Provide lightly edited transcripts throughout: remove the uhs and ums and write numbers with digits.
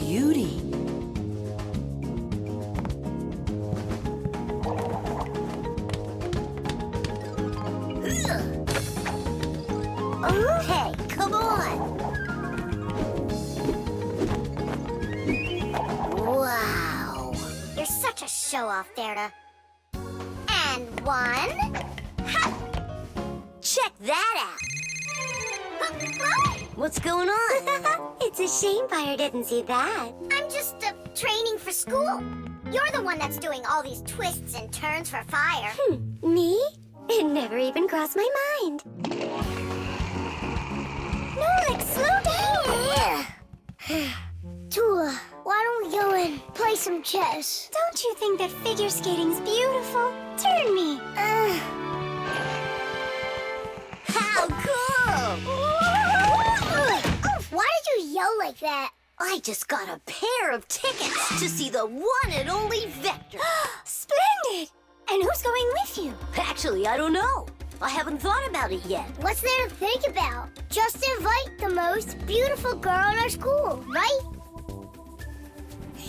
beauty. Okay, come on. Wow. You're such a show-off, Verda. And one. Ha! Check that out. What's going on? It's a shame Fire didn't see that. I'm just training for school. You're the one that's doing all these twists and turns for Fire. Me? It never even crossed my mind. Nolik, slow down! Tula, why don't we go and play some chess? Don't you think that figure skating's beautiful? Turn me. How cool! Why did you yell like that? I just got a pair of tickets to see the one and only Vector. Splendid! And who's going with you? Actually, I don't know. I haven't thought about it yet. What's there to think about? Just invite the most beautiful girl in our school, right?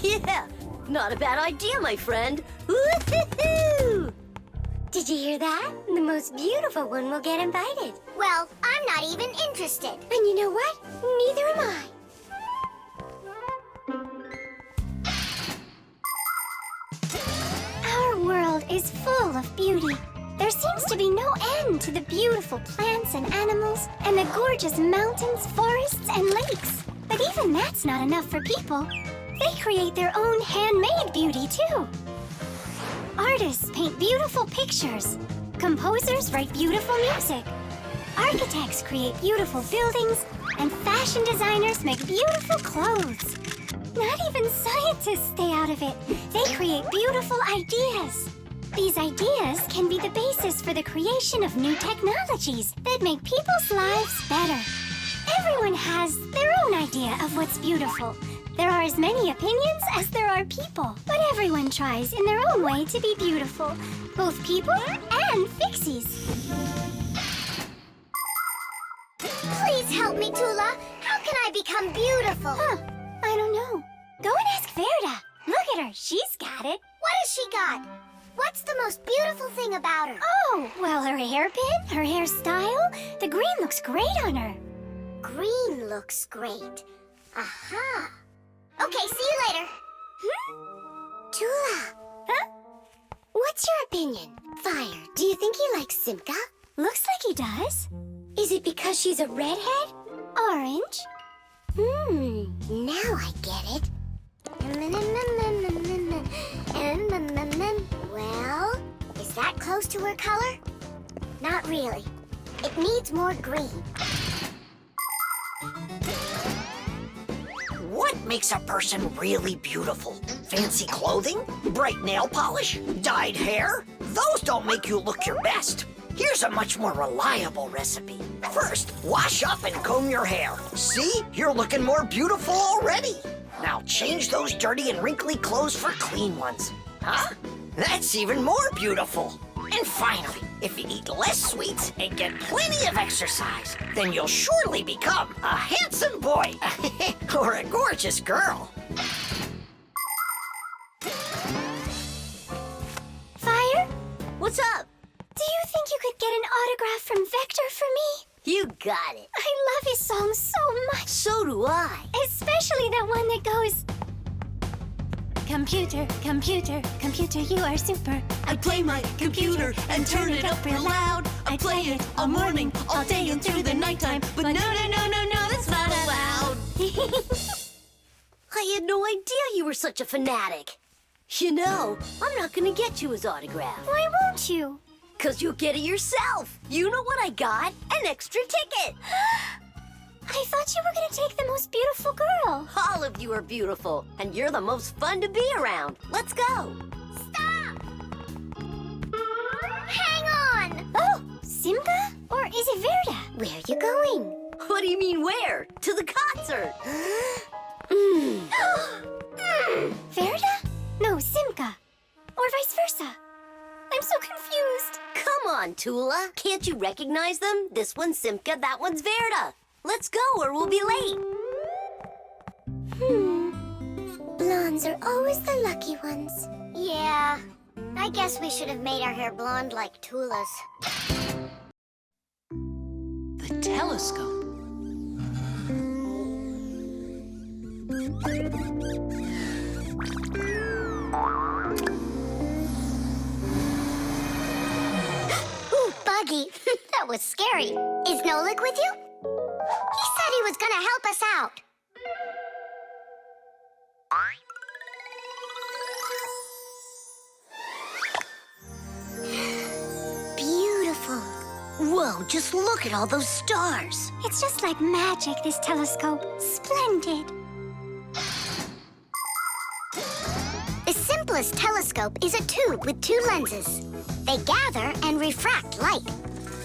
Yeah, not a bad idea, my friend. Woo-hoo-hoo! Did you hear that? The most beautiful one will get invited. Well, I'm not even interested. And you know what? Neither am I. Our world is full of beauty. There seems to be no end to the beautiful plants and animals, and the gorgeous mountains, forests, and lakes. But even that's not enough for people. They create their own handmade beauty, too. Artists paint beautiful pictures. Composers write beautiful music. Architects create beautiful buildings, and fashion designers make beautiful clothes. Not even scientists stay out of it. They create beautiful ideas. These ideas can be the basis for the creation of new technologies that make people's lives better. Everyone has their own idea of what's beautiful. There are as many opinions as there are people, but everyone tries in their own way to be beautiful, both people and Fixies. Please help me, Tula. How can I become beautiful? I don't know. Go and ask Verda. Look at her. She's got it. What has she got? What's the most beautiful thing about her? Oh, well, her hairpin, her hairstyle. The green looks great on her. Green looks great. Aha. Okay, see you later. Tula. Huh? What's your opinion? Fire, do you think he likes Simka? Looks like he does. Is it because she's a redhead? Orange? Now I get it. Well, is that close to her color? Not really. It needs more green. What makes a person really beautiful? Fancy clothing? Bright nail polish? Dyed hair? Those don't make you look your best. Here's a much more reliable recipe. First, wash up and comb your hair. See? You're looking more beautiful already. Now change those dirty and wrinkly clothes for clean ones. Huh? That's even more beautiful. And finally, if you eat less sweets and get plenty of exercise, then you'll surely become a handsome boy or a gorgeous girl. Fire? What's up? Do you think you could get an autograph from Vector for me? You got it. I love his song so much. So do I. Especially that one that goes... Computer, computer, computer, you are super. I play my computer and turn it up real loud. I play it all morning, all day and through the nighttime. But no, that's not allowed. I had no idea you were such a fanatic. You know, I'm not gonna get you his autograph. Why won't you? 'Cause you'll get it yourself. You know what I got? An extra ticket. I thought you were gonna take the most beautiful girl. All of you are beautiful, and you're the most fun to be around. Let's go. Stop! Hang on! Oh, Simka? Or is it Verda? Where are you going? What do you mean where? To the concert. Verda? No, Simka. Or vice versa. I'm so confused. Come on, Tula. Can't you recognize them? This one's Simka, that one's Verda. Let's go or we'll be late. twins are always the lucky ones. Yeah, I guess we should have made our hair blonde like Tula's. The telescope. Ooh, Buggy, that was scary. Is Nolik with you? He said he was gonna help us out. Beautiful. Whoa, just look at all those stars. It's just like magic, this telescope. Splendid. The simplest telescope is a tube with two lenses. They gather and refract light.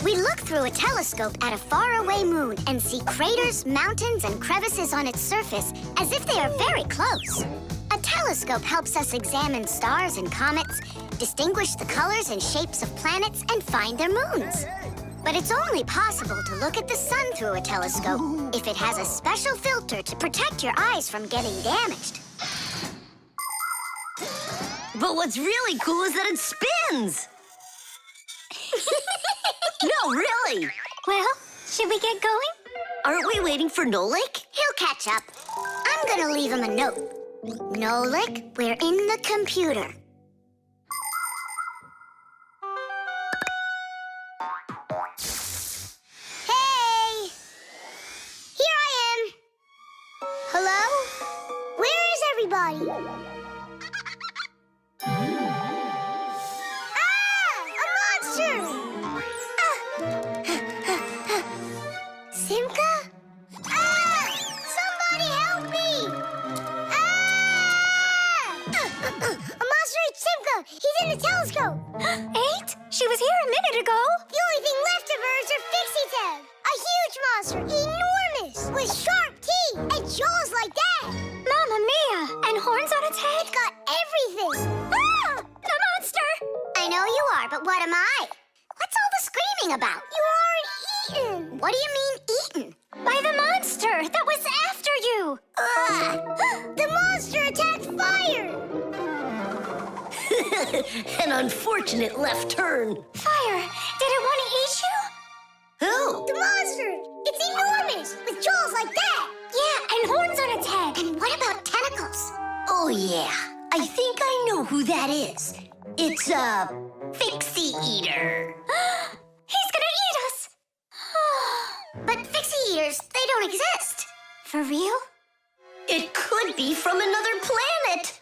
We look through a telescope at a faraway moon and see craters, mountains, and crevices on its surface as if they are very close. A telescope helps us examine stars and comets, distinguish the colors and shapes of planets, and find their moons. But it's only possible to look at the sun through a telescope if it has a special filter to protect your eyes from getting damaged. But what's really cool is that it spins. No, really. Well, should we get going? Aren't we waiting for Nolik? He'll catch up. I'm gonna leave him a note. Nolik, we're in the computer. Hey! Here I am. Hello? Where is everybody? A monster! Simka? Somebody help me! A monster ate Simka! He's in the telescope! Ate? She was here a minute ago. The only thing left of her is her Fixie tag! A huge monster! Enormous! With sharp teeth and jaws like that! Mamma mia! And horns on its head? It's got everything! Ah! The monster! I know you are, but what am I? What's all the screaming about? You aren't eaten! What do you mean, eaten? By the monster that was after you! The monster attacked fire! An unfortunate left turn. Fire! Did it want to eat you? Who? The monster! It's enormous! With jaws like that! Yeah, and horns on its head. And what about tentacles? Oh, yeah. I think I know who that is. It's a Fixie eater. He's gonna eat us! But Fixie eaters, they don't exist. For real? It could be from another planet.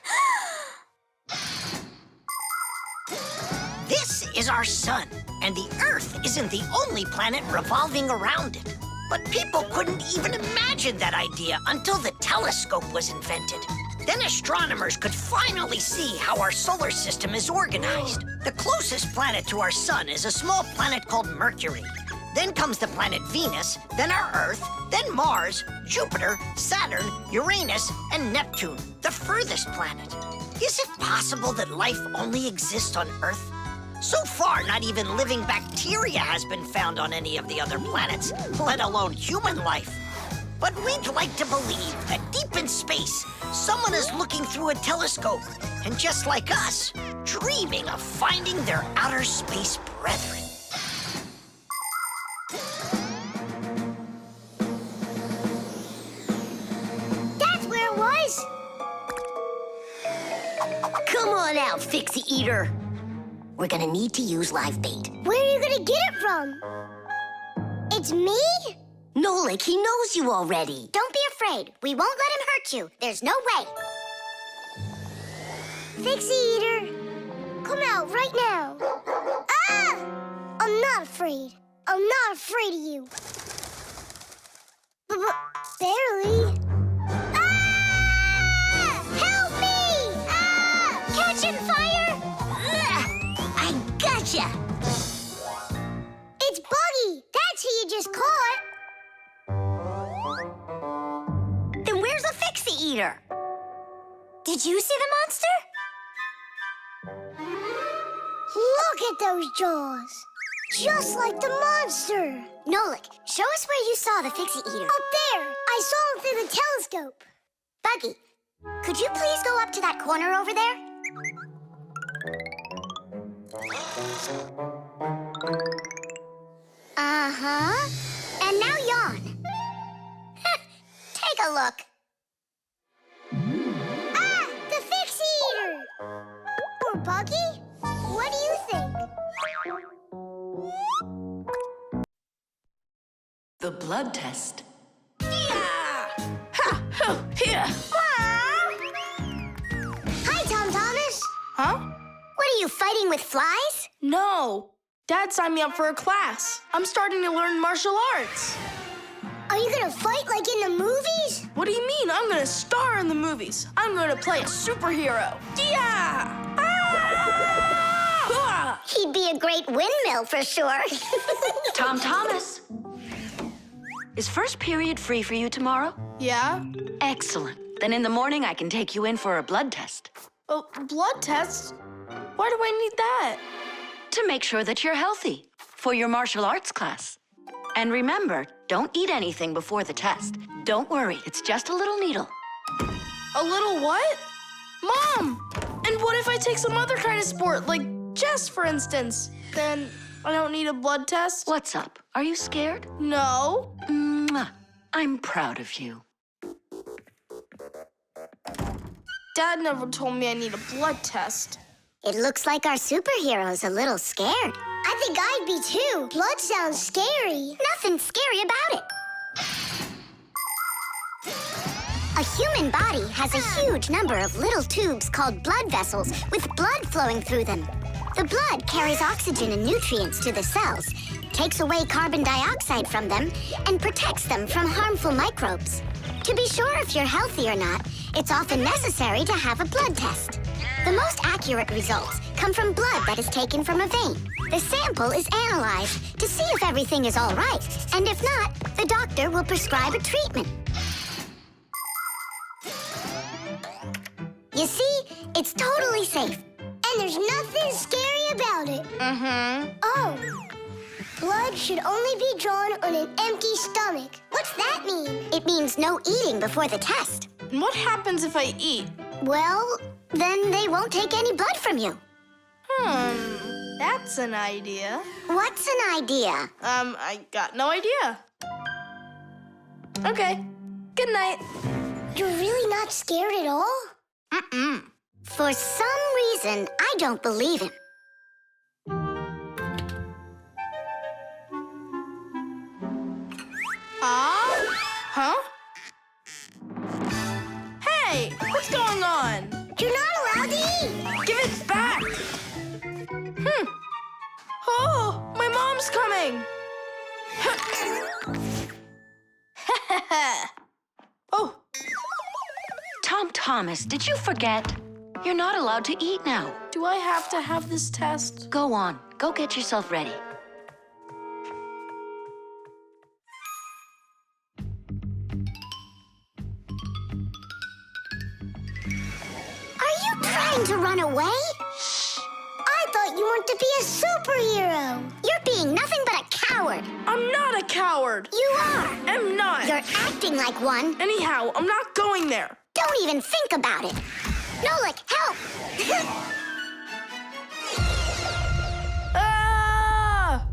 This is our sun, and the Earth isn't the only planet revolving around it. But people couldn't even imagine that idea until the telescope was invented. Then astronomers could finally see how our solar system is organized. The closest planet to our sun is a small planet called Mercury. Then comes the planet Venus, then our Earth, then Mars, Jupiter, Saturn, Uranus, and Neptune, the furthest planet. Is it possible that life only exists on Earth? So far, not even living bacteria has been found on any of the other planets, let alone human life. But we'd like to believe that deep in space, someone is looking through a telescope, and just like us, dreaming of finding their outer space brethren. That's where it was. Come on out, Fixie eater. We're gonna need to use live bait. Where are you gonna get it from? It's me? Nolik, he knows you already. Don't be afraid. We won't let him hurt you. There's no way. Fixie eater, come out right now. Ah! I'm not afraid. I'm not afraid of you. Barely. Ah! Help me! Ah! Catch him, fire! I gotcha. It's Buggy. That's who you just caught. Then where's the Fixie eater? Did you see the monster? Look at those jaws. Just like the monster. Nolik, show us where you saw the Fixie eater. Up there. I saw him through the telescope. Buggy, Could you please go up to that corner over there? Uh-huh. And now yawn. Take a look. Ah! The Fixie Eater! Or Buggy? What do you think? The blood test. Hi, Tom Thomas. Huh? What are you, fighting with flies? No. Dad signed me up for a class. I'm starting to learn martial arts. Are you gonna fight like in the movies? What do you mean? I'm gonna star in the movies. I'm gonna play a superhero. Yeah! Ah! He'd be a great windmill for sure. Tom Thomas. Is first period free for you tomorrow? Yeah? Excellent. Then in the morning I can take you in for a blood test. Oh, blood test? Why do I need that? To make sure that you're healthy for your martial arts class. And remember, don't eat anything before the test. Don't worry, it's just a little needle. A little what? Mom! And what if I take some other kind of sport, like chess, for instance? Then I don't need a blood test? What's up? Are you scared? No. Mwah. I'm proud of you. Dad never told me I need a blood test. It looks like our superhero's a little scared. I think I'd be too. Blood sounds scary. Nothing scary about it. A human body has a huge number of little tubes called blood vessels with blood flowing through them. The blood carries oxygen and nutrients to the cells, takes away carbon dioxide from them, and protects them from harmful microbes. To be sure if you're healthy or not, it's often necessary to have a blood test. The most accurate results come from blood that is taken from a vein. The sample is analyzed to see if everything is all right, and if not, the doctor will prescribe a treatment. You see, it's totally safe. And there's nothing scary about it. Oh, blood should only be drawn on an empty stomach. What's that mean? It means no eating before the test. And what happens if I eat? Well, then they won't take any blood from you. That's an idea. What's an idea? I got no idea. Okay, good night. You're really not scared at all? For some reason, I don't believe him. Huh? Hey, what's going on? You're not allowed to eat. Give it back! Oh, my mom's coming! Oh, Tom Thomas, did you forget? You're not allowed to eat now. do I have to have this test? Go on. Go get yourself ready. Are you trying to run away? I thought you wanted to be a superhero. You're being nothing but a coward. I'm not a coward. You are. I'm not. You're acting like one. Anyhow, I'm not going there. Don't even think about it. Nolik, help! Ah!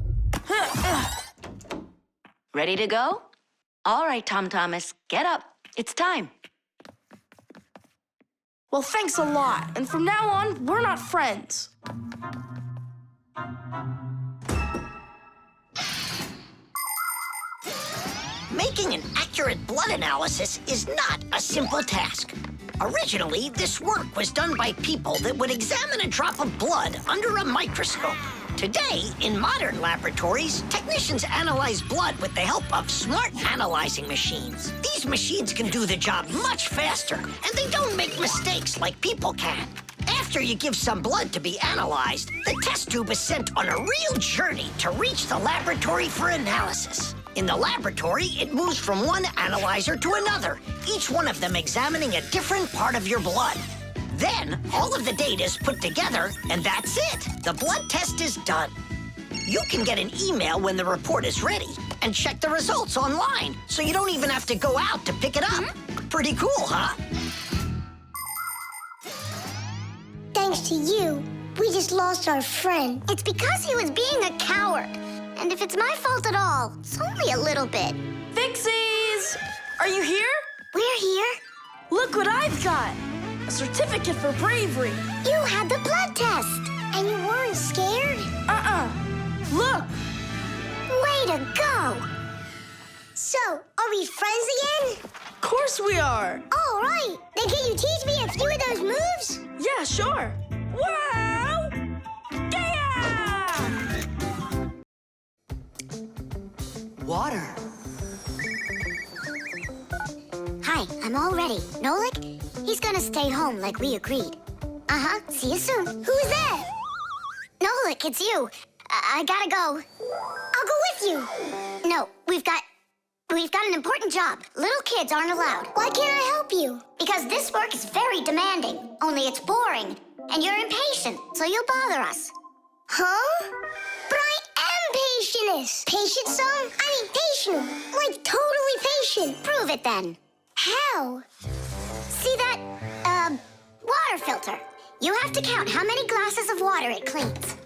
Ready to go? All right, Tom Thomas, get up. It's time. Well, thanks a lot. And from now on, we're not friends. Making an accurate blood analysis is not a simple task. Originally, this work was done by people that would examine a drop of blood under a microscope. Today, in modern laboratories, technicians analyze blood with the help of smart analyzing machines. These machines can do the job much faster, and they don't make mistakes like people can. After you give some blood to be analyzed, the test tube is sent on a real journey to reach the laboratory for analysis. In the laboratory, it moves from one analyzer to another, each one of them examining a different part of your blood. Then, all of the data is put together, and that's it. The blood test is done. You can get an email when the report is ready and check the results online, so you don't even have to go out to pick it up. Pretty cool, huh? much to you. We just lost our friend. It's because he was being a coward. And if it's my fault at all, it's only a little bit. Fixies! Are you here? We're here. Look what I've got! A certificate for bravery. You had the blood test. And you weren't scared? Look! Way to go! So, are we friends again? Of course we are! All right. Then can you teach me a few of those moves? Yeah, sure. Wow! Yeah! Water. Hi, I'm all ready. Nolik, he's gonna stay home like we agreed. Uh-huh, see you soon. Who's that? Nolik, it's you. I gotta go. I'll go with you. No, we've got an important job. Little kids aren't allowed. Why can't I help you? Because this work is very demanding. Only it's boring. And you're impatient, so you'll bother us. Huh? But I am patientest. Patient, son? I mean patient. Like totally patient. Prove it then. How? See that, water filter? You have to count how many glasses of water it cleans.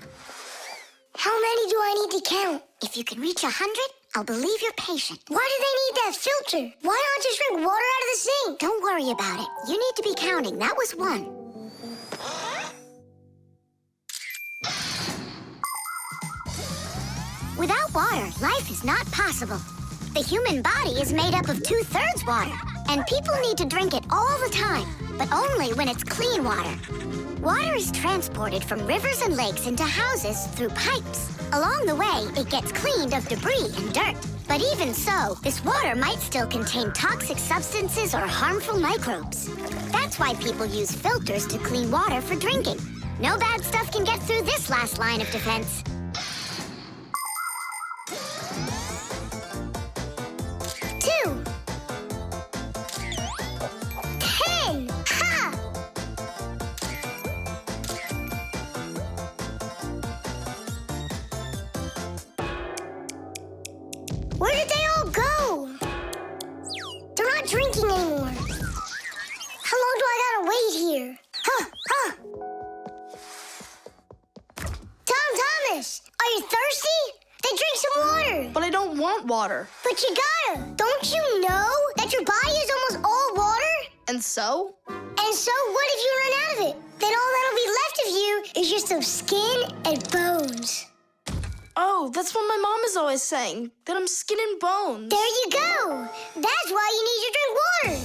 How many do I need to count? If you can reach 100, I'll believe you're patient. Why do they need that filter? Why not just drink water out of the sink? Don't worry about it. You need to be counting. That was 1. Without water, life is not possible. The human body is made up of 2/3 water, and people need to drink it all the time, but only when it's clean water. Water is transported from rivers and lakes into houses through pipes. Along the way, it gets cleaned of debris and dirt. But even so, this water might still contain toxic substances or harmful microbes. That's why people use filters to clean water for drinking. No bad stuff can get through this last line of defense. 2. 10. Ha! Where did they all go? They're not drinking anymore. How long do I gotta wait here? Thomas, are you thirsty? Then drink some water. But I don't want water. But you gotta. Don't you know that your body is almost all water? And so? And so what if you run out of it? Then all that'll be left of you is just some skin and bones. Oh, that's what my mom is always saying, that I'm skin and bones. There you go. That's why you need to drink water.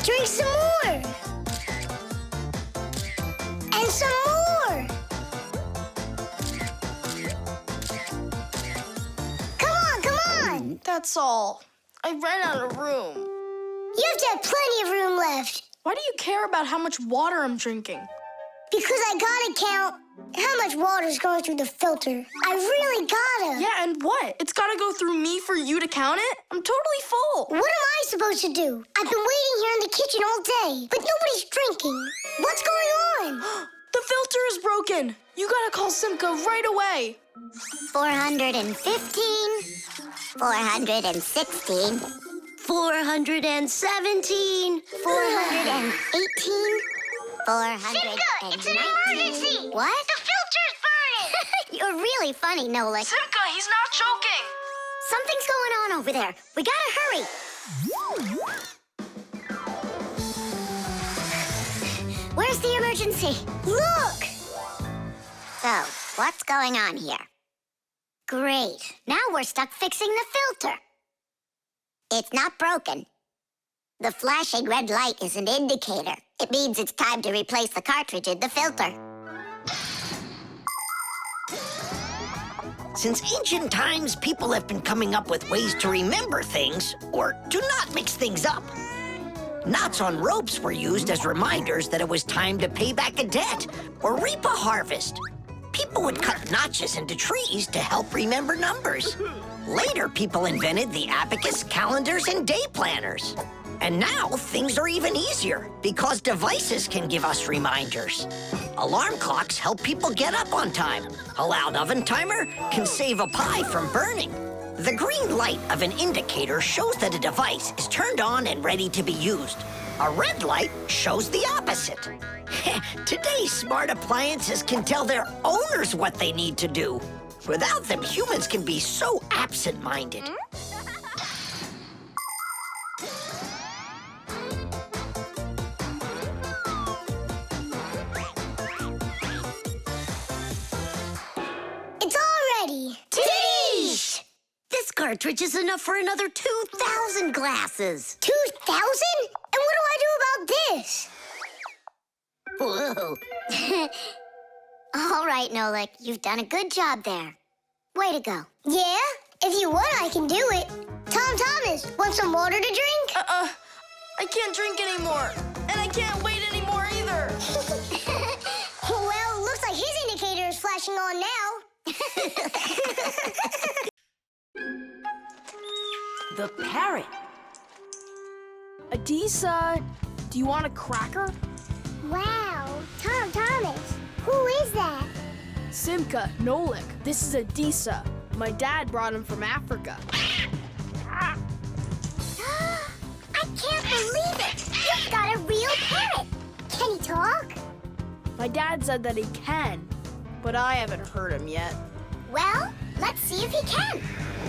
Drink some more. And some more. Come on. That's all. I ran out of room. You have to have plenty of room left. Why do you care about how much water I'm drinking? Because I gotta count how much water's going through the filter. I really gotta. Yeah, and what? It's gotta go through me for you to count it? I'm totally full. What am I supposed to do? I've been waiting here in the kitchen all day, but nobody's drinking. What's going on? The filter is broken. You gotta call Simka right away. 415, 416, 417. 418, 419. It's an emergency! What? The filter's burning! You're really funny, Nolik. Simka, he's not joking. Something's going on over there. We gotta hurry. Where's the emergency? Look! So, what's going on here? Great. Now we're stuck fixing the filter. It's not broken. The flashing red light is an indicator. It means it's time to replace the cartridge in the filter. Since ancient times, people have been coming up with ways to remember things or to not mix things up. Knots on ropes were used as reminders that it was time to pay back a debt or reap a harvest. People would cut notches into trees to help remember numbers. Later, people invented the abacus, calendars, and day planners. And now, things are even easier because devices can give us reminders. Alarm clocks help people get up on time. A loud oven timer can save a pie from burning. The green light of an indicator shows that a device is turned on and ready to be used. A red light shows the opposite. Today's smart appliances can tell their owners what they need to do. Without them, humans can be so absent-minded. It's all ready. Tish! This cartridge is enough for another 2,000 glasses. 2,000? And what do I do about this? Whoa. All right, Nolik, you've done a good job there. Way to go. Yeah? If you want, I can do it. Tom Thomas, want some water to drink? I can't drink anymore. And I can't wait anymore either. Well, looks like his indicator is flashing on now. The parrot. Adisa, do you want a cracker? Wow, Tom Thomas, who is that? Simka, Nolik. This is Adisa. My dad brought him from Africa. I can't believe it! You've got a real parrot! Can he talk? My dad said that he can, but I haven't heard him yet. Well, let's see if he can.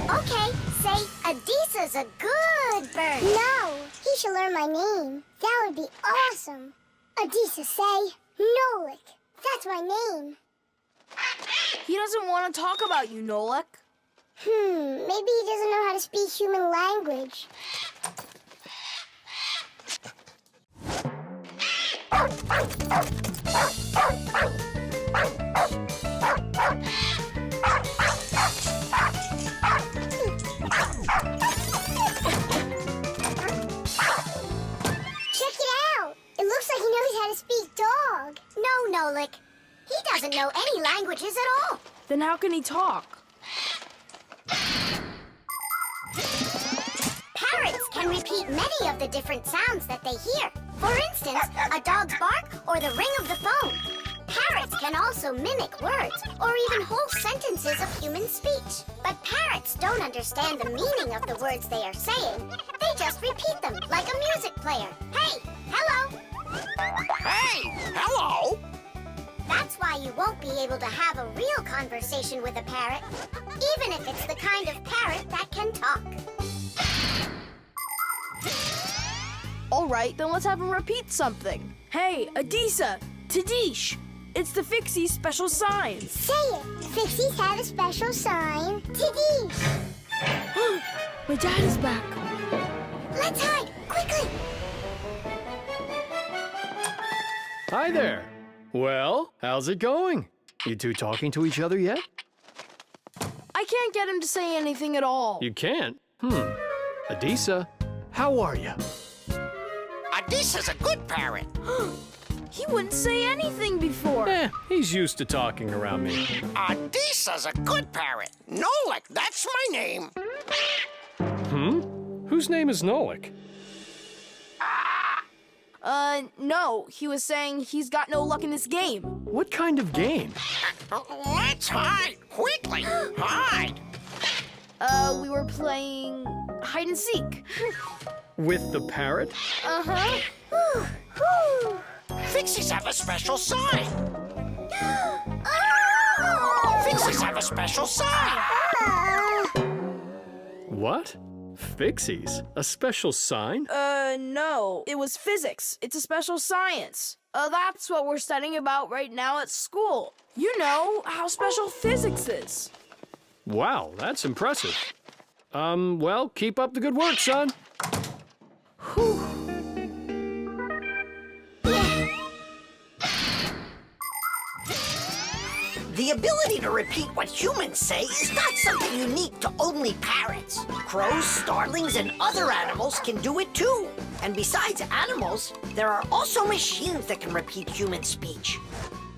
Okay, say, Adisa's a good bird. No, he should learn my name. That would be awesome. Adisa, say, Nolik. That's my name. He doesn't want to talk about you, Nolik. Maybe he doesn't know how to speak human language. Check it out. It looks like he knows how to speak dog. No, Nolik. He doesn't know any languages at all. Then how can he talk? Parrots can repeat many of the different sounds that they hear. For instance, a dog's bark or the ring of the phone. Parrots can also mimic words or even whole sentences of human speech. But parrots don't understand the meaning of the words they are saying. They just repeat them like a music player. Hey, hello. Hey, hello. That's why you won't be able to have a real conversation with a parrot, even if it's the kind of parrot that can talk. All right, then let's have him repeat something. Hey, Adisa, Tadish. It's the Fixie special sign. Say it. Fixies have a special sign. Tiddee. My dad is back. Let's hide, quickly. Hi there. Well, how's it going? You two talking to each other yet? I can't get him to say anything at all. You can't? Adisa, how are you? Adisa's a good parrot. He wouldn't say anything before. He's used to talking around me. Adisa's a good parrot. Nolik, that's my name. Whose name is Nolik? No. He was saying he's got no luck in this game. What kind of game? Let's hide, quickly. Hide. We were playing hide and seek. With the parrot? Uh-huh. Fixies have a special sign. Fixies have a special sign. What? Fixies? A special sign? No. It was physics. It's a special science. That's what we're studying about right now at school. You know how special physics is. Wow, that's impressive. Well, keep up the good work, son. Whew. The ability to repeat what humans say is not something unique to only parrots. Crows, starlings, and other animals can do it too. And besides animals, there are also machines that can repeat human speech.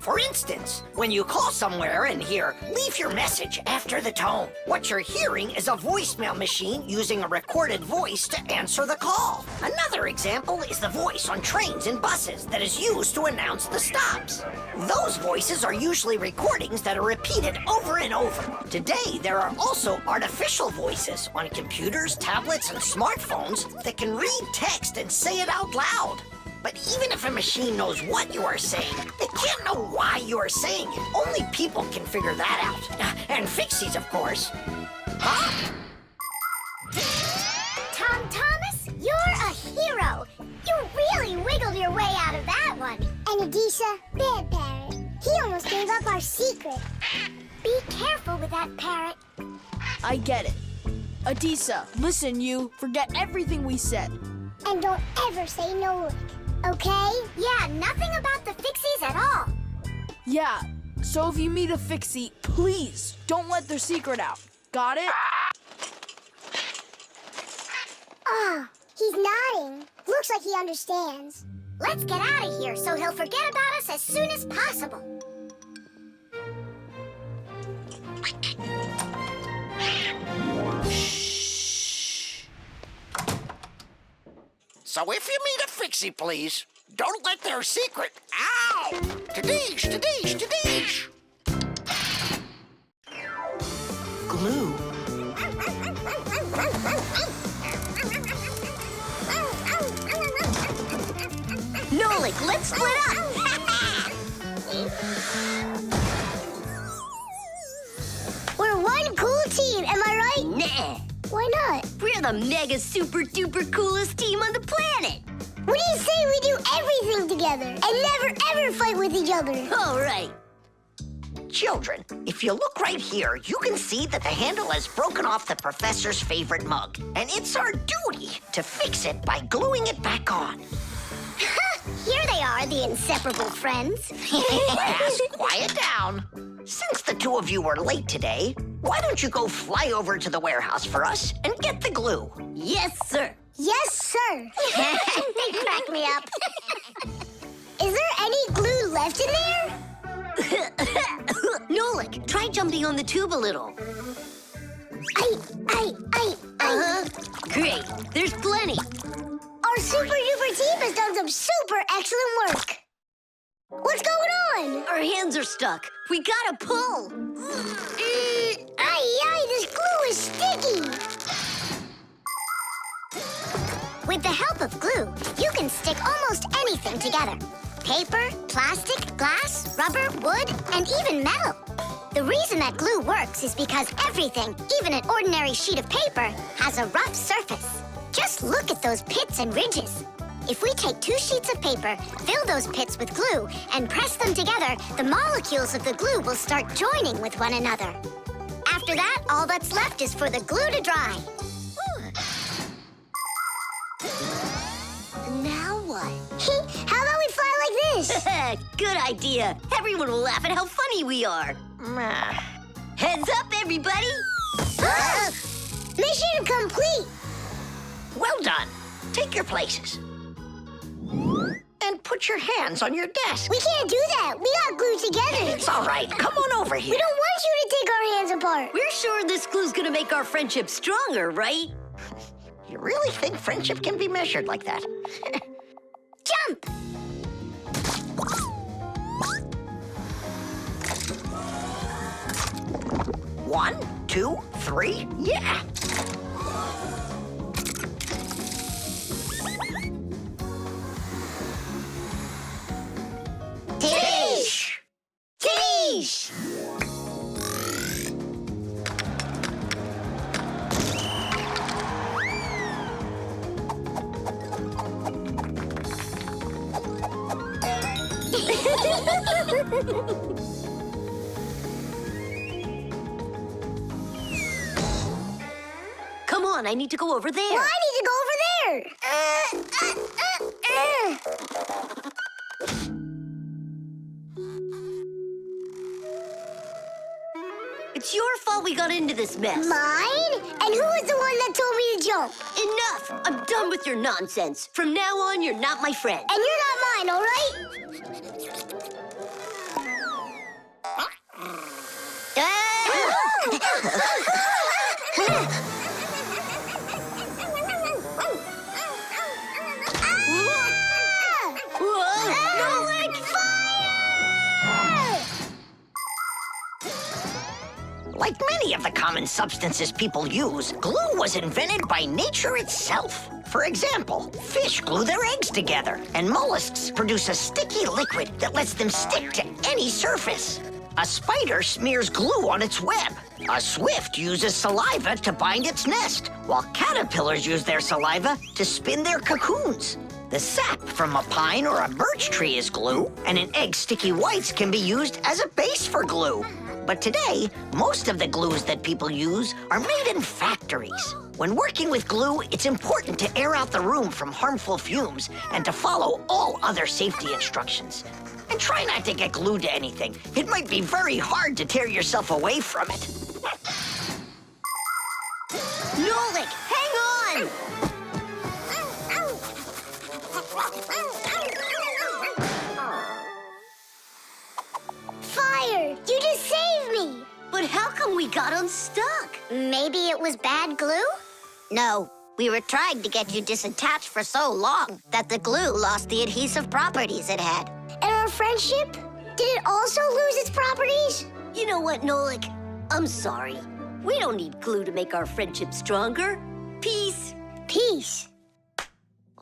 For instance, when you call somewhere and hear, leave your message after the tone. What you're hearing is a voicemail machine using a recorded voice to answer the call. Another example is the voice on trains and buses that is used to announce the stops. Those voices are usually recordings that are repeated over and over. Today, there are also artificial voices on computers, tablets, and smartphones that can read text and say it out loud. But even if a machine knows what you are saying, it can't know why you are saying it. Only people can figure that out. And Fixies, of course. Huh? Tom Thomas, you're a hero. You really wiggled your way out of that one. And Adisha, bad Parrot. He almost gave up our secret. Be careful with that Parrot. I get it. Adisa, listen, you. Forget everything we said. And don't ever say Nolik, okay? Yeah, nothing about the Fixies at all. Yeah, so if you meet a Fixie, please don't let their secret out. Got it? Oh, he's nodding. Looks like he understands. Let's get out of here so he'll forget about us as soon as possible. So if you meet a Fixie, please, don't let their secret... Ow! Tadish, tadish, tadish! Glue. Nolik, let's split up! We're one cool team, am I right? Nah, Why not? we're the mega super duper coolest team on the planet. What do you say we do everything together and never ever fight with each other? All right. Children, if you look right here, you can see that the handle has broken off the professor's favorite mug. And it's our duty to fix it by gluing it back on. Here they are, the inseparable friends. Class, quiet down. Since the two of you were late today, why don't you go fly over to the warehouse for us and get the glue? Yes, sir. Yes, sir. They crack me up. Is there any glue left in there? Nolik, try jumping on the tube a little. I. Great, there's plenty. Our super duper team has done some super excellent work. What's going on? Our hands are stuck. We gotta pull. This glue is sticky. With the help of glue, you can stick almost anything together. Paper, plastic, glass, rubber, wood, and even metal. The reason that glue works is because everything, even an ordinary sheet of paper, has a rough surface. Just look at those pits and ridges. If we take 2 sheets of paper, fill those pits with glue, and press them together, the molecules of the glue will start joining with one another. After that, all that's left is for the glue to dry. Now what? How about we fly like this? Good idea. Everyone will laugh at how funny we are. Heads up, everybody. Mission complete. Well done. Take your places. And put your hands on your desk. We can't do that. We got glued together. It's all right. Come on over here. We don't want you to take our hands apart. We're sure this glue's gonna make our friendship stronger, right? You really think friendship can be measured like that? Jump! 1, 2, 3, yeah! Tish! Tish! Come on, I need to go over there. Well, I need to go over there. It's your fault we got into this mess. Mine? And who was the one that told me to jump? Enough! I'm done with your nonsense. From now on, you're not my friend. And you're not mine, all right? Nolik! Fire! Like many of the common substances people use, glue was invented by nature itself. For example, fish glue their eggs together, and mollusks produce a sticky liquid that lets them stick to any surface. A spider smears glue on its web. A swift uses saliva to bind its nest, while caterpillars use their saliva to spin their cocoons. The sap from a pine or a birch tree is glue, and an egg's sticky whites can be used as a base for glue. But today, most of the glues that people use are made in factories. When working with glue, it's important to air out the room from harmful fumes and to follow all other safety instructions. And try not to get glued to anything. It might be very hard to tear yourself away from it. Nolik, hang on! Fire! You just saved me! But how come we got unstuck? Maybe it was bad glue? No, we were trying to get you disattached for so long that the glue lost the adhesive properties it had. And our friendship? Did it also lose its properties? You know what, Nolik? I'm sorry. We don't need glue to make our friendship stronger. Peace. Peace.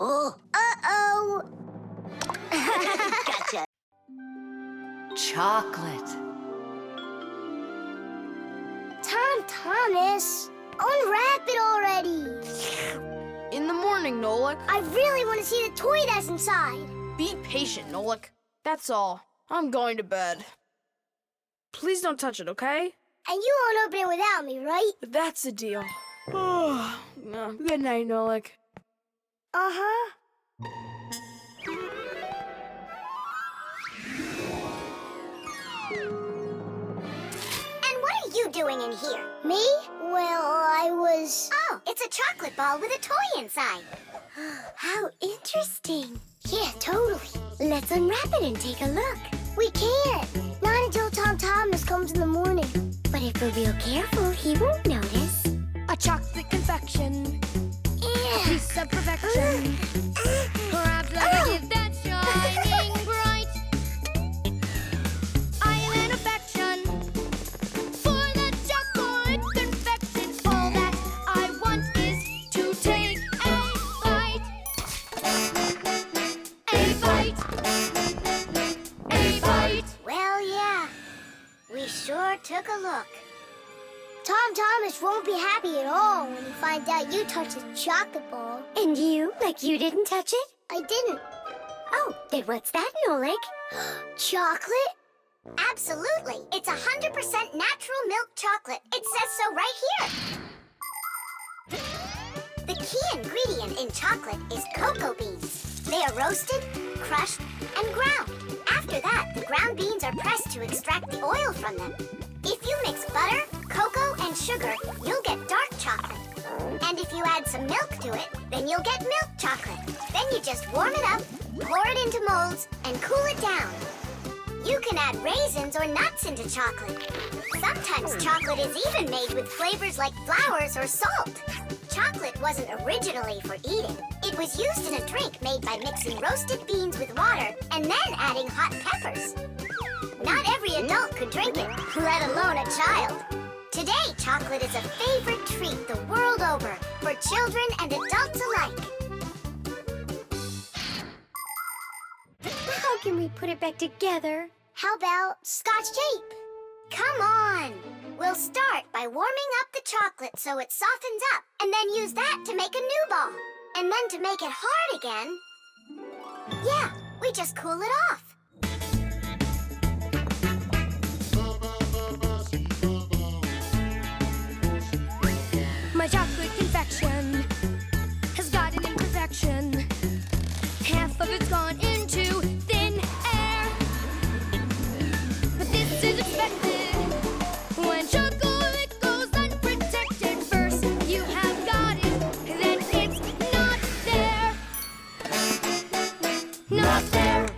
Oh. Uh-oh. Gotcha. Chocolate. Thomas, unwrap it already. In the morning, Nolik. I really want to see the toy that's inside. Be patient, Nolik. That's all. I'm going to bed. Please don't touch it, okay? And you won't open it without me, right? That's the deal. Good night, Nolik. Uh-huh. And what are you doing in here? Me? Well, I was... Oh, it's a chocolate ball with a toy inside. How interesting. Yeah, totally. Let's unwrap it and take a look. We can't. Not until Thomas comes in the morning. But if we're real careful, he won't notice. A chocolate confection, Yeah. piece of perfection. Perhaps like a gift that's shining bright. I am an affection for the chocolate confection. All that I want is to take a bite. A bite. A bite. Well, yeah. We sure took a look. Thomas won't be happy at all when he finds out you touched his chocolate ball. And you? Like you didn't touch it? I didn't. Oh, then what's that, Nolik? Chocolate? Absolutely. It's 100% natural milk chocolate. It says so right here. The key ingredient in chocolate is cocoa beans. They are roasted, crushed, and ground. After that, the ground beans are pressed to extract the oil from them. If you mix butter, cocoa, and sugar, you'll get dark chocolate. And if you add some milk to it, then you'll get milk chocolate. Then you just warm it up, pour it into molds, and cool it down. You can add raisins or nuts into chocolate. Sometimes chocolate is even made with flavors like flowers or salt. Chocolate wasn't originally for eating. It was used in a drink made by mixing roasted beans with water and then adding hot peppers. Not every adult could drink it, let alone a child. Today, chocolate is a favorite treat the world over for children and adults alike. How can we put it back together? How about Scotch tape? Come on! We'll start by warming up the chocolate so it softens up, and then use that to make a new ball. And then to make it hard again... Yeah, we just cool it off. My chocolate confection has got an imperfection. Half of it's gone into thin air. But this is expected when chocolate goes unprotected. First you have got it, then it's not there. Not there.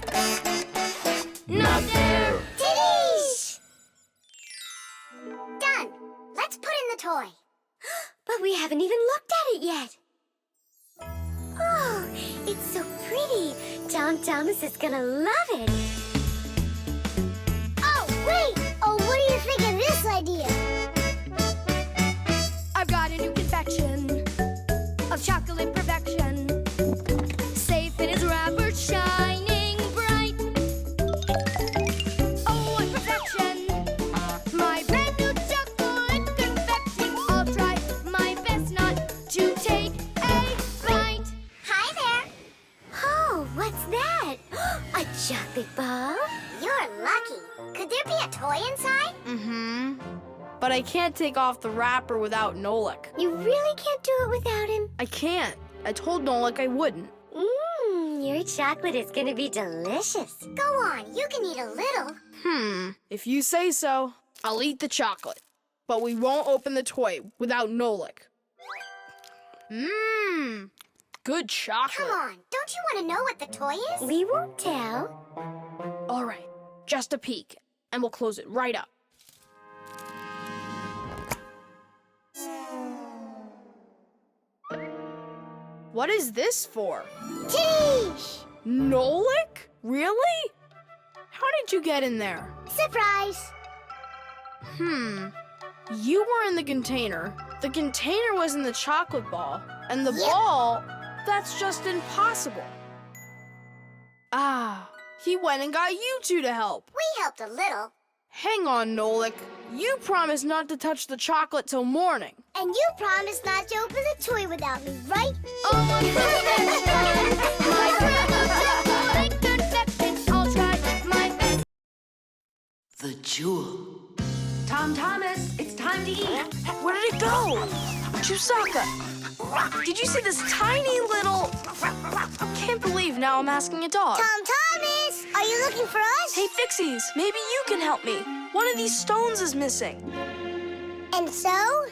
Not there. Titties! Done. Let's put Tom Thomas is gonna love it. Oh, wait! Oh, what do you think of this idea? I've got a new confection of chocolate perfection. Safe in its wrapper, shining bright. Oh, what perfection! My brand new chocolate confection. I'll try my best not to take a bite. Hi there. Oh, what's that? A chocolate ball? You're lucky. Could there be a toy inside? Mm-hmm. But I can't take off the wrapper without Nolik. You really can't do it without him? I can't. I told Nolik I wouldn't. Your chocolate is gonna be delicious. Go on, you can eat a little. If you say so, I'll eat the chocolate. But we won't open the toy without Nolik. Good chocolate. Come on, don't you want to know what the toy is? We won't tell. All right, just a peek, and we'll close it right up. What is this for? Tish! Nolik? Really? How did you get in there? Surprise! You were in the container. The container was in the chocolate ball. And the Yep. ball, that's just impossible. Ah, he went and got you two to help. We helped a little. Hang on, Nolik. You promised not to touch the chocolate till morning. And you promised not to open the toy without me, right? Oh, my brand new chocolate confection. I'll try my best. The jewel. Tom Thomas, it's time to eat. Where did it go? Chusaka, did you see this tiny little... Can't believe now I'm asking a dog. Tom Thomas! Are you looking for us? Hey, Fixies, maybe you can help me. One of these stones is missing. And so?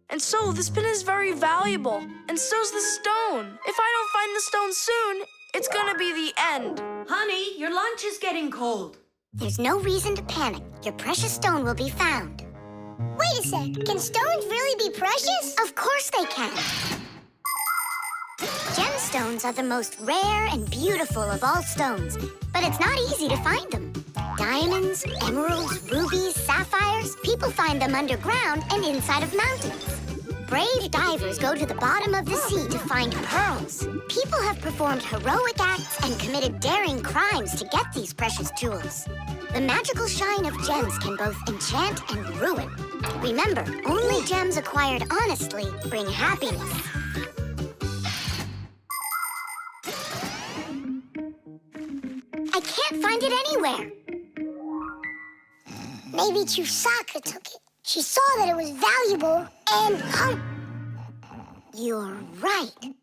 And so, this pin is very valuable. And so's the stone. If I don't find the stone soon, it's gonna be the end. Honey, your lunch is getting cold. There's no reason to panic. Your precious stone will be found. Wait a sec. Can stones really be precious? Of course they can. Gemstones are the most rare and beautiful of all stones, but it's not easy to find them. Diamonds, emeralds, rubies, sapphires, people find them underground and inside of mountains. Brave divers go to the bottom of the sea to find pearls. People have performed heroic acts and committed daring crimes to get these precious jewels. The magical shine of gems can both enchant and ruin. Remember, only gems acquired honestly bring happiness. I can't find it anywhere. Maybe Chusaka took it. She saw that it was valuable and... You're right.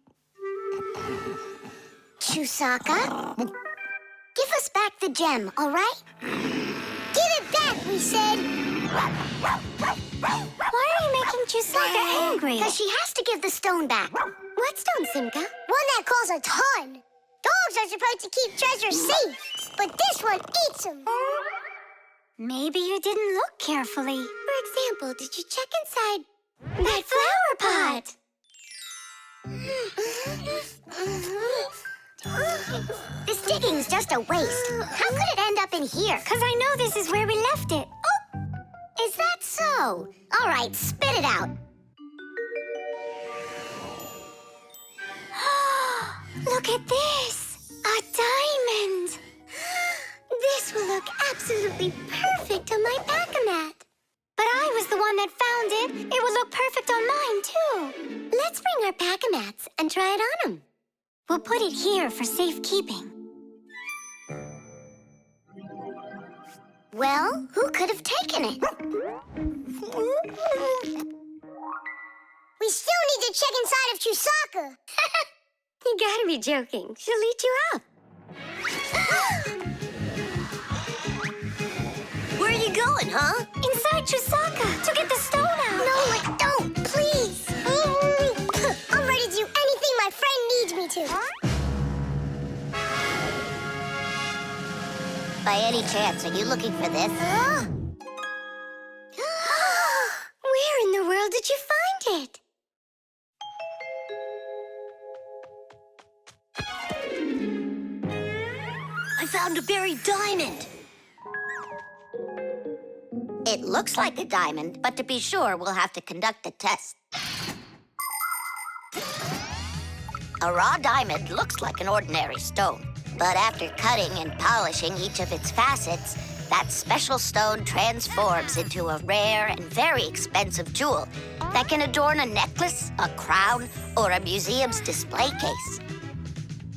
Chusaka? Give us back the gem, all right? Give it back, we said. Why are you making Chusaka angry? Because she has to give the stone back. What stone, Simka? One that costs a ton. Dogs are supposed to keep treasure safe, but this one eats them. Maybe you didn't look carefully. For example, did you check inside that flower pot? This digging's just a waste. How could it end up in here? Because I know this is where we left it. Oh, is that so? All right, spit it out. Look at this! A diamond! This will look absolutely perfect on my back-a-mat. But I was the one that found it. It will look perfect on mine, too. Let's bring our back-a-mats and try it on them. We'll put it here for safekeeping. Well, who could have taken it? We still need to check inside of Chusaka. You gotta be joking. She'll eat you up. Where are you going, huh? Inside Chusaka to get the stone out. No, don't, please. I'm ready to do anything my friend needs me to. By any chance, are you looking for this? Where in the world did you find it? I found a buried diamond. It looks like a diamond, but to be sure, we'll have to conduct a test. A raw diamond looks like an ordinary stone, but after cutting and polishing each of its facets, that special stone transforms into a rare and very expensive jewel that can adorn a necklace, a crown, or a museum's display case.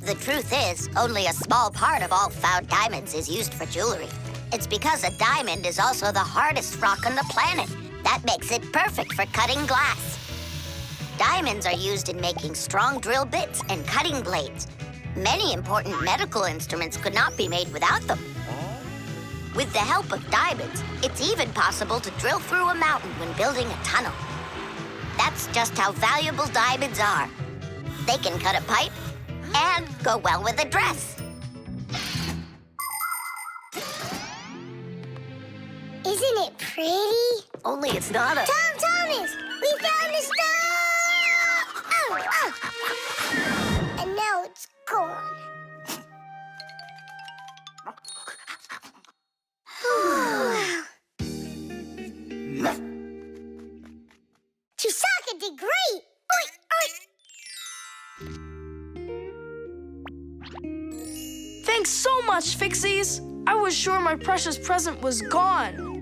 The truth is, only a small part of all found diamonds is used for jewelry. It's because a diamond is also the hardest rock on the planet. That makes it perfect for cutting glass. Diamonds are used in making strong drill bits and cutting blades. Many important medical instruments could not be made without them. With the help of diamonds, it's even possible to drill through a mountain when building a tunnel. That's just how valuable diamonds are. They can cut a pipe and go well with a dress. Isn't it pretty? Only it's not a... Tom Thomas, we found the stuff! Oh. And now it's gone. Chisaka did great! Oink, oink. Thanks so much, Fixies. I was sure my precious present was gone.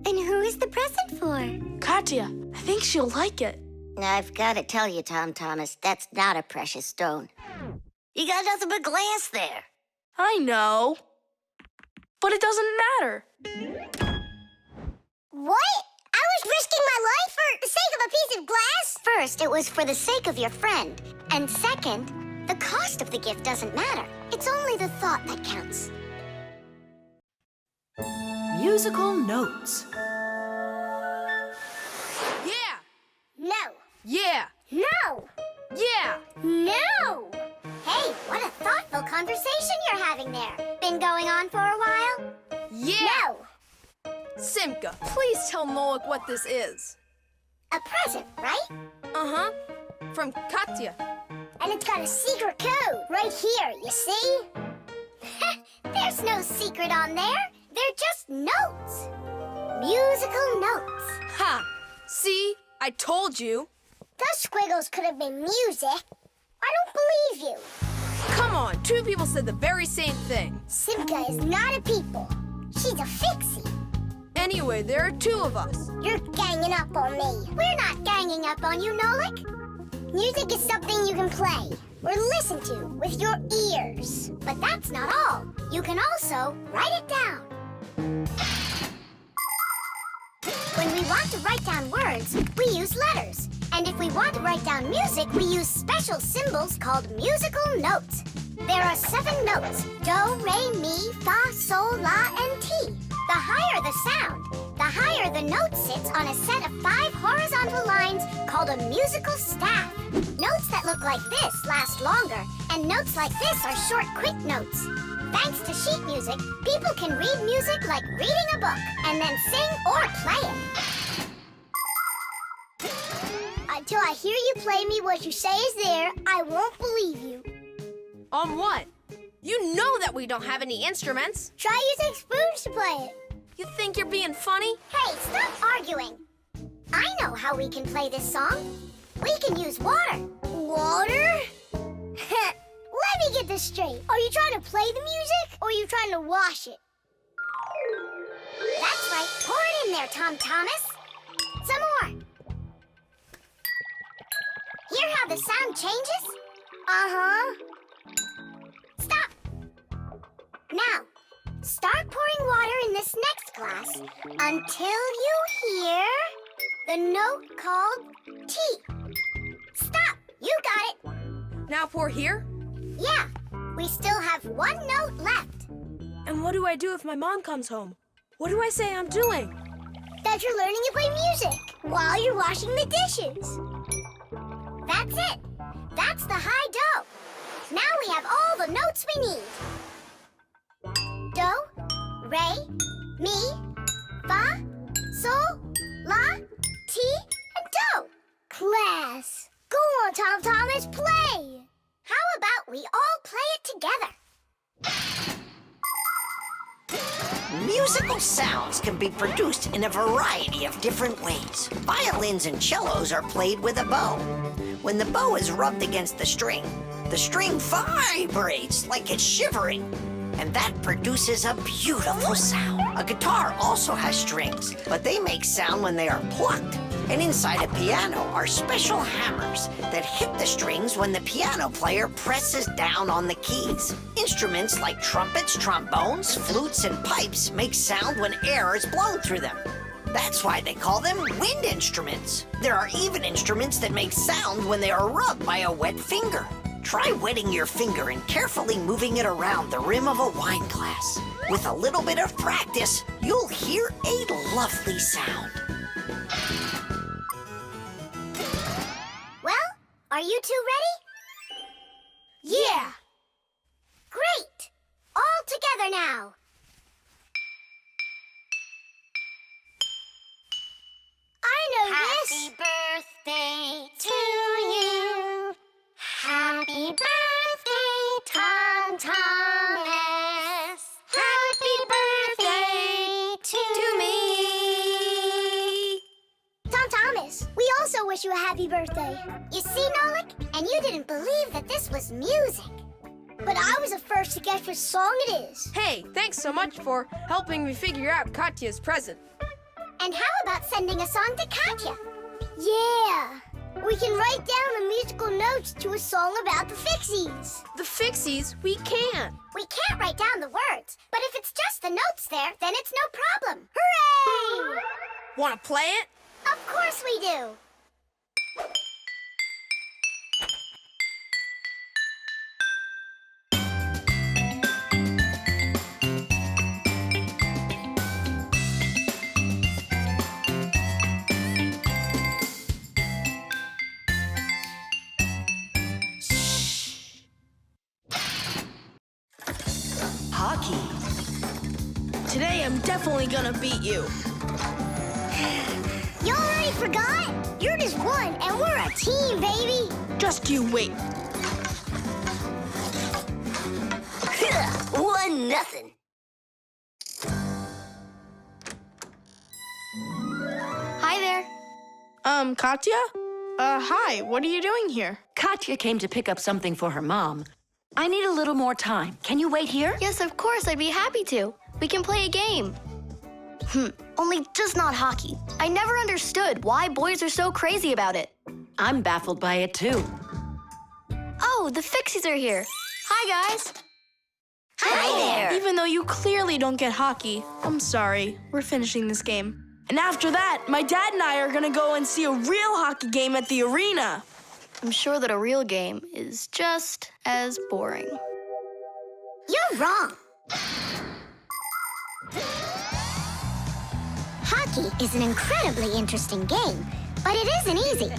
And who is the present for? Katya, I think she'll like it. I've got to tell you, Tom Thomas, that's not a precious stone. You got nothing but glass there. I know. But it doesn't matter. What? I was risking my life for the sake of a piece of glass? First, it was for the sake of your friend. And second, the cost of the gift doesn't matter. It's only the thought that counts. Musical notes. Yeah! No. Yeah! No. Yeah! No. Hey, what a thoughtful conversation you're having there. Been going on for a while? Yeah! No. Simka, please tell Nolik what this is. A present, right? Uh-huh. From Katya. And it's got a secret code right here, you see? There's no secret on there. They're just notes. Musical notes. Ha! See? I told you. Those squiggles could have been music. I don't believe you. Come on, two people said the very same thing. Simka is not a people. She's a Fixie. Anyway, there are two of us. You're ganging up on me. We're not ganging up on you, Nolik. Music is something you can play or listen to with your ears. But that's not all. You can also write it down. When we want to write down words, we use letters. And if we want to write down music, we use special symbols called musical notes. There are 7 notes: do, re, mi, fa, sol, la, and ti. The higher the sound, the higher the note sits on a set of 5 horizontal lines called a musical staff. Notes that look like this last longer, and notes like this are short, quick notes. Thanks to sheet music, people can read music like reading a book, and then sing or play it. Until I hear you play me what you say is there, I won't believe you. On what? You know that we don't have any instruments. Try using spoons to play it. You think you're being funny? Hey, stop arguing. I know how we can play this song. We can use water. Water? Let me get this straight. Are you trying to play the music, or are you trying to wash it? That's right. Pour it in there, Tom Thomas. Some more. Hear how the sound changes? Uh-huh. Stop. Now, start pouring water in this next glass until you hear the note called T. Stop. You got it. Now pour here? Yeah. We still have 1 note left. And what do I do if my mom comes home? What do I say I'm doing? That you're learning to play music while you're washing the dishes. That's it. That's the high do. Now we have all the notes we need. Do, re, mi, fa, sol, la, ti, and do. Class. Go on, Tom Thomas, play. How about we all play it together? Musical sounds can be produced in a variety of different ways. Violins and cellos are played with a bow. When the bow is rubbed against the string vibrates like it's shivering, and that produces a beautiful sound. A guitar also has strings, but they make sound when they are plucked. And inside a piano are special hammers that hit the strings when the piano player presses down on the keys. Instruments like trumpets, trombones, flutes, and pipes make sound when air is blown through them. That's why they call them wind instruments. There are even instruments that make sound when they are rubbed by a wet finger. Try wetting your finger and carefully moving it around the rim of a wine glass. With a little bit of practice, you'll hear a lovely sound. Well, are you two ready? Yeah! Great! All together now. I know this. Happy birthday to you. Happy birthday, Tom Thomas. Happy birthday to me. Tom Thomas, we also wish you a happy birthday. You see, Nolik? And you didn't believe that this was music. But I was the first to guess which song it is. Hey, thanks so much for helping me figure out Katya's present. And how about sending a song to Katya? Yeah! We can write down the musical notes to a song about the Fixies. The Fixies? We can. We can't write down the words, but if it's just the notes there, then it's no problem. Hooray! Want to play it? Of course we do. Hockey. Today I'm definitely gonna beat you. You already forgot? You're just one, and we're a team, baby. Just you wait. 1-0. Hi there. Katya? Hi, what are you doing here? Katya came to pick up something for her mom. I need a little more time. Can you wait here? Yes, of course, I'd be happy to. We can play a game. Only just not hockey. I never understood why boys are so crazy about it. I'm baffled by it too. Oh, the Fixies are here. Hi, guys. Hi there. Even though you clearly don't get hockey, I'm sorry. We're finishing this game. And after that, my dad and I are gonna go and see a real hockey game at the arena. I'm sure that a real game is just as boring. You're wrong. Hockey is an incredibly interesting game, but it isn't easy.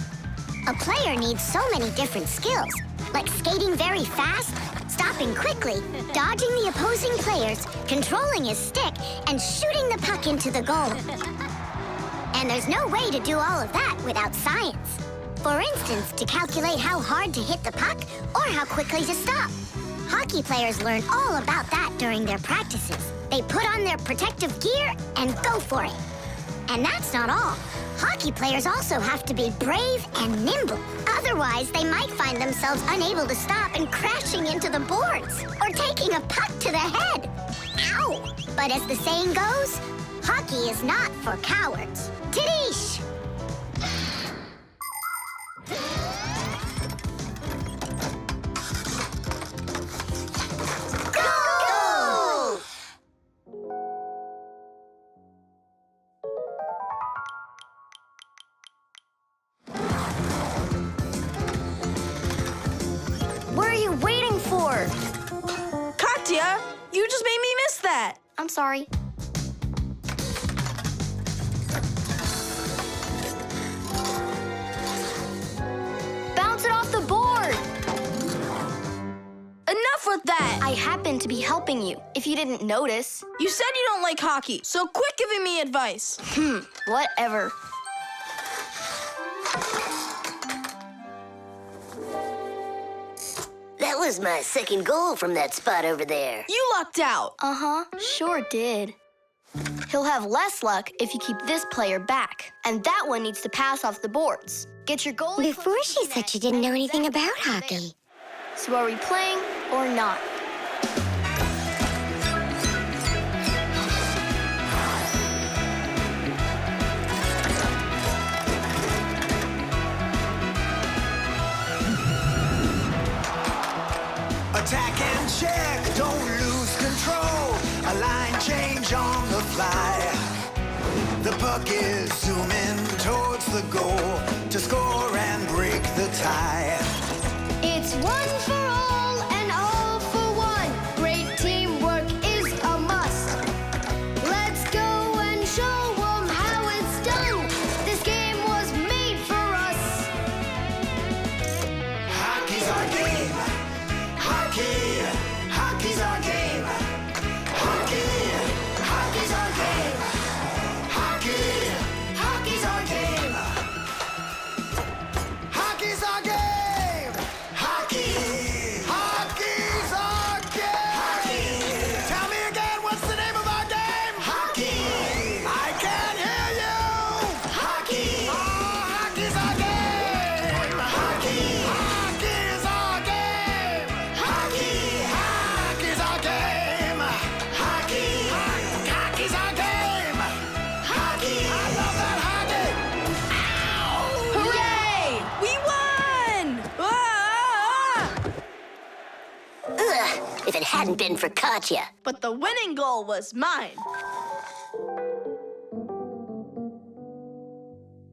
A player needs so many different skills, like skating very fast, stopping quickly, dodging the opposing players, controlling his stick, and shooting the puck into the goal. And there's no way to do all of that without science. For instance, to calculate how hard to hit the puck or how quickly to stop. Hockey players learn all about that during their practices. They put on their protective gear and go for it. And that's not all. Hockey players also have to be brave and nimble. Otherwise, they might find themselves unable to stop and crashing into the boards or taking a puck to the head. Ow! But as the saying goes, hockey is not for cowards. Tidish! Goal! What are you waiting for? Katya, you just made me miss that. I'm sorry. Bounce it off the board! Enough with that. I happen to be helping you, if you didn't notice. You said you don't like hockey, so quit giving me advice. Whatever. That was my second goal from that spot over there. You lucked out. Uh-huh, sure did. He'll have less luck if you keep this player back. And that one needs to pass off the boards. Get your goalie... Before she said she didn't know anything about hockey. So are we playing or not? Attack and check, don't lose control. A line change on the fly. The puck is zooming towards the goal to score and break the tie. It's one for all and all for one. Great teamwork is a must. Let's go and show them how it's done. This game was made for us. Hockey's our game. Hockey, hockey's our game. Hockey, hockey's our game. Hockey, hockey's our game. Hockey's our game. Hockey, hockey's our game. Hockey. Tell me again, what's the name of our game? Hockey. I can't hear you. Hockey. Oh, hockey's our game. Hockey. Hockey's our game. Hockey. Hockey's our game. Hockey. Hockey's our game. Hockey. I love that hockey. Ow! Hooray! We won! Ugh, if it hadn't been for Katya. But the winning goal was mine.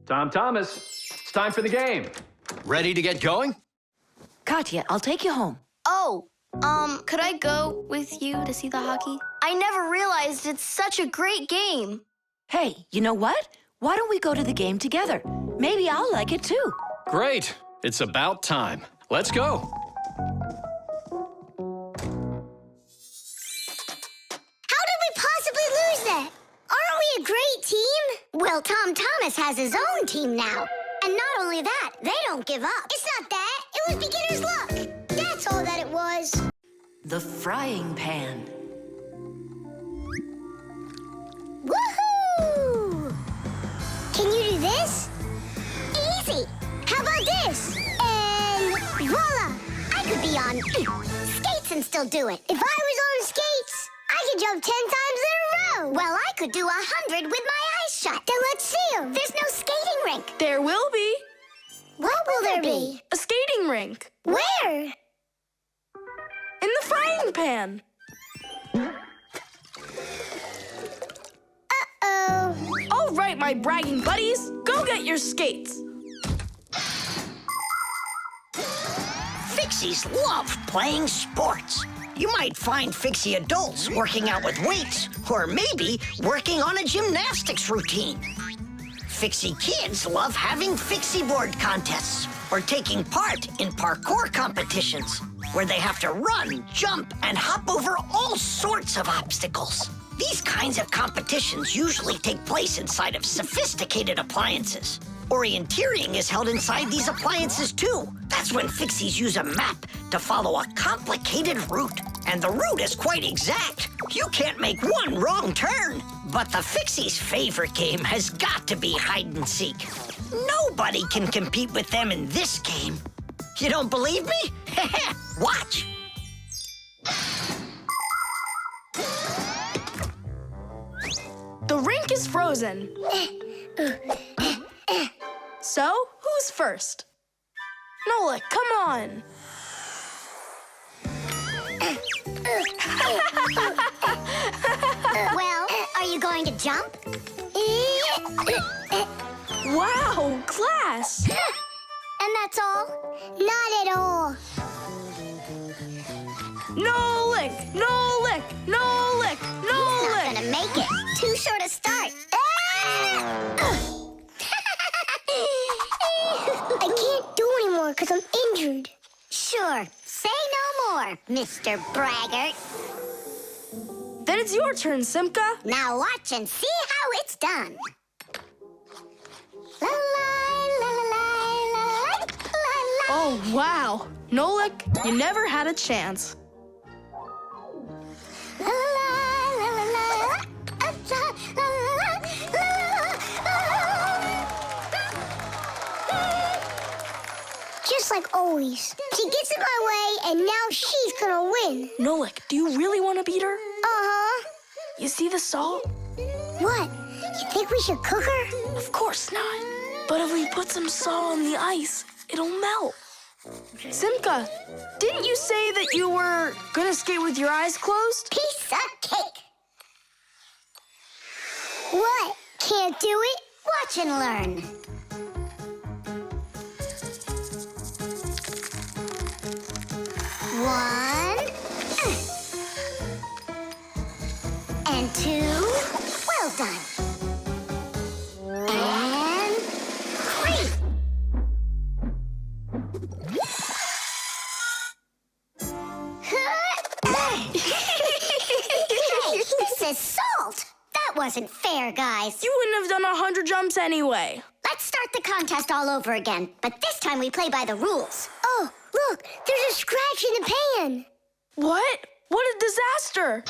Tom Thomas, it's time for the game. Ready to get going? Katya, I'll take you home. Oh, could I go with you to see the hockey? I never realized it's such a great game. Hey, you know what? Why don't we go to the game together? Maybe I'll like it too. Great. It's about time. Let's go. How did we possibly lose that? Aren't we a great team? Well, Tom Thomas has his own team now. And not only that, they don't give up. It's not that. It was beginner's luck. That's all that it was. The frying pan. Woohoo! Can you do this? Easy. How about this? And voila! I could be on skates and still do it. If I was on skates, I could jump 10 times in a row. Well, I could do 100 with my eyes shut. Then let's see 'em. There's no skating rink. There will be What will there be? a skating rink Where? in the frying pan. Uh-oh. All right, my bragging buddies, go get your skates. Fixies love playing sports. You might find Fixie adults working out with weights, or maybe working on a gymnastics routine. Fixie kids love having Fixie board contests, or taking part in parkour competitions, where they have to run, jump, and hop over all sorts of obstacles. These kinds of competitions usually take place inside of sophisticated appliances. Orienteering is held inside these appliances too. That's when Fixies use a map to follow a complicated route. And the route is quite exact. You can't make one wrong turn. But the Fixies' favorite game has got to be hide and seek. Nobody can compete with them in this game. You don't believe me? Watch. The rink is frozen. So, who's first? Nolik, come on. Well, are you going to jump? Wow, class. And that's all? Not at all. Nolik, Nolik, Nolik, Not Nolik. gonna make it. Too short a start. I can't do anymore because I'm injured. Sure. Say no more, Mr. Braggart. Then it's your turn, Simka. Now watch and see how it's done. La la la la la la la la. Oh, wow. Nolik, you never had a chance. La la la la la la. like always. She gets in my way, and now she's gonna win. Nolik, do you really want to beat her? Uh-huh. You see the salt? What? You think we should cook her? Of course not. But if we put some salt on the ice, it'll melt. Simka, didn't you say that you were gonna skate with your eyes closed? Piece of cake. What? Can't do it? Watch and learn. One. And two. Well done. And three. Hey, this is salt. That wasn't fair, guys. You wouldn't have done 100 jumps anyway. Let's start the contest all over again, but this time we play by the rules. Oh, look, there's a scratch in the pan. What? What a disaster!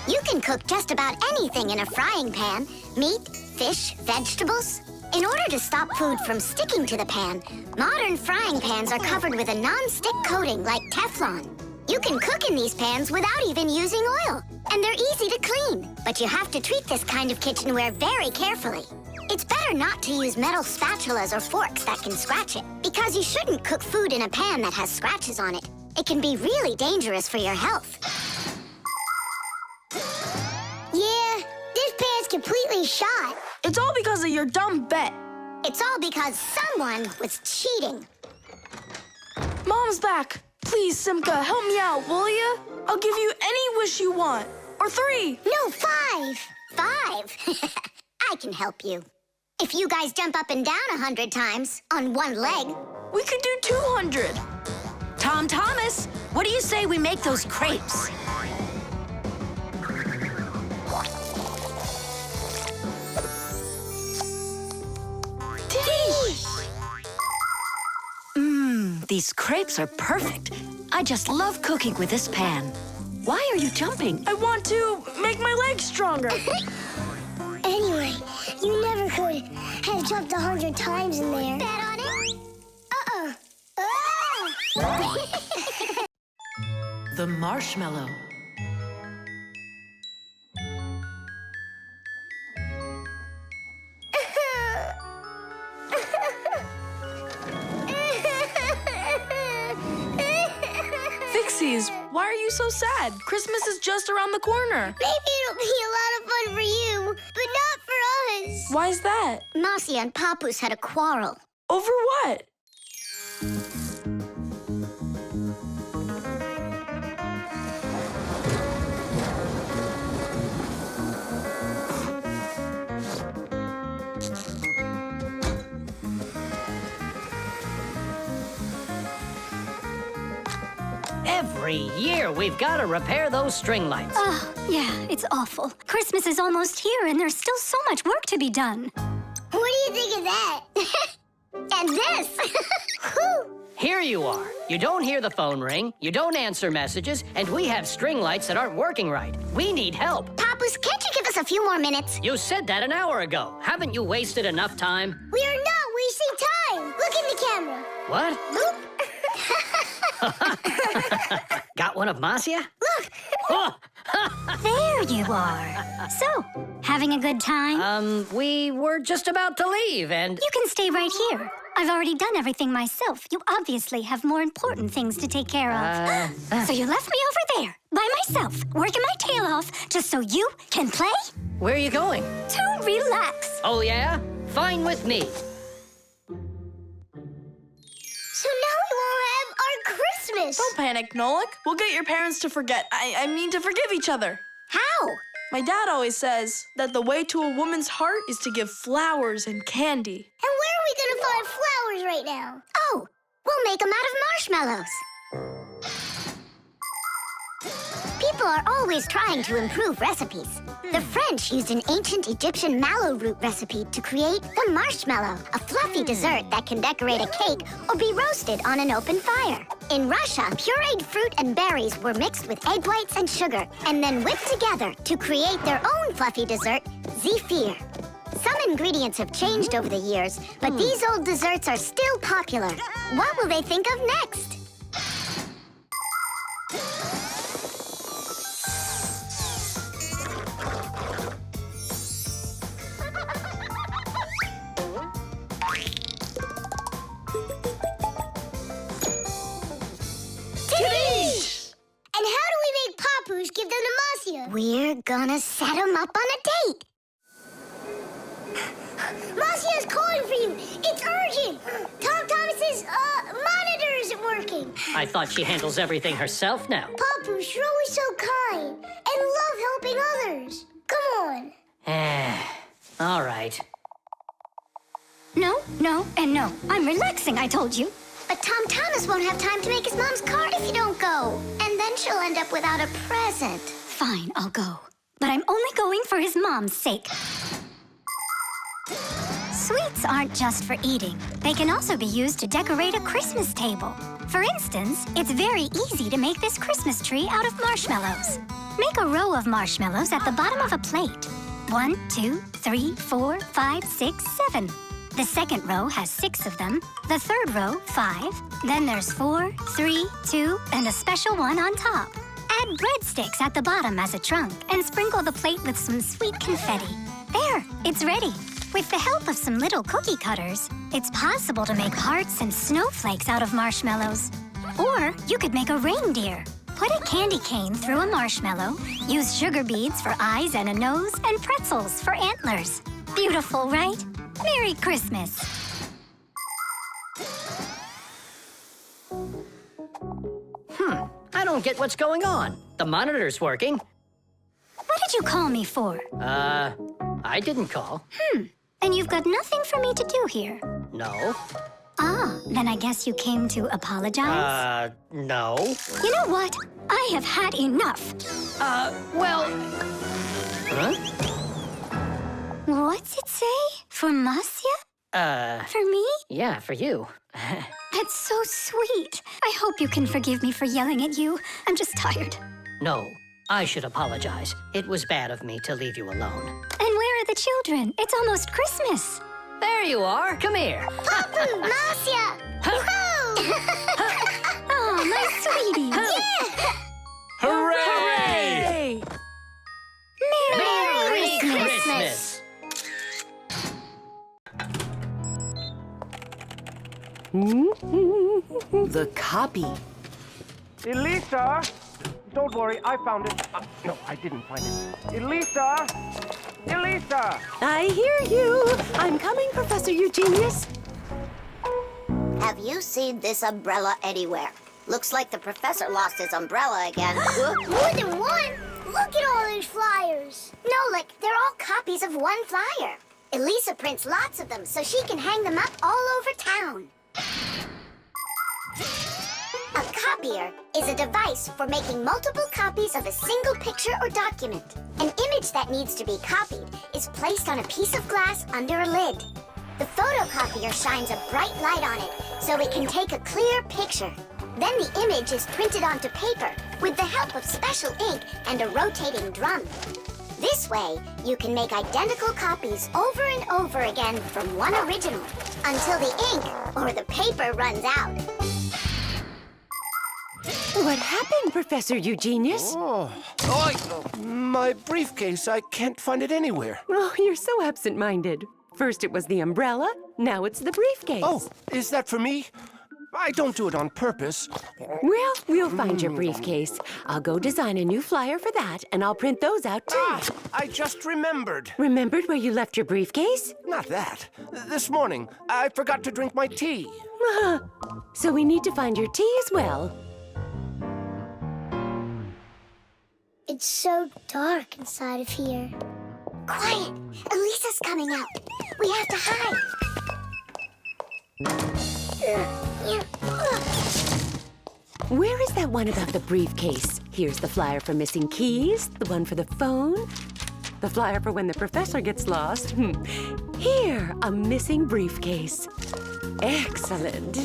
You can cook just about anything in a frying pan. Meat, fish, vegetables. In order to stop food from sticking to the pan, modern frying pans are covered with a non-stick coating like Teflon. You can cook in these pans without even using oil, and they're easy to clean. But you have to treat this kind of kitchenware very carefully. It's better not to use metal spatulas or forks that can scratch it, because you shouldn't cook food in a pan that has scratches on it. It can be really dangerous for your health. Yeah, this pan's completely shot. It's all because of your dumb bet. It's all because someone was cheating. Mom's back. Please, Simka, help me out, will ya? I'll give you any wish you want. Or 3. No, 5. 5? I can help you. If you guys jump up and down 100 times on one leg, we could do 200. Tom Thomas, what do you say we make those crepes? These crepes are perfect. I just love cooking with this pan. Why are you jumping? I want to make my legs stronger. Anyway, you never could have jumped 100 times in there. bet on it? The Marshmallow. Fixies, why are you so sad? Christmas is just around the corner. Maybe it'll be a lot of fun for you, but not for us. Why's that? Marcia and Papoose had a quarrel. Over what? Every year, we've got to repair those string lights. Oh, yeah, it's awful. Christmas is almost here, and there's still so much work to be done. What do you think of that? And this! Here you are. You don't hear the phone ring, you don't answer messages, and we have string lights that aren't working right. We need help. Papoose, can't you give us a few more minutes? You said that an hour ago. Haven't you wasted enough time? We are not wasting time. Look in the camera. What? Look. Got one of Marcia? Look. Oh. There you are. So, having a good time? We were just about to leave, and... You can stay right here. I've already done everything myself. You obviously have more important things to take care of. So you left me over there, by myself, working my tail off, just so you can play? Where are you going? To relax. Oh, yeah? Fine with me. So now we won't have our Christmas. Don't panic, Nolik. We'll get your parents to forget. I mean to forgive each other. How? My dad always says that the way to a woman's heart is to give flowers and candy. And where are we gonna find flowers right now? Oh, we'll make them out of marshmallows. People are always trying to improve recipes. The French used an ancient Egyptian mallow root recipe to create the marshmallow, a fluffy dessert that can decorate a cake or be roasted on an open fire. In Russia, pureed fruit and berries were mixed with egg whites and sugar and then whipped together to create their own fluffy dessert, zefir. Some ingredients have changed over the years, but these old desserts are still popular. What will they think of next? And how do we make Papoose give them to Marcia? We're gonna set them up on a date. Marcia's calling for you. It's urgent. Tom Thomas's monitor isn't working. I thought she handles everything herself now. Papoose, you're always so kind and love helping others. Come on. All right. No, no, and no. I'm relaxing, I told you. But Tom Thomas won't have time to make his mom's card if you don't go. And then she'll end up without a present. Fine, I'll go. But I'm only going for his mom's sake. Sweets aren't just for eating. They can also be used to decorate a Christmas table. For instance, it's very easy to make this Christmas tree out of marshmallows. Make a row of marshmallows at the bottom of a plate. 1, 2, 3, 4, 5, 6, 7. The second row has 6 of them. The third row, 5. Then there's 4, 3, 2, and a special one on top. Add breadsticks at the bottom as a trunk and sprinkle the plate with some sweet confetti. There, it's ready. With the help of some little cookie cutters, it's possible to make hearts and snowflakes out of marshmallows. Or you could make a reindeer. Put a candy cane through a marshmallow, use sugar beads for eyes and a nose, and pretzels for antlers. Beautiful, right? Merry Christmas! I don't get what's going on. The monitor's working. What did you call me for? I didn't call. And you've got nothing for me to do here. No. Ah, then I guess you came to apologize? No. You know what? I have had enough. Well... Huh? What's it say? For Marcia? For me? Yeah, for you. That's so sweet. I hope you can forgive me for yelling at you. I'm just tired. No, I should apologize. It was bad of me to leave you alone. And where are the children? It's almost Christmas. There you are. Come here. Papu, Marcia! Whoa! Oh, my sweetie. Hooray! Merry Christmas! The copy. Elisa! Don't worry, I found it. No, I didn't find it. Elisa! Elisa! I hear you. I'm coming, Professor Eugenius. Have you seen this umbrella anywhere? Looks like the professor lost his umbrella again. More than one? Look at all these flyers. Nolik, they're all copies of one flyer. Elisa prints lots of them so she can hang them up all over town. A copier is a device for making multiple copies of a single picture or document. An image that needs to be copied is placed on a piece of glass under a lid. The photocopier shines a bright light on it so it can take a clear picture. Then the image is printed onto paper with the help of special ink and a rotating drum. This way, you can make identical copies over and over again from one original until the ink or the paper runs out. What happened, Professor Eugenius? My briefcase, I can't find it anywhere. Oh, you're so absent-minded. First it was the umbrella, now it's the briefcase. Oh, is that for me? I don't do it on purpose. Well, we'll find your briefcase. I'll go design a new flyer for that, and I'll print those out, too. I just remembered. Remembered where you left your briefcase? Not that. This morning, I forgot to drink my tea. So we need to find your tea as well. It's so dark inside of here. Quiet! Elisa's coming out. We have to hide. Where is that one about the briefcase? Here's the flyer for missing keys, the one for the phone, the flyer for when the professor gets lost. Here, a missing briefcase. Excellent.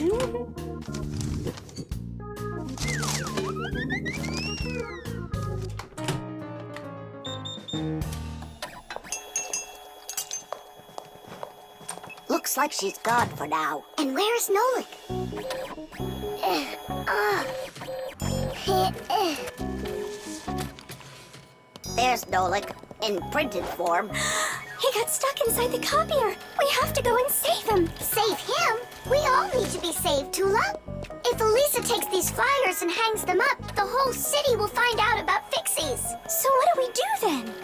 Looks like she's gone for now. And where's Nolik? There's Nolik, in printed form. He got stuck inside the copier. We have to go and save him. Save him? We all need to be saved, Tula. If Elisa takes these flyers and hangs them up, the whole city will find out about Fixies. So what do we do then?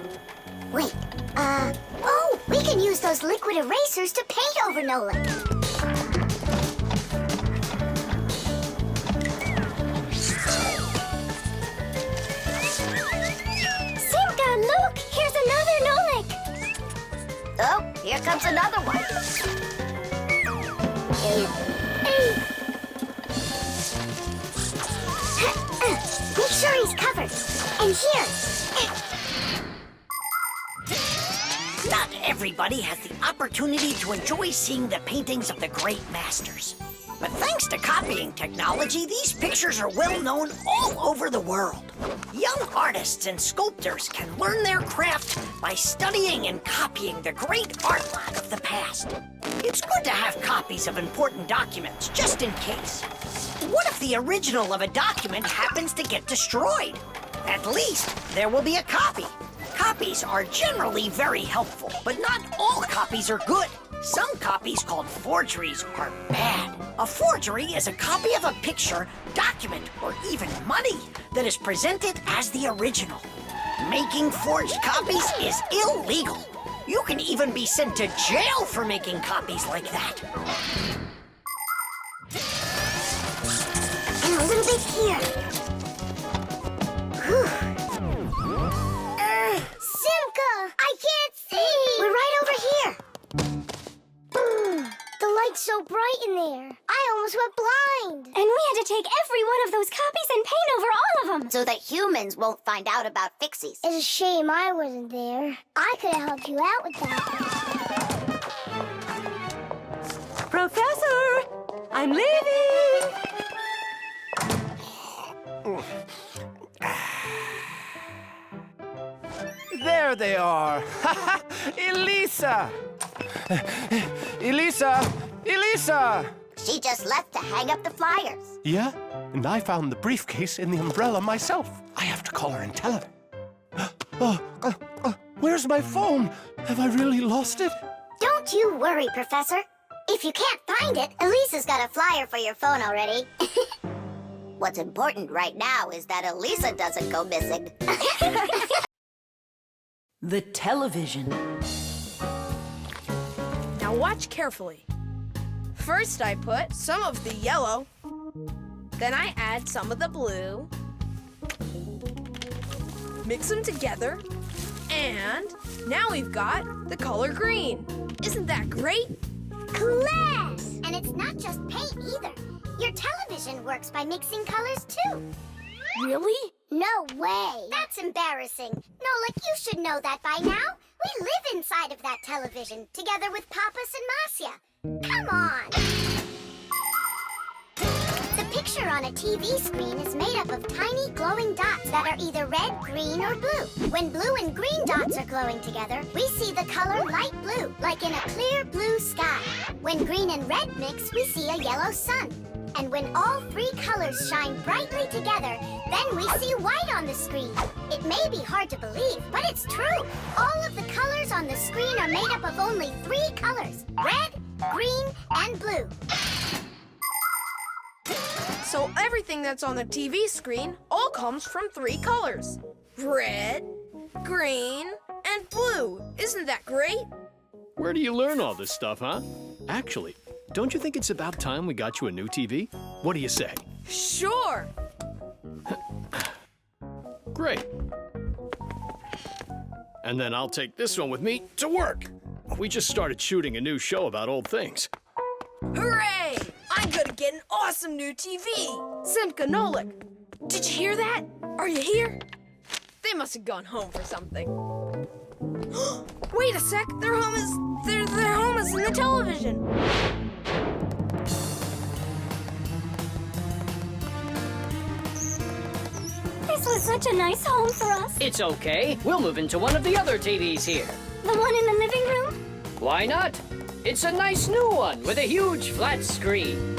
Wait, oh, we can use those liquid erasers to paint over Nolik. Simka, look! Here's another Nolik! Oh, here comes another one. Make sure he's covered. And here. Not everybody has the opportunity to enjoy seeing the paintings of the great masters. But thanks to copying technology, these pictures are well known all over the world. Young artists and sculptors can learn their craft by studying and copying the great artwork of the past. It's good to have copies of important documents, just in case. What if the original of a document happens to get destroyed? At least there will be a copy. Copies are generally very helpful, but not all copies are good. Some copies, called forgeries, are bad. A forgery is a copy of a picture, document, or even money that is presented as the original. Making forged copies is illegal. You can even be sent to jail for making copies like that. And a little bit here. Simka! I can't see! We're right over here. The light's so bright in there. I almost went blind. And we had to take every one of those copies and paint over all of them. So that humans won't find out about Fixies. It's a shame I wasn't there. I could have helped you out with that. Professor! I'm leaving! There they are. Elisa! Elisa! Elisa! She just left to hang up the flyers. Yeah? And I found the briefcase in the umbrella myself. I have to call her and tell her. Where's my phone? Have I really lost it? Don't you worry, Professor. If you can't find it, Elisa's got a flyer for your phone already. What's important right now is that Elisa doesn't go missing. The television. Now watch carefully. First I put some of the yellow, then I add some of the blue, mix them together, and now we've got the color green. Isn't that great? Class! And it's not just paint either. Your television works by mixing colors too. Really? No way. That's embarrassing. Nolik, you should know that by now. We live inside of that television, together with Papas and Masya. Come on. The picture on a TV screen is made up of tiny glowing dots that are either red, green, or blue. When blue and green dots are glowing together, we see the color light blue, like in a clear blue sky. When green and red mix, we see a yellow sun. And when all three colors shine brightly together, then we see white on the screen. It may be hard to believe, but it's true. All of the colors on the screen are made up of only three colors: red, green, and blue. So everything that's on the TV screen all comes from three colors: red, green, and blue. Isn't that great? Where do you learn all this stuff, huh? Actually, don't you think it's about time we got you a new TV? What do you say? Sure. Great. And then I'll take this one with me to work. We just started shooting a new show about old things. Hooray! I'm gonna get an awesome new TV. Simka, Nolik, did you hear that? Are you here? They must have gone home for something. Wait a sec, their home is in the television. This was such a nice home for us. It's okay. We'll move into one of the other TVs here. The one in the living room? Why not? It's a nice new one with a huge flat screen.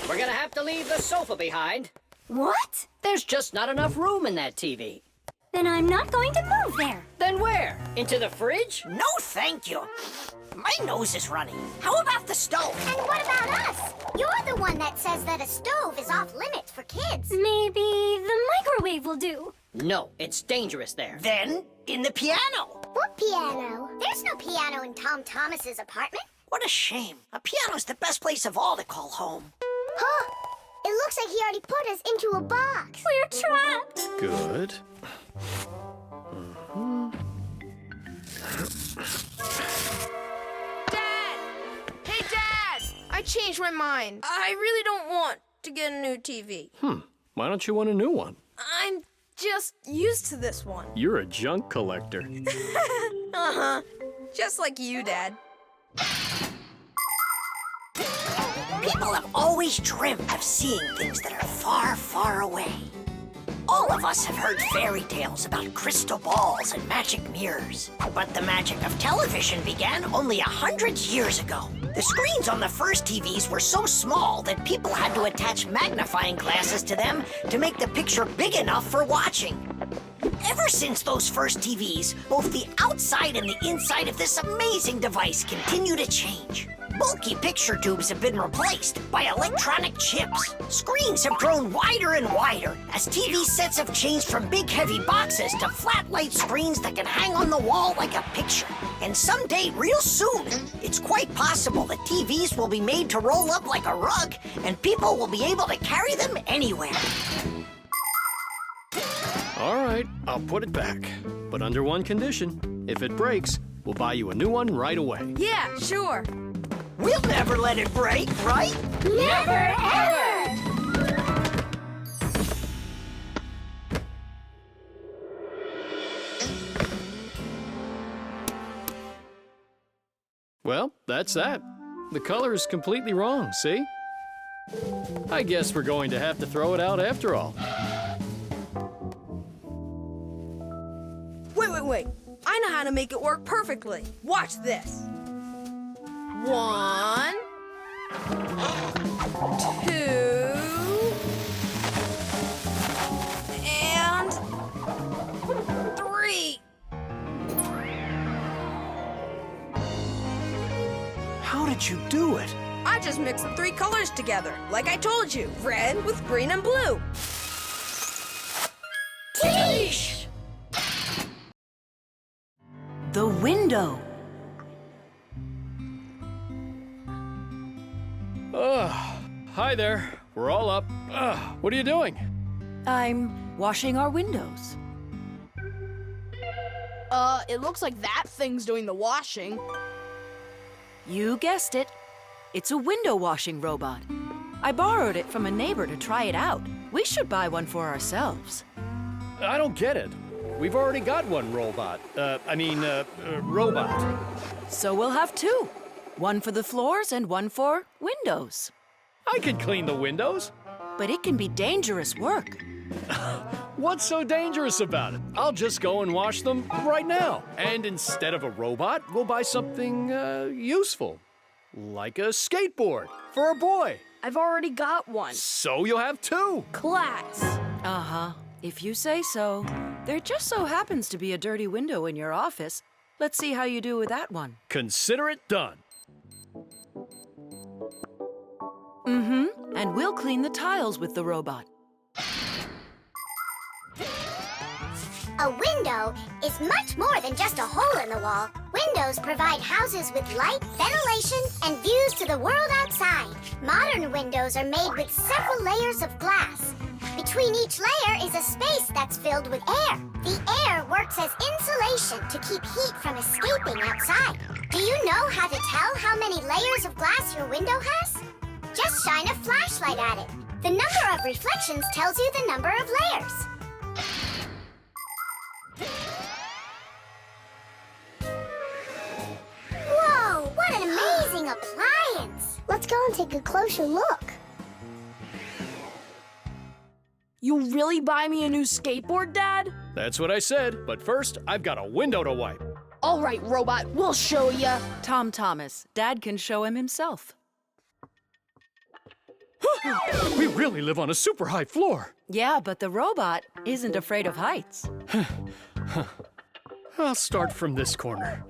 We're gonna have to leave the sofa behind. What? There's just not enough room in that TV. Then I'm not going to move there. Then where? Into the fridge? No, thank you. My nose is running. How about the stove? And what about us? You're the one that says that a stove is off limits for kids. Maybe the microwave will do. No, it's dangerous there. Then, in the piano. What piano? There's no piano in Tom Thomas's apartment. What a shame. A piano's the best place of all to call home. Huh? It looks like he already put us into a box. We're trapped. Good. Dad! Hey, Dad! I changed my mind. I really don't want to get a new TV. Why don't you want a new one? I'm just used to this one. You're a junk collector. Uh-huh. Just like you, Dad. People have always dreamed of seeing things that are far, far away. All of us have heard fairy tales about crystal balls and magic mirrors. But the magic of television began only 100 years ago. The screens on the first TVs were so small that people had to attach magnifying glasses to them to make the picture big enough for watching. Ever since those first TVs, both the outside and the inside of this amazing device continue to change. Bulky picture tubes have been replaced by electronic chips. Screens have grown wider and wider as TV sets have changed from big heavy boxes to flat light screens that can hang on the wall like a picture. And someday, real soon, it's quite possible that TVs will be made to roll up like a rug and people will be able to carry them anywhere. All right, I'll put it back. But under one condition. If it breaks, we'll buy you a new one right away. Yeah, sure. We'll never let it break, right? Never, ever! Well, that's that. The color is completely wrong, see? I guess we're going to have to throw it out after all. Wait. I know how to make it work perfectly. Watch this. 1, 2, and 3. How did you do it? I just mixed the 3 colors together, like I told you. Red with green and blue. Teesh! The window. Hi there. We're all up. What are you doing? I'm washing our windows. It looks like that thing's doing the washing. You guessed it. It's a window washing robot. I borrowed it from a neighbor to try it out. We should buy one for ourselves. I don't get it. We've already got one robot. Robot. So we'll have 2. One for the floors and one for windows. I can clean the windows. But it can be dangerous work. What's so dangerous about it? I'll just go and wash them right now. And instead of a robot, we'll buy something useful. Like a skateboard for a boy. I've already got one. So you'll have 2. Class. Uh-huh. If you say so. There just so happens to be a dirty window in your office. Let's see how you do with that one. Consider it done. And we'll clean the tiles with the robot. A window is much more than just a hole in the wall. Windows provide houses with light, ventilation, and views to the world outside. Modern windows are made with several layers of glass. Between each layer is a space that's filled with air. The air works as insulation to keep heat from escaping outside. Do you know how to tell how many layers of glass your window has? Just shine a flashlight at it. The number of reflections tells you the number of layers. Whoa, what an amazing appliance! Let's go and take a closer look. You'll really buy me a new skateboard, Dad? That's what I said, but first, I've got a window to wipe. All right, Robot, we'll show ya. Tom Thomas, Dad can show him himself. We really live on a super high floor. Yeah, but the robot isn't afraid of heights. I'll start from this corner.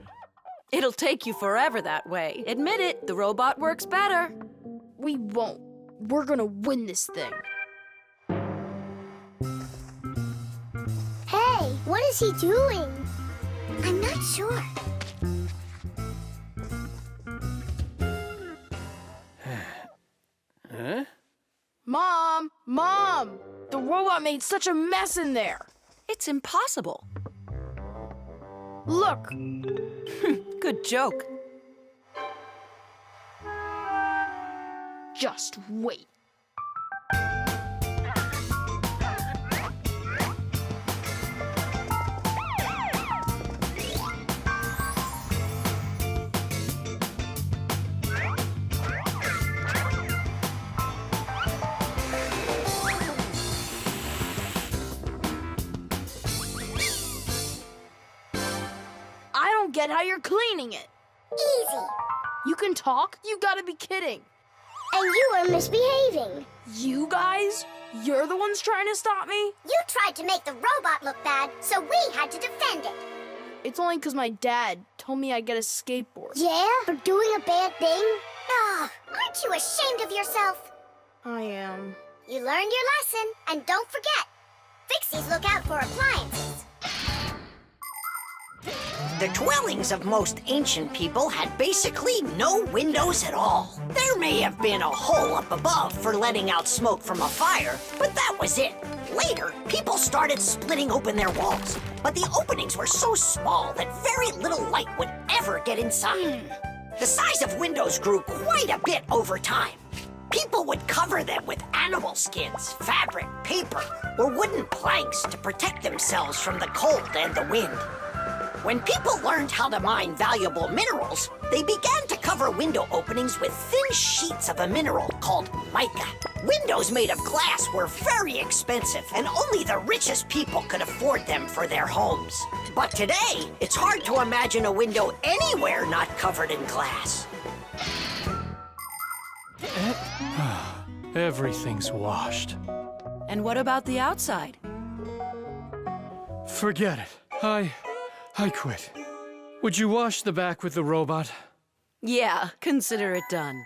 It'll take you forever that way. Admit it, the robot works better. We won't. We're gonna win this thing. Hey, what is he doing? I'm not sure. Huh? Mom! The robot made such a mess in there. It's impossible. Look. Good joke. Just wait. I don't get how you're cleaning it. Easy. You can talk? You gotta be kidding. And you are misbehaving. You guys? You're the ones trying to stop me? You tried to make the robot look bad, so we had to defend it. It's only because my dad told me I'd get a skateboard. Yeah? For doing a bad thing? Ah, aren't you ashamed of yourself? I am. You learned your lesson, and don't forget, Fixies look out for appliances. The dwellings of most ancient people had basically no windows at all. There may have been a hole up above for letting out smoke from a fire, but that was it. Later, people started splitting open their walls, but the openings were so small that very little light would ever get inside. The size of windows grew quite a bit over time. People would cover them with animal skins, fabric, paper, or wooden planks to protect themselves from the cold and the wind. When people learned how to mine valuable minerals, they began to cover window openings with thin sheets of a mineral called mica. Windows made of glass were very expensive, and only the richest people could afford them for their homes. But today, it's hard to imagine a window anywhere not covered in glass. Everything's washed. And what about the outside? Forget it. I quit. Would you wash the back with the robot? Yeah, consider it done.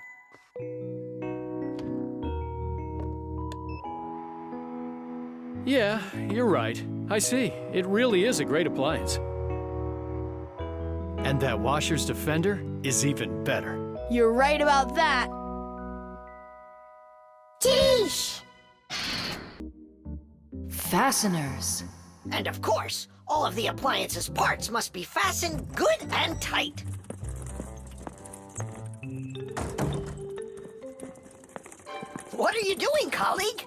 Yeah, you're right. I see. It really is a great appliance. And that washer's defender is even better. You're right about that. Sheesh! Fasteners. And of course, all of the appliance's parts must be fastened good and tight. What are you doing, colleague?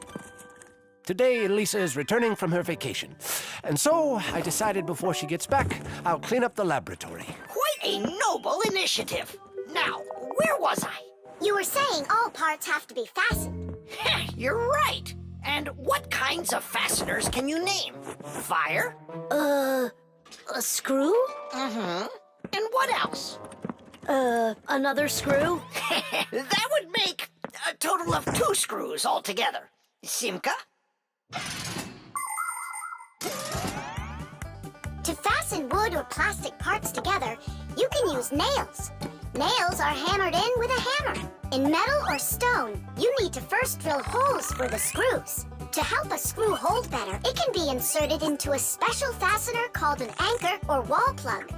Today, Lisa is returning from her vacation. And so, I decided before she gets back, I'll clean up the laboratory. Quite a noble initiative. Now, where was I? You were saying all parts have to be fastened. You're right. And what kinds of fasteners can you name? Fire? A screw? Mm-hmm. And what else? Another screw? That would make a total of 2 screws altogether. Simka? To fasten wood or plastic parts together, you can use nails. Nails are hammered in with a hammer. In metal or stone, you need to first drill holes for the screws. To help a screw hold better, it can be inserted into a special fastener called an anchor or wall plug.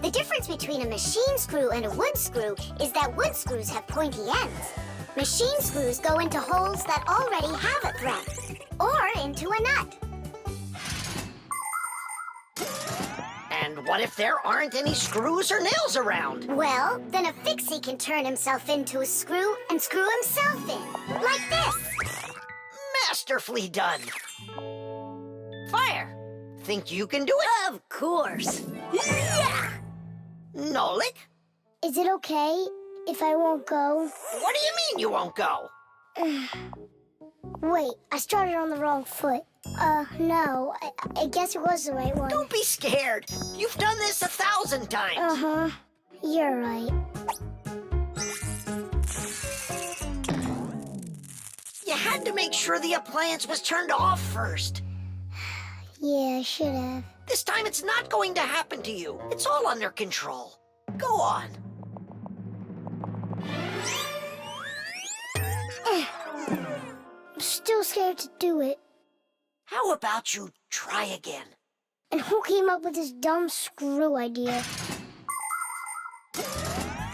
The difference between a machine screw and a wood screw is that wood screws have pointy ends. Machine screws go into holes that already have a thread, or into a nut. And what if there aren't any screws or nails around? Well, then a Fixie can turn himself into a screw and screw himself in, like this. Masterfully done. Fire, think you can do it? Of course. Yeah! Nolik? Is it okay if I won't go? What do you mean you won't go? Wait, I started on the wrong foot. No, I guess it was the right one. Don't be scared. You've done this 1,000 times. Uh-huh. You're right. You had to make sure the appliance was turned off first. Yeah, I should have. This time it's not going to happen to you. It's all under control. Go on. I'm still scared to do it. How about you try again? And who came up with this dumb screw idea?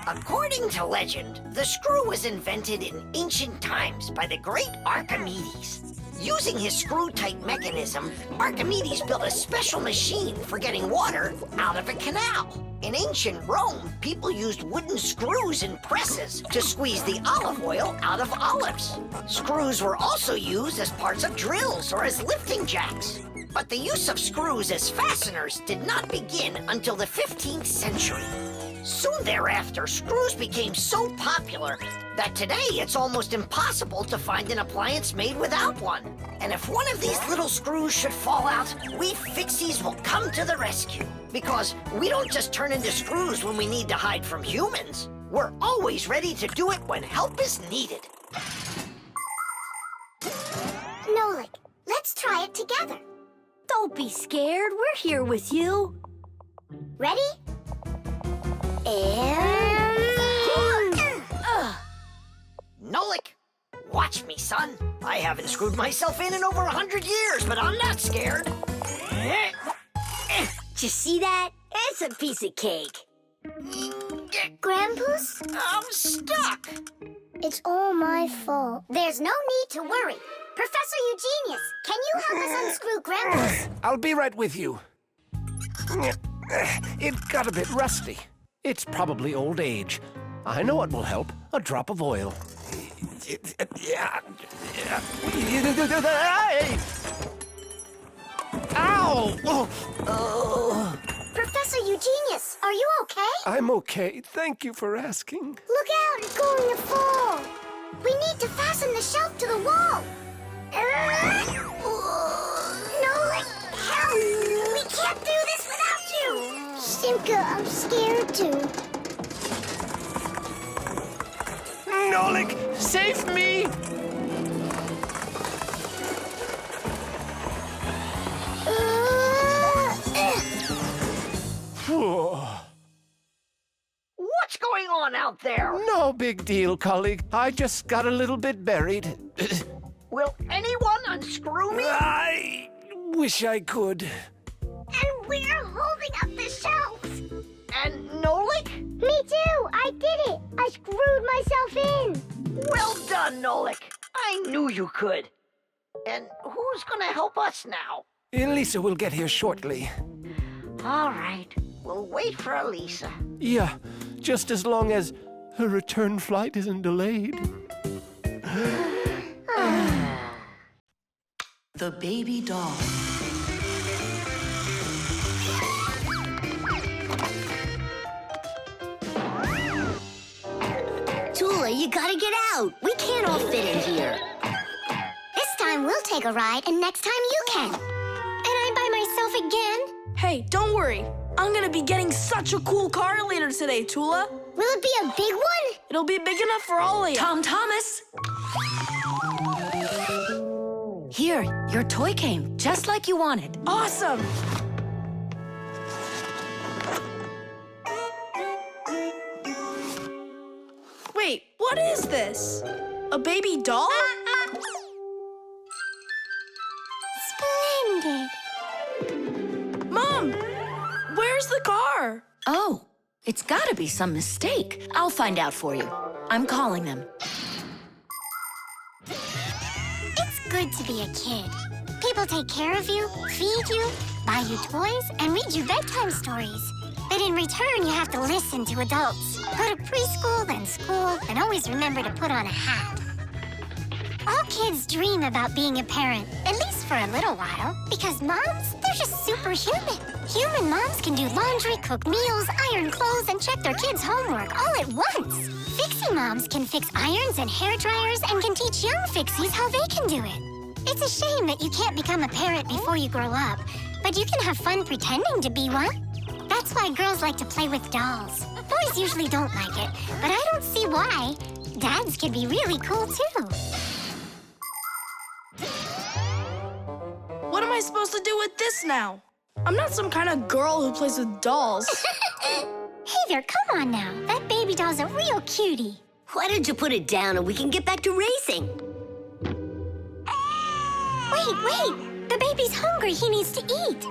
According to legend, the screw was invented in ancient times by the great Archimedes. Using his screw-tight mechanism, Archimedes built a special machine for getting water out of a canal. In ancient Rome, people used wooden screws in presses to squeeze the olive oil out of olives. Screws were also used as parts of drills or as lifting jacks. But the use of screws as fasteners did not begin until the 15th century. Soon thereafter, screws became so popular that today it's almost impossible to find an appliance made without one. And if one of these little screws should fall out, we Fixies will come to the rescue. Because we don't just turn into screws when we need to hide from humans. We're always ready to do it when help is needed. Nolik, let's try it together. Don't be scared. We're here with you. Ready? Nolik, watch me, son. I haven't screwed myself in over 100 years, but I'm not scared. Did you see that? It's a piece of cake. Grandpa's? I'm stuck. It's all my fault. There's no need to worry. Professor Eugenius, can you help us unscrew Grandpa's? I'll be right with you. It got a bit rusty. It's probably old age. I know what will help. A drop of oil. Ow! Oh. Professor Eugenius, are you okay? I'm okay. Thank you for asking. Look out, it's going to fall. We need to fasten the shelf to the wall. Nolik, help! We can't do this without you. Simka, I'm scared too. Nolik, save me! What's going on out there? No big deal, colleague. I just got a little bit buried. Will anyone unscrew me? I wish I could. And we're holding up the shelf. And Nolik? Me too. I did it. I screwed myself in. Well done, Nolik. I knew you could. And who's gonna help us now? Elisa will get here shortly. All right. We'll wait for Elisa. Yeah, just as long as her return flight isn't delayed. The baby doll. Tula, you gotta get out. We can't all fit in here. This time we'll take a ride, and next time you can. And I'm by myself again? Hey, don't worry. I'm gonna be getting such a cool car later today, Tula. Will it be a big one? It'll be big enough for all of you. Tom Thomas! Here, your toy came, just like you wanted. Awesome! Wait, what is this? A baby doll? Splendid. Mom, where's the car? Oh, it's gotta be some mistake. I'll find out for you. I'm calling them. It's good to be a kid. People take care of you, feed you, buy you toys, and read you bedtime stories. But in return, you have to listen to adults. Go to preschool, then school, and always remember to put on a hat. All kids dream about being a parent, at least for a little while. Because moms, they're just superhuman. Human moms can do laundry, cook meals, iron clothes, and check their kids' homework all at once. Fixie moms can fix irons and hair dryers and can teach young Fixies how they can do it. It's a shame that you can't become a parrot before you grow up, but you can have fun pretending to be one. That's why girls like to play with dolls. Boys usually don't like it, but I don't see why. Dads can be really cool, too. What am I supposed to do with this now? I'm not some kind of girl who plays with dolls. Hey there, come on now. That baby doll's a real cutie. Why don't you put it down and we can get back to racing? Wait. The baby's hungry. He needs to eat.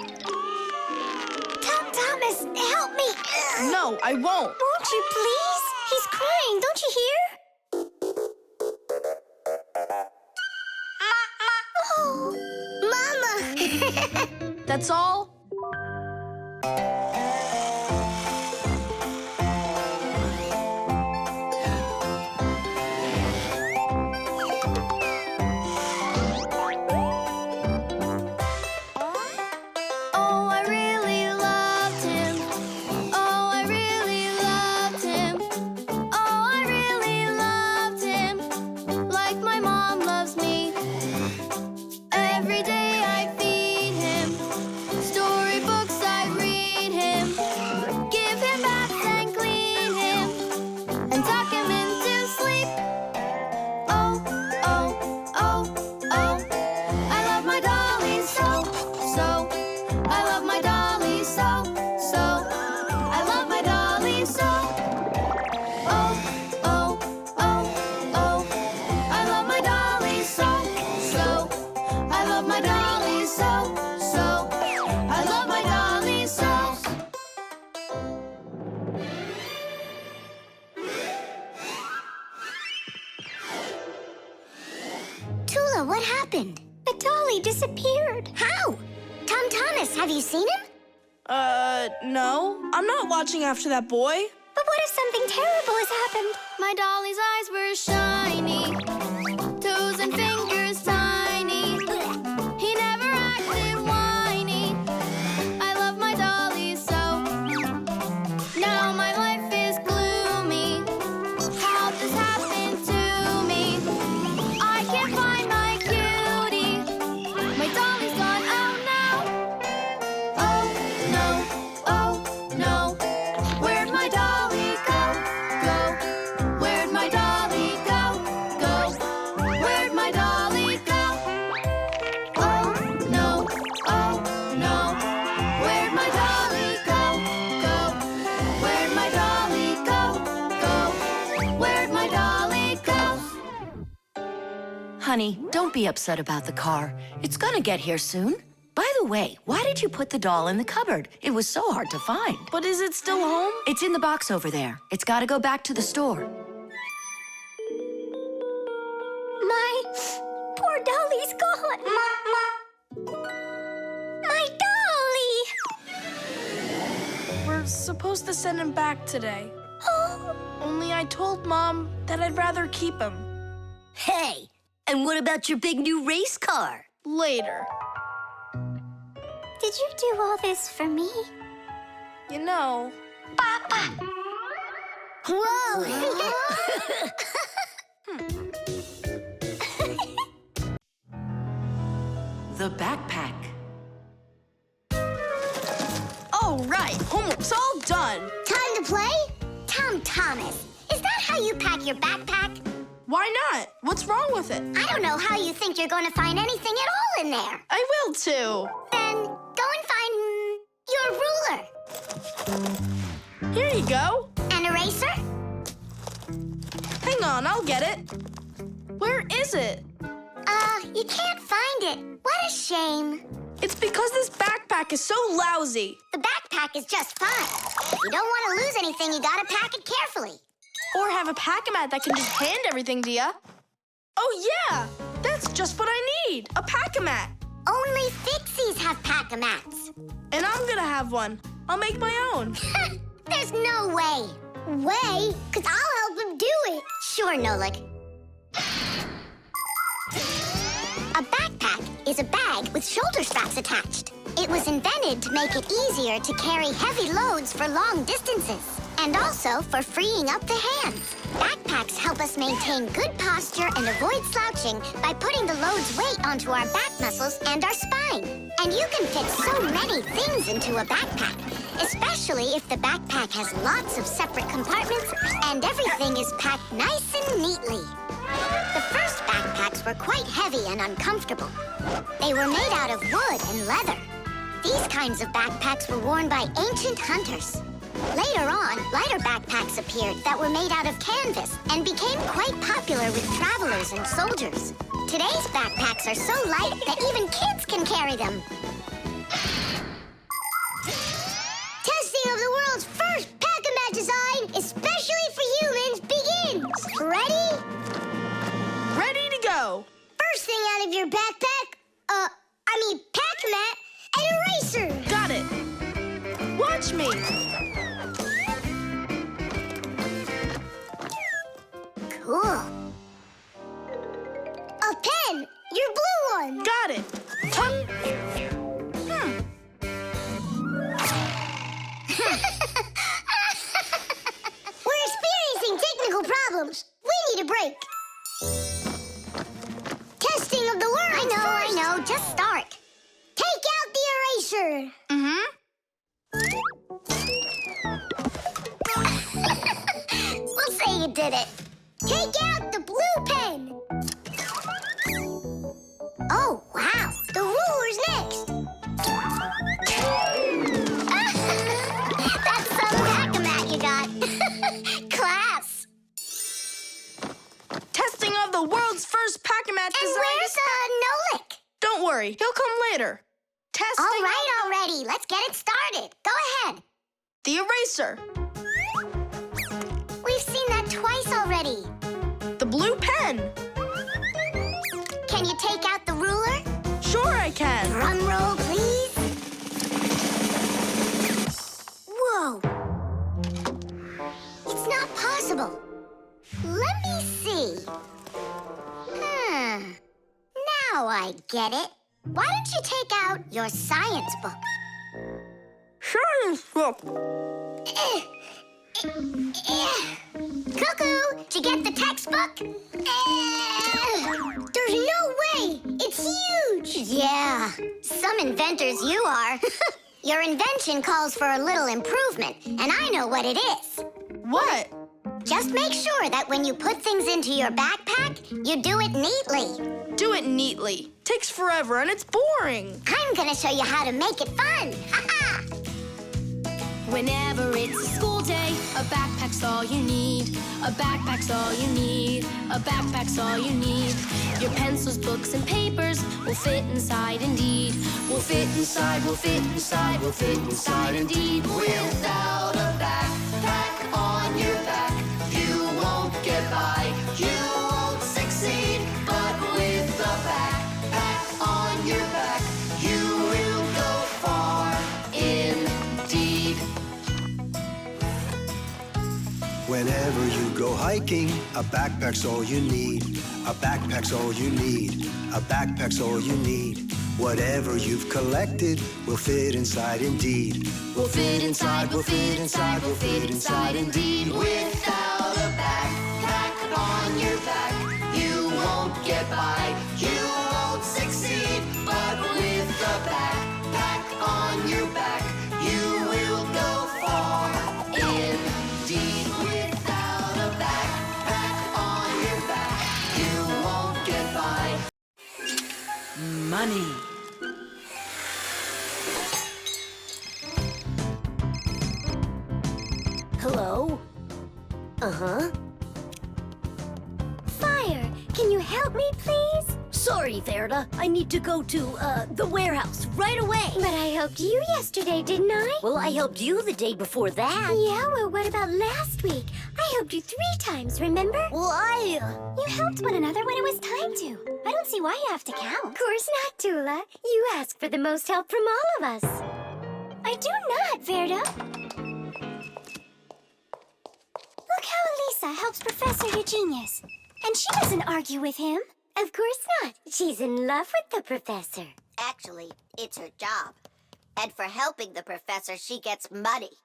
Thomas, help me. No, I won't. Won't you please? He's crying. Don't you hear? Oh, Mama. That's all? What happened? The dolly disappeared. How? Thomas, have you seen him? No. I'm not watching after that boy. But what if something terrible has happened? My dolly's eyes were shiny, toes and fingers tiny. He never acted whiny. I love my dolly so. Now my life is gloomy. How this happened to me? I can't find my cutie. My dolly's gone, oh no. Oh no, oh no. Where'd my dolly go? Where'd my dolly go? Where'd my dolly go? Oh no, where'd my dolly go? Where'd my dolly go? Where'd my dolly go? Honey, don't be upset about the car. It's gonna get here soon. By the way, why did you put the doll in the cupboard? It was so hard to find. But is it still home? It's in the box over there. It's gotta go back to the store. My poor dolly's gone. My dolly! We're supposed to send him back today. Oh. Only I told Mom that I'd rather keep him. Hey, and what about your big new race car? Later. Did you do all this for me? You know. Whoa! The backpack. All right, homework's all done. Time to play? Thomas, is that how you pack your backpack? Why not? What's wrong with it? I don't know how you think you're going to find anything at all in there. I will too. Then go and find your ruler. Here you go. An eraser? Hang on, I'll get it. Where is it? You can't find it. What a shame. It's because this backpack is so lousy. The backpack is just fine. If you don't want to lose anything, you gotta pack it carefully. Or have a pack-a-mat that can just hand everything to you. Oh, yeah! That's just what I need, a pack-a-mat. Only Fixies have pack-a-mats. And I'm gonna have one. I'll make my own. There's no way. Way? Because I'll help him do it. Sure, Nolik. A backpack is a bag with shoulder straps attached. It was invented to make it easier to carry heavy loads for long distances, and also for freeing up the hands. Backpacks backpacks help us maintain good posture and avoid slouching by putting the load's weight onto our back muscles and our spine. And you can fit so many things into a backpack, especially if the backpack has lots of separate compartments and everything is packed nice and neatly. The first backpacks were quite heavy and uncomfortable. They were made out of wood and leather. These kinds of backpacks were worn by ancient hunters. Later on, lighter backpacks appeared that were made out of canvas and became quite popular with travelers and soldiers. Today's backpacks are so light that even kids can carry them. Testing of the world's first pack-a-mat design, especially for humans, begins. Ready? Ready to go. First thing out of your backpack, pack-a-mat, an eraser. Got it. Watch me. Cool. A pen, your blue one. Got it. We're experiencing technical problems. We need a break. Testing of the world. I know. Just start. Take out the eraser. We'll say you did it. Take out the blue pen. Oh, wow. The ruler's next. That's some pack-a-mat you got. Class. Testing of the world's first pack-a-mat design. And where's Nolik? Don't worry, he'll come later. Testing. All right, already. Let's get it started. Go ahead. The eraser. We've seen that twice already. The blue pen. Can you take out the ruler? Sure I can. Drum roll, please. Whoa. It's not possible. Let me see. Now I get it. Why don't you take out your science book? Science book. Cuckoo, did you get the textbook? There's no way! It's huge! Yeah, some inventors you are. Your invention calls for a little improvement, and I know what it is. What? Just make sure that when you put things into your backpack, you do it neatly. Do it neatly. Takes forever and it's boring. I'm gonna show you how to make it fun. Ha-ha! Whenever it's a school day, a backpack's all you need. A backpack's all you need. A backpack's all you need. Your pencils, books, and papers will fit inside indeed. Will fit inside, will fit inside, will fit inside indeed. Without a backpack on your back, you won't get by, you won't succeed. But with a backpack on your back, you will go far indeed. Whenever you go hiking, a backpack's all you need. A backpack's all you need. A backpack's all you need. Whatever you've collected will fit inside indeed. Will fit inside, will fit inside, will fit inside indeed. Without a backpack on your back, you won't get by, you won't succeed. But with a backpack on your back, you will go far indeed. Without a backpack on your back, you won't get by. Money. Hello? Uh-huh. Fire, can you help me, please? Sorry, Verda. I need to go to, the warehouse right away. But I helped you yesterday, didn't I? Well, I helped you the day before that. Yeah, well, what about last week? I helped you 3 times, remember? Well, You helped one another when it was time to. I don't see why you have to count. Of course not, Tula. You ask for the most help from all of us. I do not, Verda. Look how Elisa helps Professor Eugenius. And she doesn't argue with him. Of course not. She's in love with the professor. Actually, it's her job. And for helping the professor, she gets money.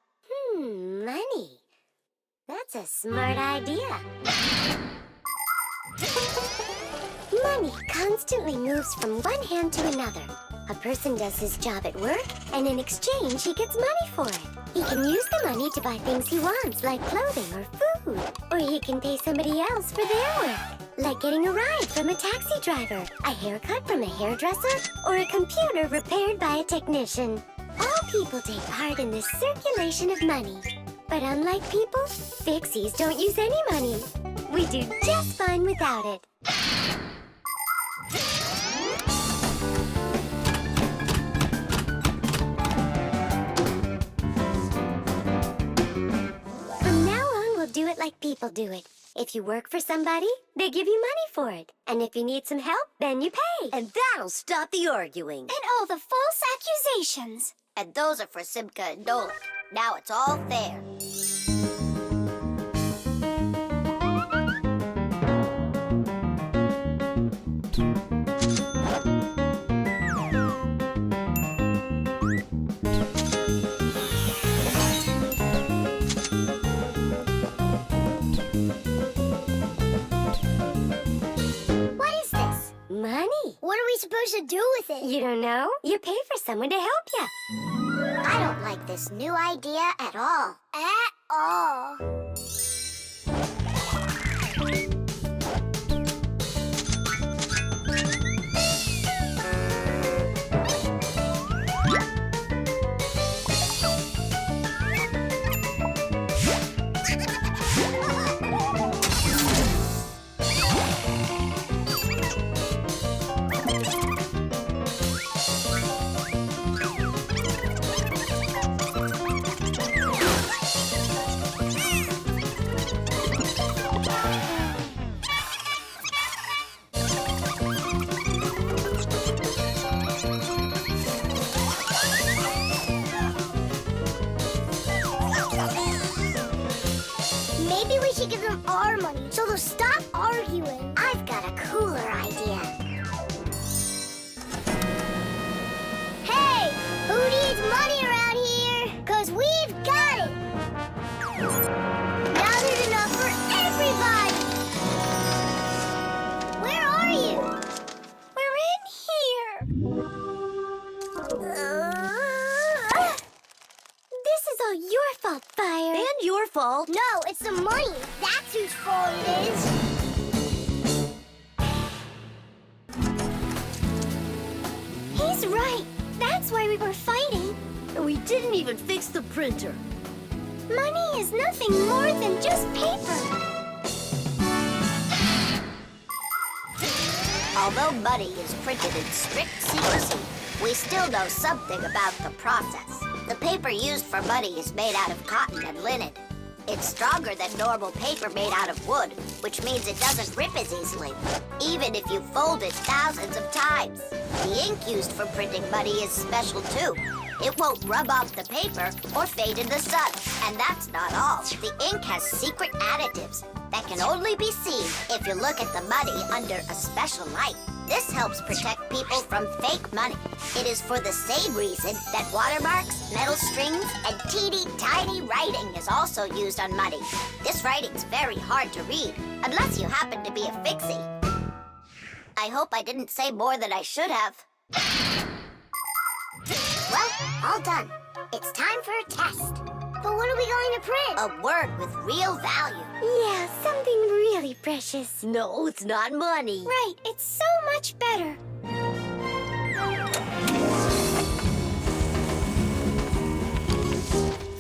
Money. That's a smart idea. Money constantly moves from one hand to another. A person does his job at work, and in exchange, he gets money for it. He can use the money to buy things he wants, like clothing or food. Or he can pay somebody else for their work, like getting a ride from a taxi driver, a haircut from a hairdresser, or a computer repaired by a technician. All people take part in this circulation of money. But unlike people, Fixies don't use any money. We do just fine without it. From now on, we'll do it like people do it. If you work for somebody, they give you money for it. And if you need some help, then you pay. And that'll stop the arguing. And all the false accusations. And those are for Simka and Nolik. Now it's all fair. What are we supposed to do with it? You don't know? You pay for someone to help you. I don't like this new idea at all. At all. Maybe we should give them our money so they'll stop arguing. I've got a cooler idea. Hey, who needs money around here? 'Cause we've got it. Now there's enough for everybody. Where are you? We're in here. This is all your fault, Fire. And your fault. No, it's the money. That's whose fault it is. He's right. That's why we were fighting. We didn't even fix the printer. Money is nothing more than just paper. Although money is printed in strict secrecy, we still know something about the process. The paper used for money is made out of cotton and linen. It's stronger than normal paper made out of wood, which means it doesn't rip as easily, even if you fold it thousands of times. The ink used for printing money is special too. It won't rub off the paper or fade in the sun. And that's not all. The ink has secret additives that can only be seen if you look at the money under a special light. This helps protect people from fake money. It is for the same reason that watermarks, metal strings, and teeny tiny writing is also used on money. This writing's very hard to read, unless you happen to be a Fixie. I hope I didn't say more than I should have. Well, all done. It's time for a test. But what are we going to print? A word with real value. Yeah, something really precious. No, it's not money. Right, it's so much better.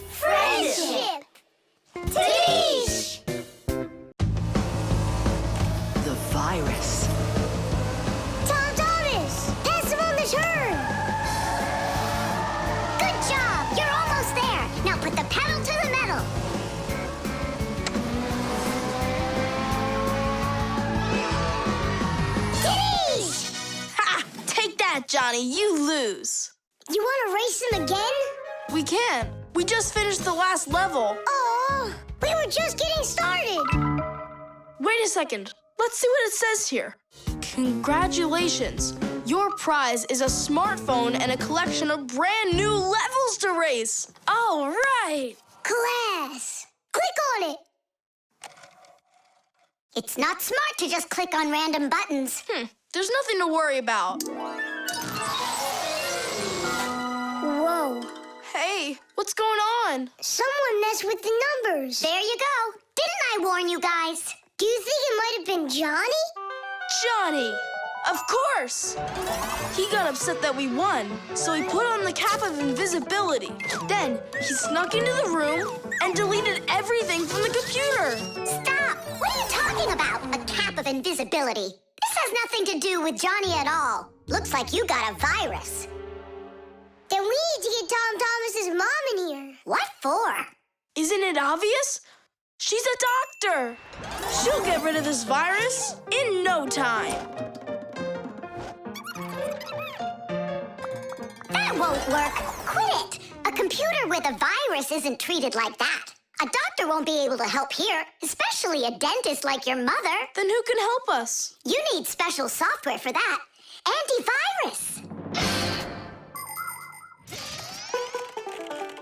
Friendship! Tish! The virus. Thomas! Pass him on the turn! Good job! You're almost there! Now put the pedal to the metal! Tish! Ha! Take that, Johnny. You lose. You want to race him again? We can. We just finished the last level. Oh, we were just getting started. Wait a second. Let's see what it says here. Congratulations. Your prize is a smartphone and a collection of brand new levels to race. All right. Class, click on it. It's not smart to just click on random buttons. There's nothing to worry about. Whoa. Hey, what's going on? Someone messed with the numbers. There you go. Didn't I warn you guys? Do you think it might have been Johnny? Johnny! Of course! He got upset that we won, so he put on the cap of invisibility. Then he snuck into the room and deleted everything from the computer. Stop! What are you talking about? A cap of invisibility. This has nothing to do with Johnny at all. Looks like you got a virus. Then we need to get Tom Thomas's mom in here. What for? Isn't it obvious? She's a doctor. She'll get rid of this virus in no time. That won't work. Quit it. A computer with a virus isn't treated like that. A doctor won't be able to help here, especially a dentist like your mother. Then who can help us? You need special software for that. Antivirus.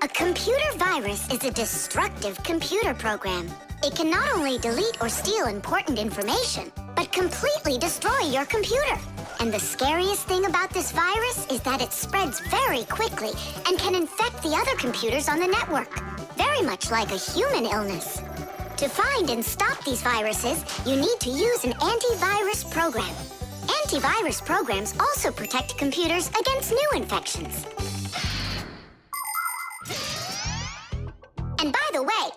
A computer virus is a destructive computer program. It can not only delete or steal important information, but completely destroy your computer. And the scariest thing about this virus is that it spreads very quickly and can infect the other computers on the network, very much like a human illness. To find and stop these viruses, you need to use an antivirus program. Antivirus programs also protect computers against new infections. And by the way,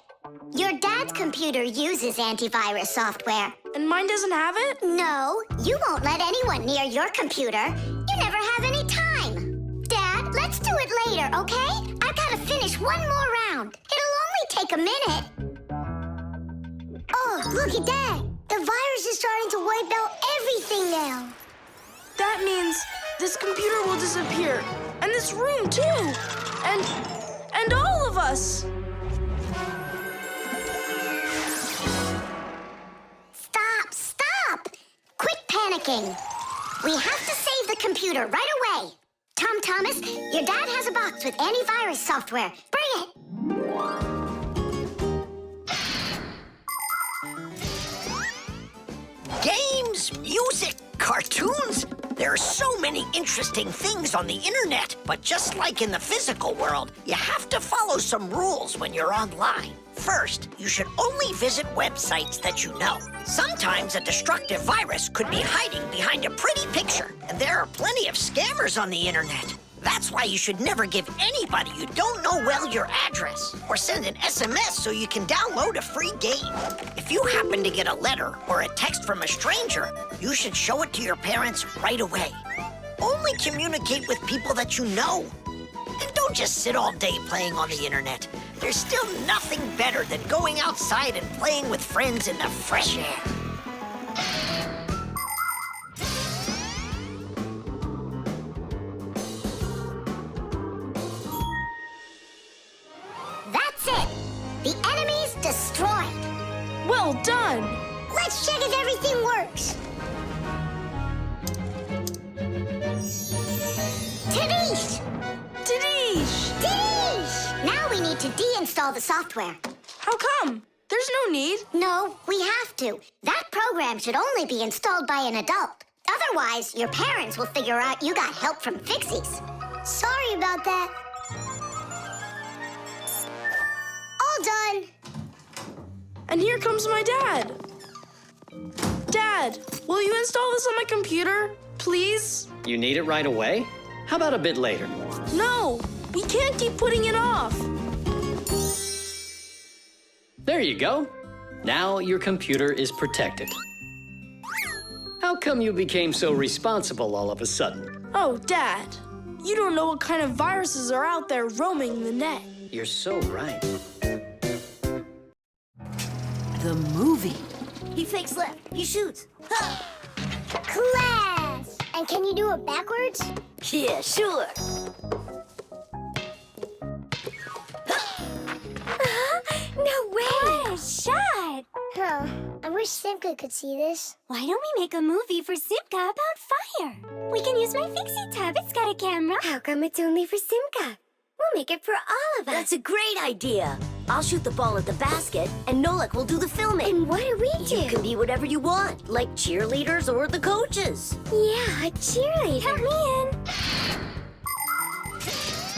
your dad's computer uses antivirus software. And mine doesn't have it? No, you won't let anyone near your computer. You never have any time. Dad, let's do it later, okay? I've got to finish one more round. It'll only take a minute. Oh, look at that. The virus is starting to wipe out everything now. That means this computer will disappear. And this room, too. And all of us. Stop! Quit panicking. We have to save the computer right away. Tom Thomas, your dad has a box with antivirus software. Bring it. Games, music, cartoons. There are so many interesting things on the internet, but just like in the physical world, you have to follow some rules when you're online. First, you should only visit websites that you know. Sometimes a destructive virus could be hiding behind a pretty picture, and there are plenty of scammers on the internet. That's why you should never give anybody you don't know well your address, or send an SMS so you can download a free game. If you happen to get a letter or a text from a stranger, you should show it to your parents right away. Only communicate with people that you know. And don't just sit all day playing on the internet. There's still nothing better than going outside and playing with friends in the fresh air. That's it. The enemy's destroyed. Well done. Let's check if everything works. Tadish! Now we need to deinstall the software. How come? There's no need. No, we have to. That program should only be installed by an adult. Otherwise, your parents will figure out you got help from Fixies. Sorry about that. All done. And here comes my dad. Dad, will you install this on my computer, please? You need it right away? How about a bit later? No, we can't keep putting it off. There you go. Now your computer is protected. How come you became so responsible all of a sudden? Oh, Dad, you don't know what kind of viruses are out there roaming the net. You're so right. The movie. He fakes left. He shoots. Class! And can you do it backwards? Yeah, sure. No way! What a shot! Huh. I wish Simka could see this. Why don't we make a movie for Simka about fire? We can use my Fixie tub. It's got a camera. How come it's only for Simka? We'll make it for all of us. That's a great idea. I'll shoot the ball at the basket, and Nolik will do the filming. And what do we do? You can be whatever you want, like cheerleaders or the coaches. Yeah, a cheerleader. Count me in.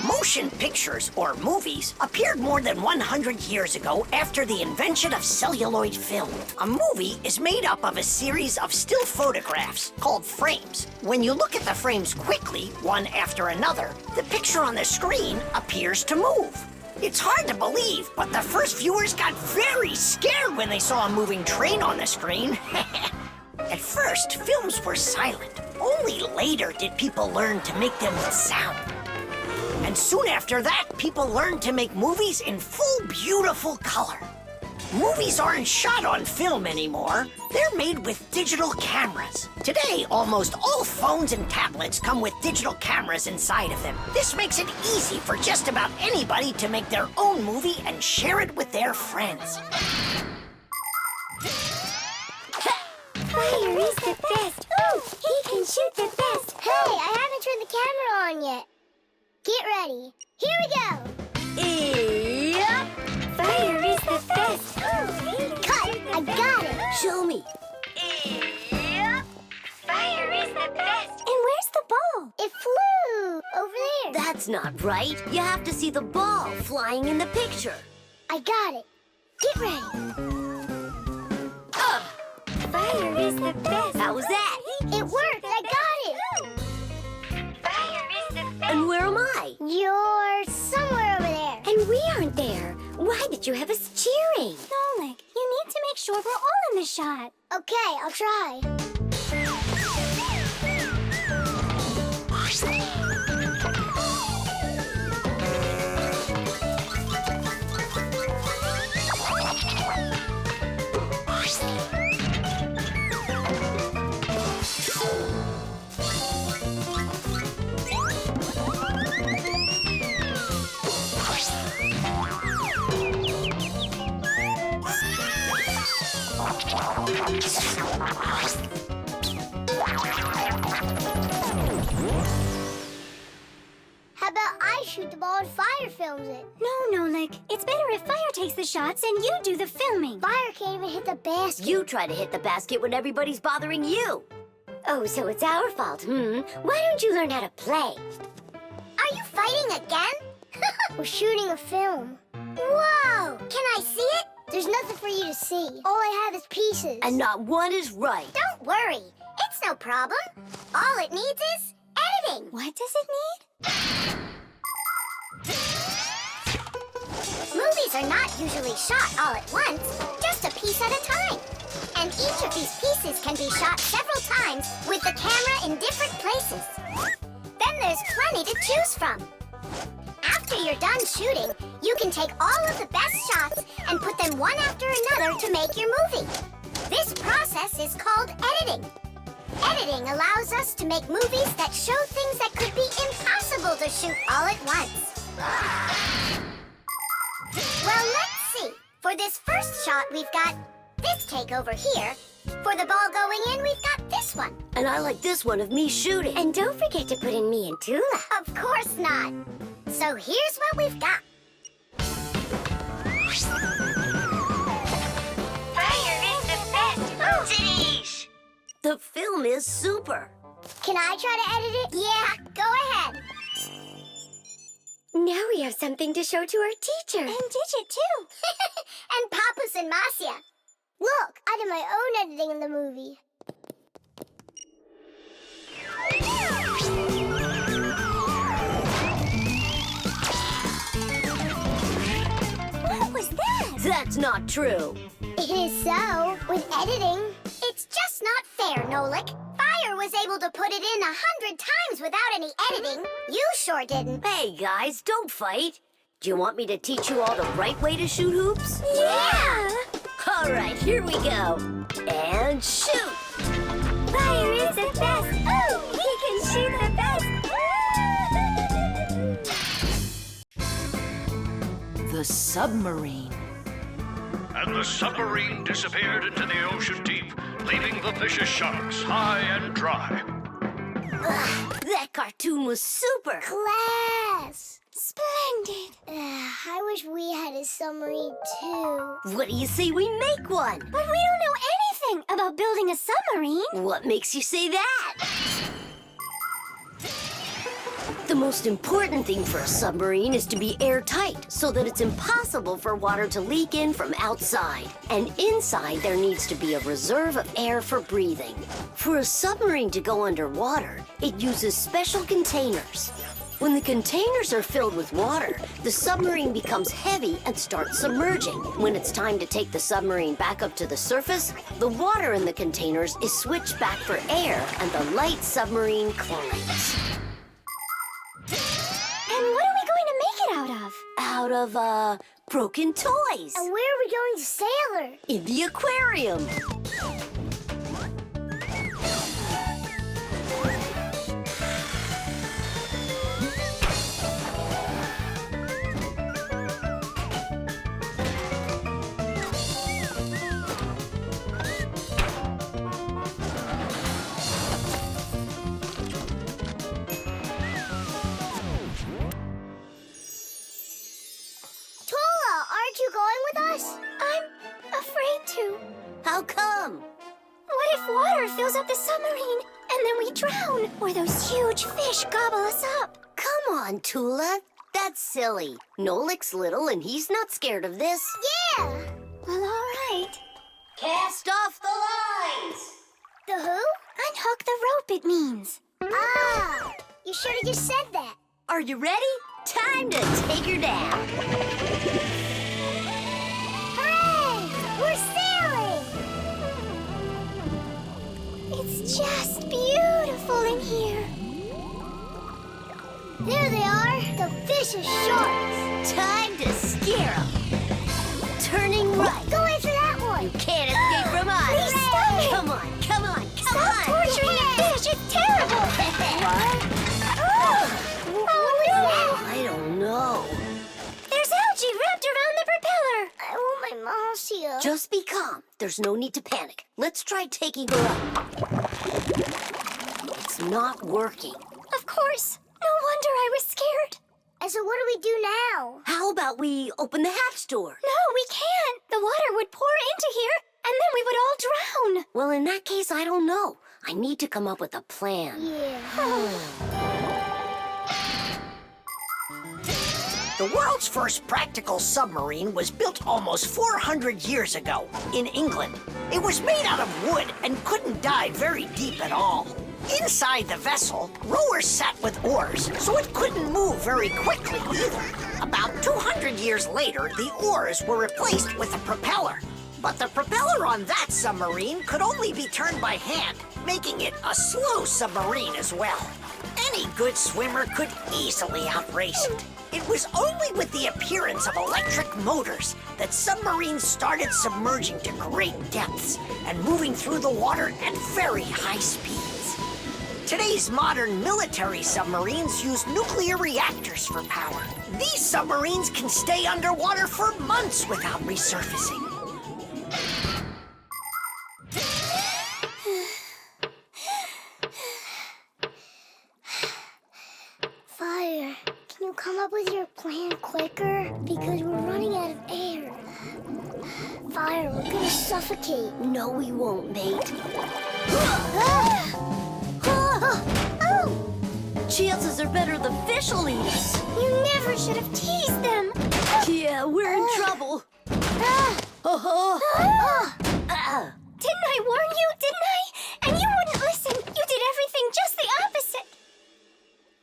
Motion pictures, or movies, appeared more than 100 years ago after the invention of celluloid film. A movie is made up of a series of still photographs called frames. When you look at the frames quickly, one after another, the picture on the screen appears to move. It's hard to believe, but the first viewers got very scared when they saw a moving train on the screen. At first, films were silent. Only later did people learn to make them with sound. And soon after that, people learned to make movies in full, beautiful color. Movies aren't shot on film anymore. They're made with digital cameras. Today, almost all phones and tablets come with digital cameras inside of them. This makes it easy for just about anybody to make their own movie and share it with their friends. Fire is the best. Ooh, he can shoot the best. Hey, I haven't turned the camera on yet. Get ready. Here we go. Yep. Fire is the best. Ooh, Cut. I got it. Show me. Yep. Fire is the best. And where's the ball? It flew over there. That's not right. You have to see the ball flying in the picture. I got it. Get ready. Fire is the best. How was that? It worked. I got it. Fire is the best. And where am I? You're somewhere over there. And we aren't there. Why did you have us cheering? Nolik, you need to make sure we're all in the shot. Okay, I'll try. How about I shoot the ball and Fire films it? No, Nolik. It's better if Fire takes the shots and you do the filming. Fire can't even hit the basket. You try to hit the basket when everybody's bothering you. Oh, so it's our fault, Why don't you learn how to play? Are you fighting again? We're shooting a film. Whoa! Can I see it? There's nothing for you to see. All I have is pieces. And not one is right. Don't worry. It's no problem. All it needs is editing. What does it need? Movies are not usually shot all at once, just a piece at a time. And each of these pieces can be shot several times with the camera in different places. Then there's plenty to choose from. After you're done shooting, you can take all of the best shots and put them one after another to make your movie. This process is called editing. Editing allows us to make movies that show things that could be impossible to shoot all at once. Well, let's see. For this first shot, we've got this take over here. For the ball going in, we've got this one. And I like this one of me shooting. And don't forget to put in me and Tula. Of course not. So here's what we've got. Fire is the best. Sheesh. The film is super. Can I try to edit it? Yeah, go ahead. Now we have something to show to our teacher. And Digit, too. And Papas and Marcia. Look, I did my own editing in the movie. What was that? That's not true. It is so. With editing, it's just not fair, Nolik. Fire was able to put it in 100 times without any editing. You sure didn't. Hey, guys, don't fight. Do you want me to teach you all the right way to shoot hoops? Yeah! All right, here we go. And shoot! Fire is the best. Oh, he can shoot the best. The submarine. And the submarine disappeared into the ocean deep, leaving the vicious sharks high and dry. That cartoon was super. Class. Splendid. I wish we had a submarine too. What do you say we make one? But we don't know anything about building a submarine. What makes you say that? The most important thing for a submarine is to be airtight so that it's impossible for water to leak in from outside. And inside, there needs to be a reserve of air for breathing. For a submarine to go underwater, it uses special containers. When the containers are filled with water, the submarine becomes heavy and starts submerging. When it's time to take the submarine back up to the surface, the water in the containers is switched back for air and the light submarine climbs. And what are we going to make it out of? Out of, broken toys. And where are we going to sail her? In the aquarium. Aren't you going with us? I'm afraid to. How come? What if water fills up the submarine and then we drown? Or those huge fish gobble us up? Come on, Tula. That's silly. Nolik's little and he's not scared of this. Yeah! Well, all right. Cast off the lines! The who? Unhook the rope, it means. Ah! You should have just said that. Are you ready? Time to take her down. We're sailing! It's just beautiful in here. There they are, the vicious sharks. Time to scare them. Turning right. Go after that one. You can't escape from us. Please stop it. Come on, come on, come Stop on. torturing the fish. It's terrible. What? Oh, no. I don't know. There's algae wrapped around the propeller. I want my mom's here. Just be calm. There's no need to panic. Let's try taking her up. It's not working. Of course. No wonder I was scared. And so what do we do now? How about we open the hatch door? No, we can't. The water would pour into here, and then we would all drown. Well, in that case, I don't know. I need to come up with a plan. Yeah. The world's first practical submarine was built almost 400 years ago in England. It was made out of wood and couldn't dive very deep at all. Inside the vessel, rowers sat with oars, so it couldn't move very quickly either. About 200 years later, the oars were replaced with a propeller. But the propeller on that submarine could only be turned by hand, making it a slow submarine as well. Any good swimmer could easily outrace it. It was only with the appearance of electric motors that submarines started submerging to great depths and moving through the water at very high speeds. Today's modern military submarines use nuclear reactors for power. These submarines can stay underwater for months without resurfacing. Fire, can you come up with your plan quicker? Because we're running out of air. Fire, we're gonna suffocate. No, we won't, mate. Chances are better the fish will eat us. You never should have teased them. Yeah, we're in trouble. Didn't I warn you, didn't I? And you wouldn't listen. You did everything just the opposite.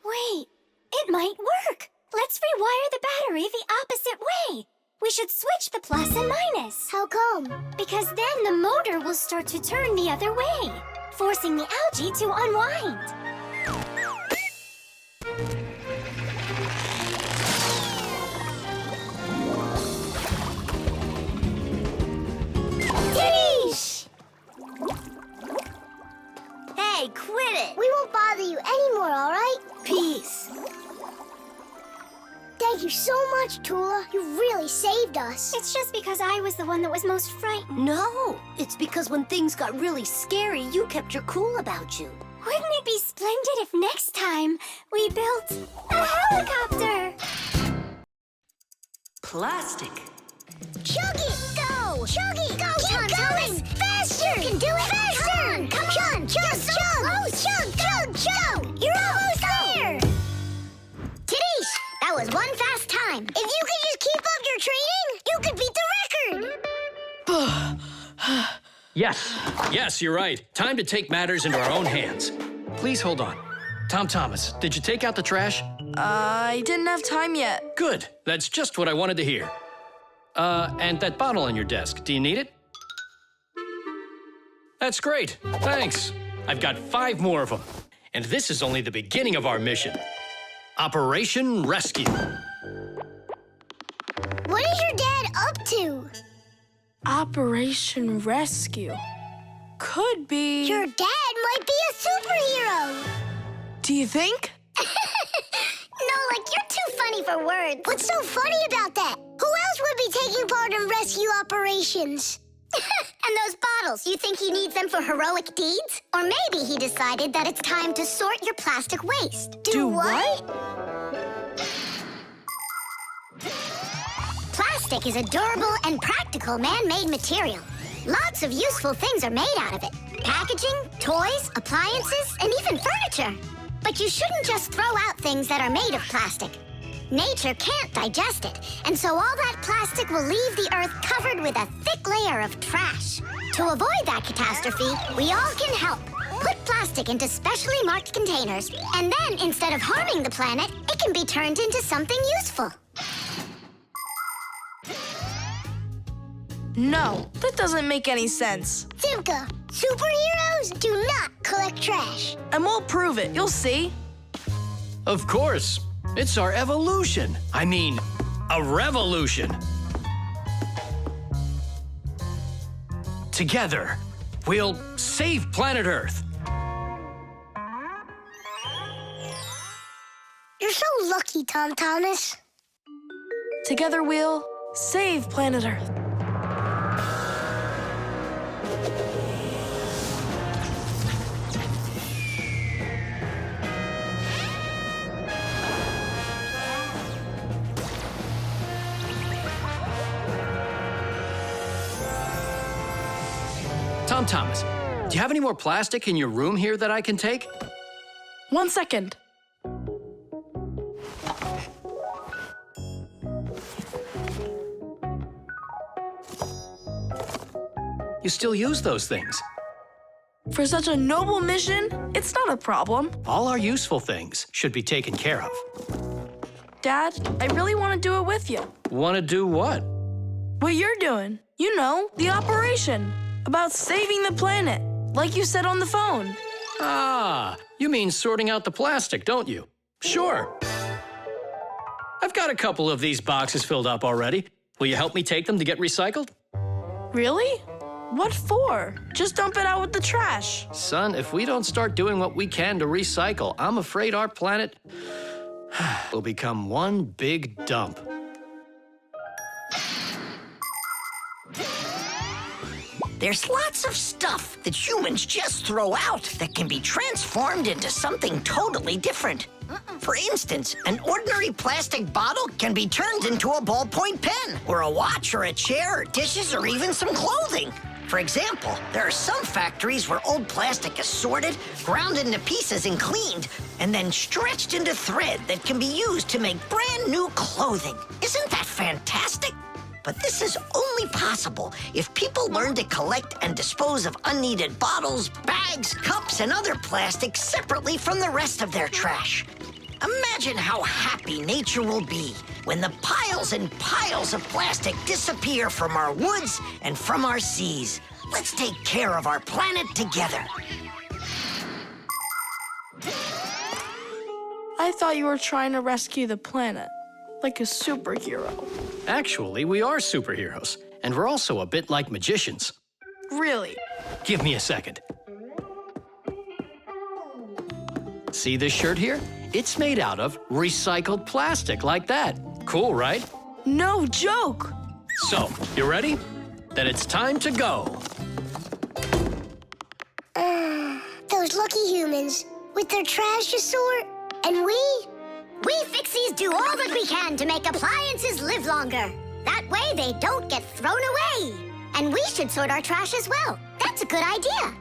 Wait, it might work. Let's rewire the battery the opposite way. We should switch the plus and minus. How come? Because then the motor will start to turn the other way, forcing the algae to unwind. Titties! Hey, quit it! We won't bother you anymore, all right? Peace. Thank you so much, Tula. You really saved us. It's just because I was the one that was most frightened. No, it's because when things got really scary, you kept your cool about you. Wouldn't it be splendid if next time we built a helicopter? plastic. Chug it! Go! Chug it! Go, Keep going! Faster! You can do it! Faster! Come on! Chug! Chug! Chug! Chug! Chug! You're almost there! Tidish, that was one fast time. If you could just keep up your training, you could beat the record! Yes, you're right. Time to take matters into our own hands. Please hold on. Tom Thomas, did you take out the trash? I didn't have time yet. Good. That's just what I wanted to hear. And that bottle on your desk, do you need it? That's great. Thanks. I've got 5 more of them. And this is only the beginning of our mission. Operation Rescue. What is your dad up to? Operation Rescue. Could be... Your dad might be a superhero. Do you think? Nolik, you're too funny for words. What's so funny about that? Who else would be taking part in rescue operations? And those bottles, you think he needs them for heroic deeds? Or maybe he decided that it's time to sort your plastic waste. Do what? Plastic is a durable and practical man-made material. Lots of useful things are made out of it. Packaging, toys, appliances, and even furniture. But you shouldn't just throw out things that are made of plastic. Nature can't digest it, and so all that plastic will leave the earth covered with a thick layer of trash. To avoid that catastrophe, we all can help. Put plastic into specially marked containers, and then instead of harming the planet, it can be turned into something useful. No, that doesn't make any sense. Simka, superheroes do not collect trash. And we'll prove it, you'll see. Of course. It's our evolution. I mean, a revolution. Together, we'll save planet Earth. You're so lucky, Tom Thomas. Together we'll save planet Earth. Tom Thomas, do you have any more plastic in your room here that I can take? 1 second. You still use those things. For such a noble mission, it's not a problem. All our useful things should be taken care of. Dad, I really want to do it with you. Want to do what? What you're doing. You know, the operation. About saving the planet, like you said on the phone. Ah, you mean sorting out the plastic, don't you? Sure. I've got a couple of these boxes filled up already. Will you help me take them to get recycled? Really? What for? Just dump it out with the trash. Son, if we don't start doing what we can to recycle, I'm afraid our planet will become one big dump. There's lots of stuff that humans just throw out that can be transformed into something totally different. For instance, an ordinary plastic bottle can be turned into a ballpoint pen, or a watch, or a chair, or dishes, or even some clothing. For example, there are some factories where old plastic is sorted, ground into pieces and cleaned, and then stretched into thread that can be used to make brand new clothing. Isn't that fantastic? But this is only possible if people learn to collect and dispose of unneeded bottles, bags, cups, and other plastics separately from the rest of their trash. Imagine how happy nature will be when the piles and piles of plastic disappear from our woods and from our seas. Let's take care of our planet together. I thought you were trying to rescue the planet, like a superhero. Actually, we are superheroes, and we're also a bit like magicians. Really? Give me a second. See this shirt here? It's made out of recycled plastic, like that. Cool, right? No joke! So, you ready? Then it's time to go. Those lucky humans, with their trash to sort, and we Fixies do all that we can to make appliances live longer. That way they don't get thrown away. And we should sort our trash as well. That's a good idea.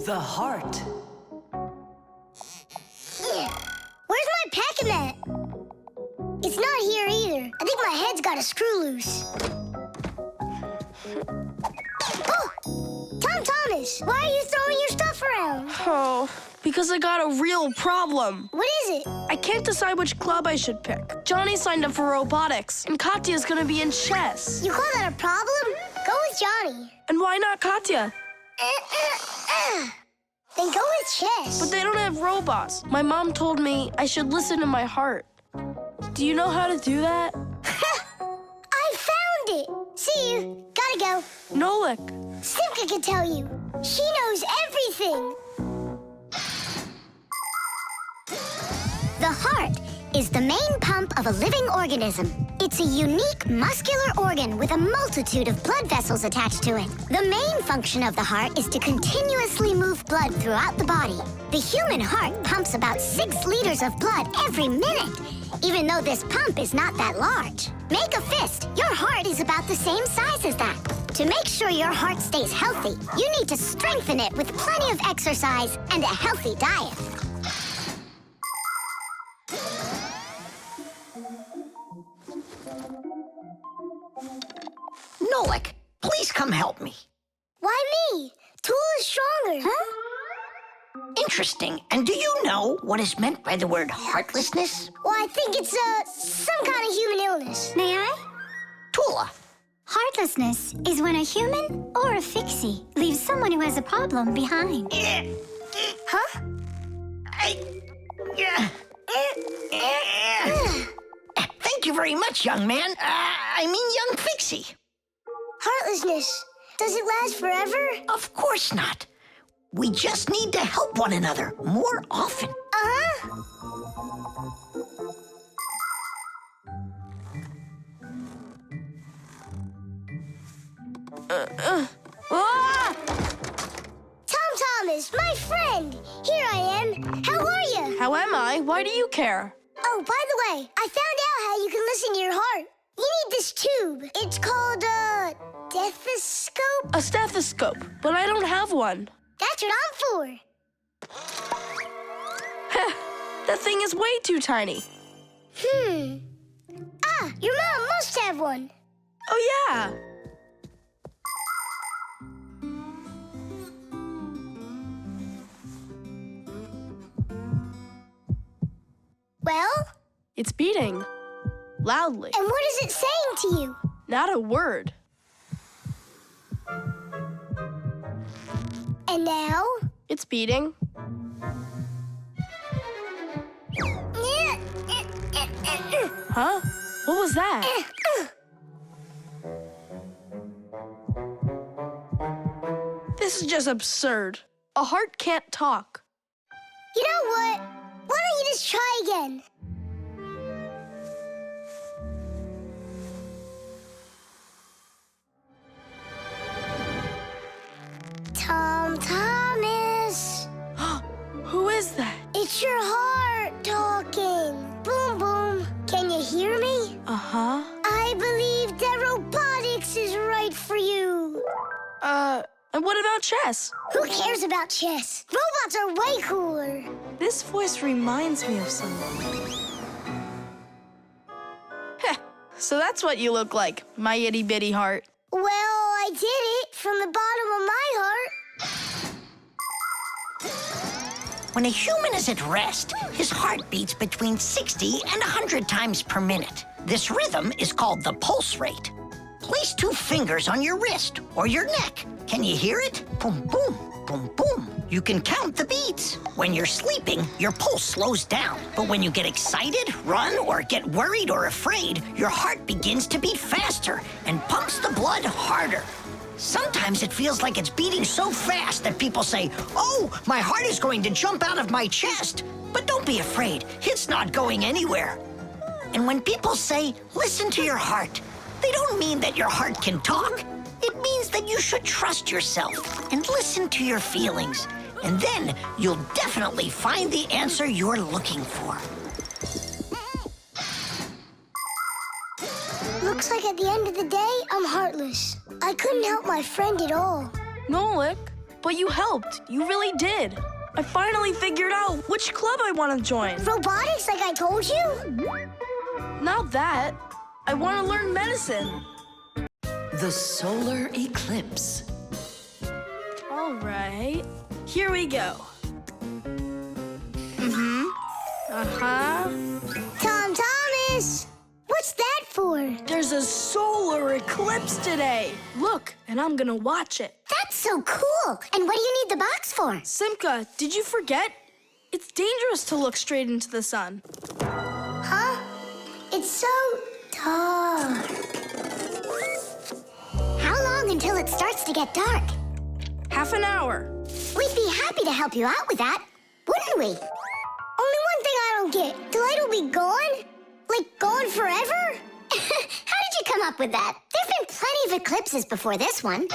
The heart. Where's my packing mat? It's not here either. I think my head's got a screw loose. Oh! Tom Thomas, why are you throwing your stuff around? Oh, because I got a real problem. What is it? I can't decide which club I should pick. Johnny signed up for robotics, and Katya's gonna be in chess. You call that a problem? Go with Johnny. And why not Katya? Then go with chess. But they don't have robots. My mom told me I should listen to my heart. Do you know how to do that? I found it. See you. Gotta go. Nolik. Simka can tell you. She knows everything. The heart is the main pump of a living organism. It's a unique muscular organ with a multitude of blood vessels attached to it. The main function of the heart is to continuously move blood throughout the body. The human heart pumps about 6 liters of blood every minute, even though this pump is not that large. Make a fist. Your heart is about the same size as that. To make sure your heart stays healthy, you need to strengthen it with plenty of exercise and a healthy diet. Nolik, please come help me. Why me? Tool is stronger. Huh? Interesting. And do you know what is meant by the word heartlessness? Well, I think it's some kind of human illness. May I? Tula. Heartlessness is when a human or a Fixie leaves someone who has a problem behind. Huh? Thank you very much, young man. I mean, young Fixie. Heartlessness. Does it last forever? Of course not. We just need to help one another more often. Uh-huh. Tom Thomas, my friend. Here I am. How are you? How am I? Why do you care? Oh, by the way, I found out how you can listen to your heart. You need this tube. It's called a stethoscope. A stethoscope, but I don't have one. That's what I'm for. That thing is way too tiny. Ah, your mom must have one. Oh, yeah. Well? It's beating. Loudly. And what is it saying to you? Not a word. And now? It's beating. Huh? What was that? This is just absurd. A heart can't talk. You know what? Why don't you just try again? Tom Thomas. Who is that? It's your heart talking. Boom, boom. Can you hear me? Uh-huh. I believe that robotics is right for you. And what about chess? Who cares about chess? Robots are way cooler. This voice reminds me of someone. Heh, so that's what you look like, my itty-bitty heart. Well, I did it from the bottom of my heart. When a human is at rest, his heart beats between 60 and 100 times per minute. This rhythm is called the pulse rate. Place 2 fingers on your wrist or your neck. Can you hear it? Boom, boom, boom, boom. You can count the beats. When you're sleeping, your pulse slows down. But when you get excited, run, or get worried or afraid, your heart begins to beat faster and pumps the blood harder. Sometimes it feels like it's beating so fast that people say, "Oh, my heart is going to jump out of my chest." But don't be afraid, it's not going anywhere. And when people say, "Listen to your heart," they don't mean that your heart can talk. It means that you should trust yourself and listen to your feelings. And then you'll definitely find the answer you're looking for. Looks like at the end of the day, I'm heartless. I couldn't help my friend at all. Nolik, but you helped. You really did. I finally figured out which club I want to join. Robotics, like I told you? Not that. I want to learn medicine. The Solar Eclipse. All right. Here we go. Uh-huh. Tom Thomas! What's that for? There's a solar eclipse today. Look, and I'm gonna watch it. That's so cool. And what do you need the box for? Simka, did you forget? It's dangerous to look straight into the sun. Huh? It's so dark. How long until it starts to get dark? Half an hour. We'd be happy to help you out with that, wouldn't we? Only one thing I don't get. The light will be gone? Like gone forever? How did you come up with that? There've been plenty of eclipses before this one.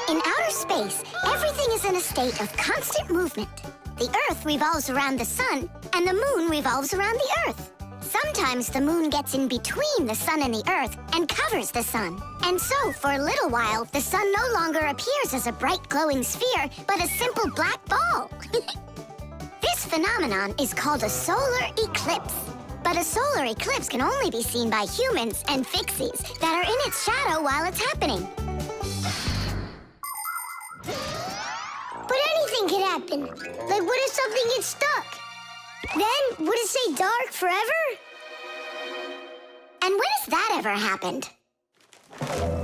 In outer space, everything is in a state of constant movement. The Earth revolves around the sun, and the moon revolves around the Earth. Sometimes the moon gets in between the sun and the Earth and covers the sun. And so, for a little while, the sun no longer appears as a bright glowing sphere, but a simple black ball. This phenomenon is called a solar eclipse. But a solar eclipse can only be seen by humans and Fixies that are in its shadow while it's happening. But anything can happen. Like what if something gets stuck? Then, would it stay dark forever? And when has that ever happened?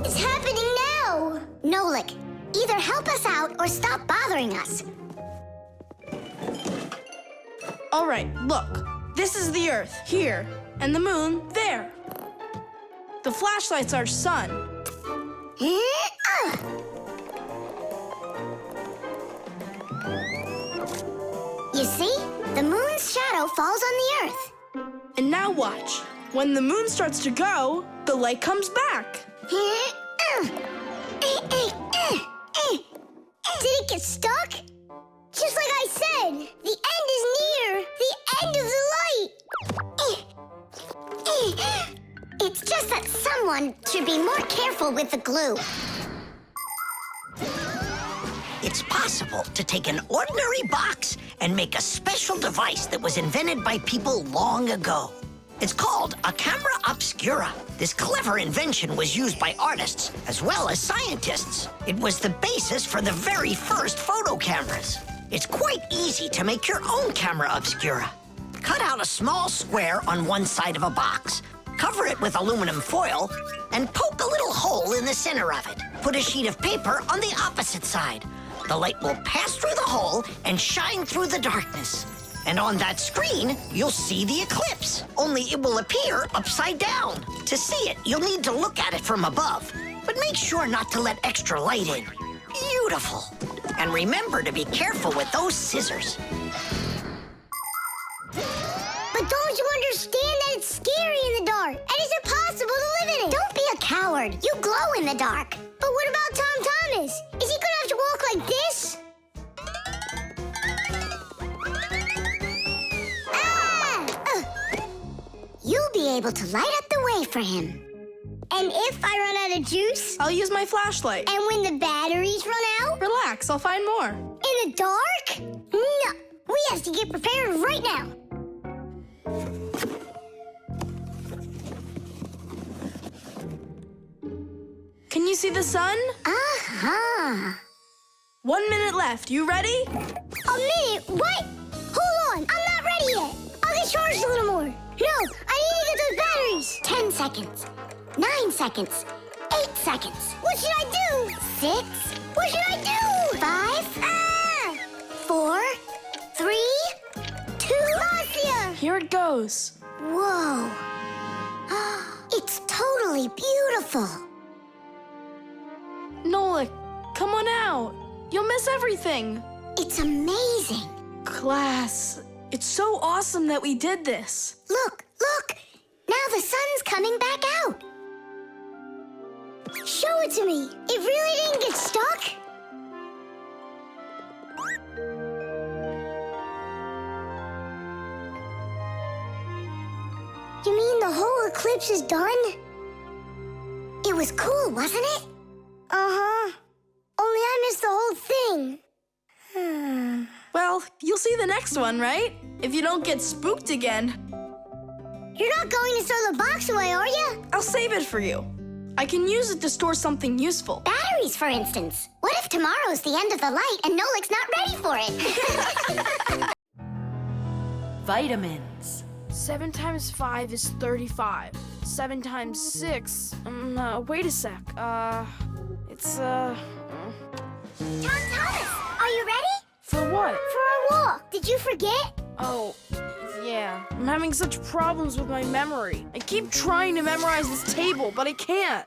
It's happening now! Nolik, either help us out or stop bothering us. All right, look. This is the Earth, here, and the moon, there. The flashlight's our sun. You see? The moon's shadow falls on the Earth. And now watch. When the moon starts to go, the light comes back. Did it get stuck? Just like I said, the end is near. The end of the light. It's just that someone should be more careful with the glue. It's possible to take an ordinary box and make a special device that was invented by people long ago. It's called a camera obscura. This clever invention was used by artists as well as scientists. It was the basis for the very first photo cameras. It's quite easy to make your own camera obscura. Cut out a small square on one side of a box, cover it with aluminum foil, and poke a little hole in the center of it. Put a sheet of paper on the opposite side. The light will pass through the hole and shine through the darkness. And on that screen, you'll see the eclipse, only it will appear upside down. To see it, you'll need to look at it from above, but make sure not to let extra light in. Beautiful. And remember to be careful with those scissors. But don't you understand that it's scary in the dark? And it's impossible to live in it? Don't be a coward. You glow in the dark. But what about Tom Thomas? Is he gonna have to walk like this? You'll be able to light up the way for him. And if I run out of juice? I'll use my flashlight. And when the batteries run out? Relax, I'll find more. In the dark? No, we have to get prepared right now. Can you see the sun? Uh-huh. 1 minute left. You ready? A minute? What? Hold on, I'm not ready yet. I'll get charged a little more. No, I need to get those batteries. 10 seconds. 9 seconds. 8 seconds. What should I do? 6. What should I do? 5. 4. 3. 2. Marcia! Here it goes. Whoa. It's totally beautiful. Nolik, come on out. You'll miss everything. It's amazing. Class, it's so awesome that we did this. Look, look. Now the sun's coming back out. Show it to me. It really didn't get stuck? You mean the whole eclipse is done? It was cool, wasn't it? Uh-huh. Only I missed the whole thing. Well, you'll see the next one, right? If you don't get spooked again. You're not going to throw the box away, are you? I'll save it for you. I can use it to store something useful. Batteries, for instance. What if tomorrow's the end of the light and Nolik's not ready for it? Vitamins. 7 times 5 is 35. 7 times 6... wait a sec. It's, Tom Thomas, are you ready? For what? For our walk. Did you forget? Oh, yeah. I'm having such problems with my memory. I keep trying to memorize this table, but I can't.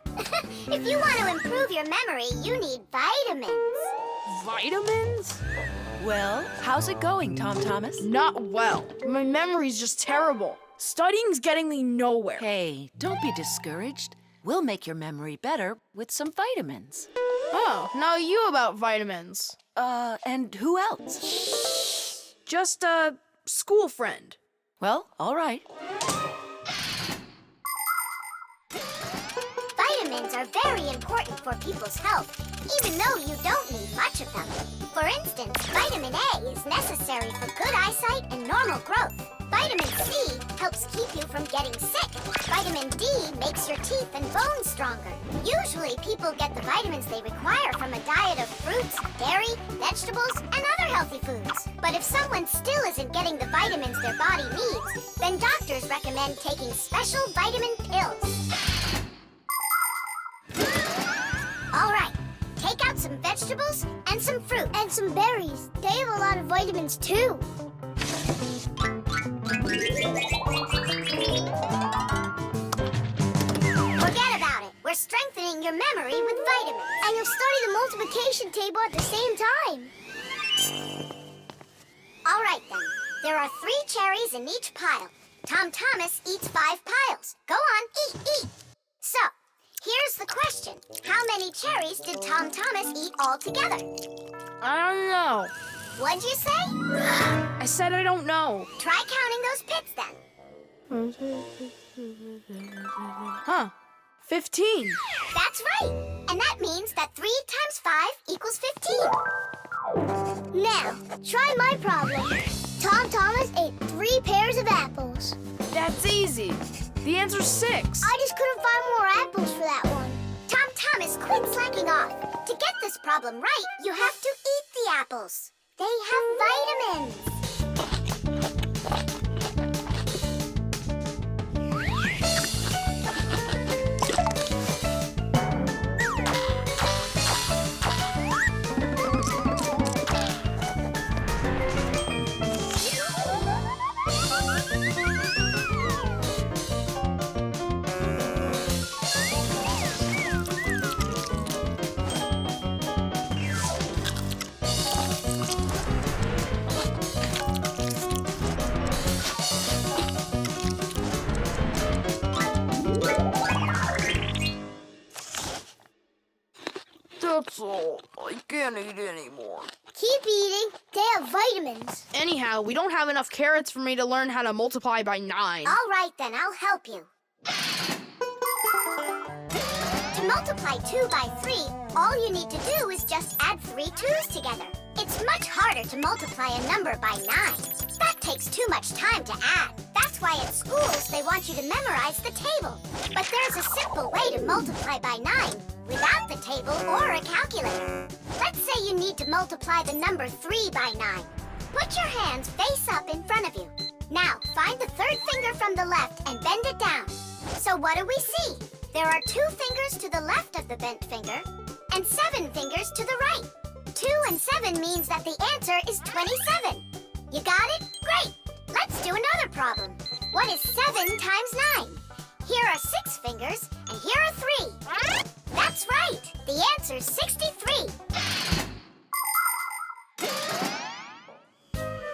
If you want to improve your memory, you need vitamins. Vitamins? Well, how's it going, Tom Thomas? Not well. My memory's just terrible. Studying's getting me nowhere. Hey, don't be discouraged. We'll make your memory better with some vitamins. Oh, now you about vitamins. And who else? Just a school friend. Well, all right. Vitamins are very important for people's health, even though you don't need much of them. For instance, vitamin A is necessary for good eyesight and normal growth. Vitamin C helps keep you from getting sick. Vitamin D makes your teeth and bones stronger. Usually, people get the vitamins they require from a diet of fruits, dairy, vegetables, and other healthy foods. But if someone still isn't getting the vitamins their body needs, then doctors recommend taking special vitamin pills. All right, take out some vegetables and some fruit. And some berries. They have a lot of vitamins, too. Forget about it. We're strengthening your memory with vitamins. And you'll study the multiplication table at the same time. All right, then. There are 3 cherries in each pile. Tom Thomas eats 5 piles. Go on, eat. So, here's the question. How many cherries did Tom Thomas eat altogether? I don't know. What'd you say? I said I don't know. Try counting those pits, then. Huh. 15. That's right. And that means that 3 times 5 equals 15. Now, try my problem. Tom Thomas ate 3 pairs of apples. That's easy. The answer's 6. I just couldn't find more apples for that one. Tom Thomas, quit slacking off. To get this problem right, you have to eat the apples. They have vitamins. That's all. I can't eat anymore. Keep eating. They have vitamins. Anyhow, we don't have enough carrots for me to learn how to multiply by 9. All right, then. I'll help you. To multiply 2 by 3, all you need to do is just add 3 2's together. It's much harder to multiply a number by 9. That takes too much time to add. That's why at schools they want you to memorize the table. But there's a simple way to multiply by 9 without the table or a calculator. Let's say you need to multiply the number 3 by 9. Put your hands face up in front of you. Now, find the 3rd finger from the left and bend it down. So what do we see? There are 2 fingers to the left of the bent finger and 7 fingers to the right. 2 and 7 means that the answer is 27. You got it? Great! Let's do another problem. What is 7 times 9? Here are 6 fingers, and here are 3. That's right! The answer's 63.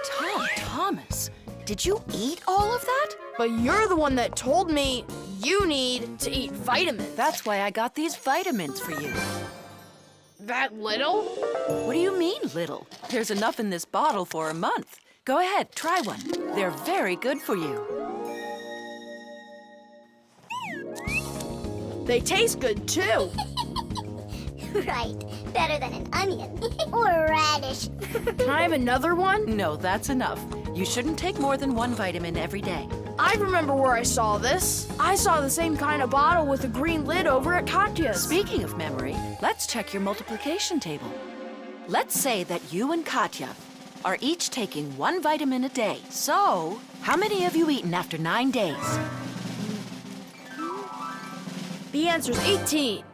Tom Thomas, did you eat all of that? But you're the one that told me you need to eat vitamins. That's why I got these vitamins for you. That little? What do you mean, little? There's enough in this bottle for a month. Go ahead, try one. They're very good for you. They taste good, too. Right. Better than an onion. Or a radish. Can I have another one? No, that's enough. You shouldn't take more than one vitamin every day. I remember where I saw this. I saw the same kind of bottle with a green lid over at Katya's. Speaking of memory, let's check your multiplication table. Let's say that you and Katya are each taking one vitamin a day. So, how many have you eaten after 9 days? The answer's 18.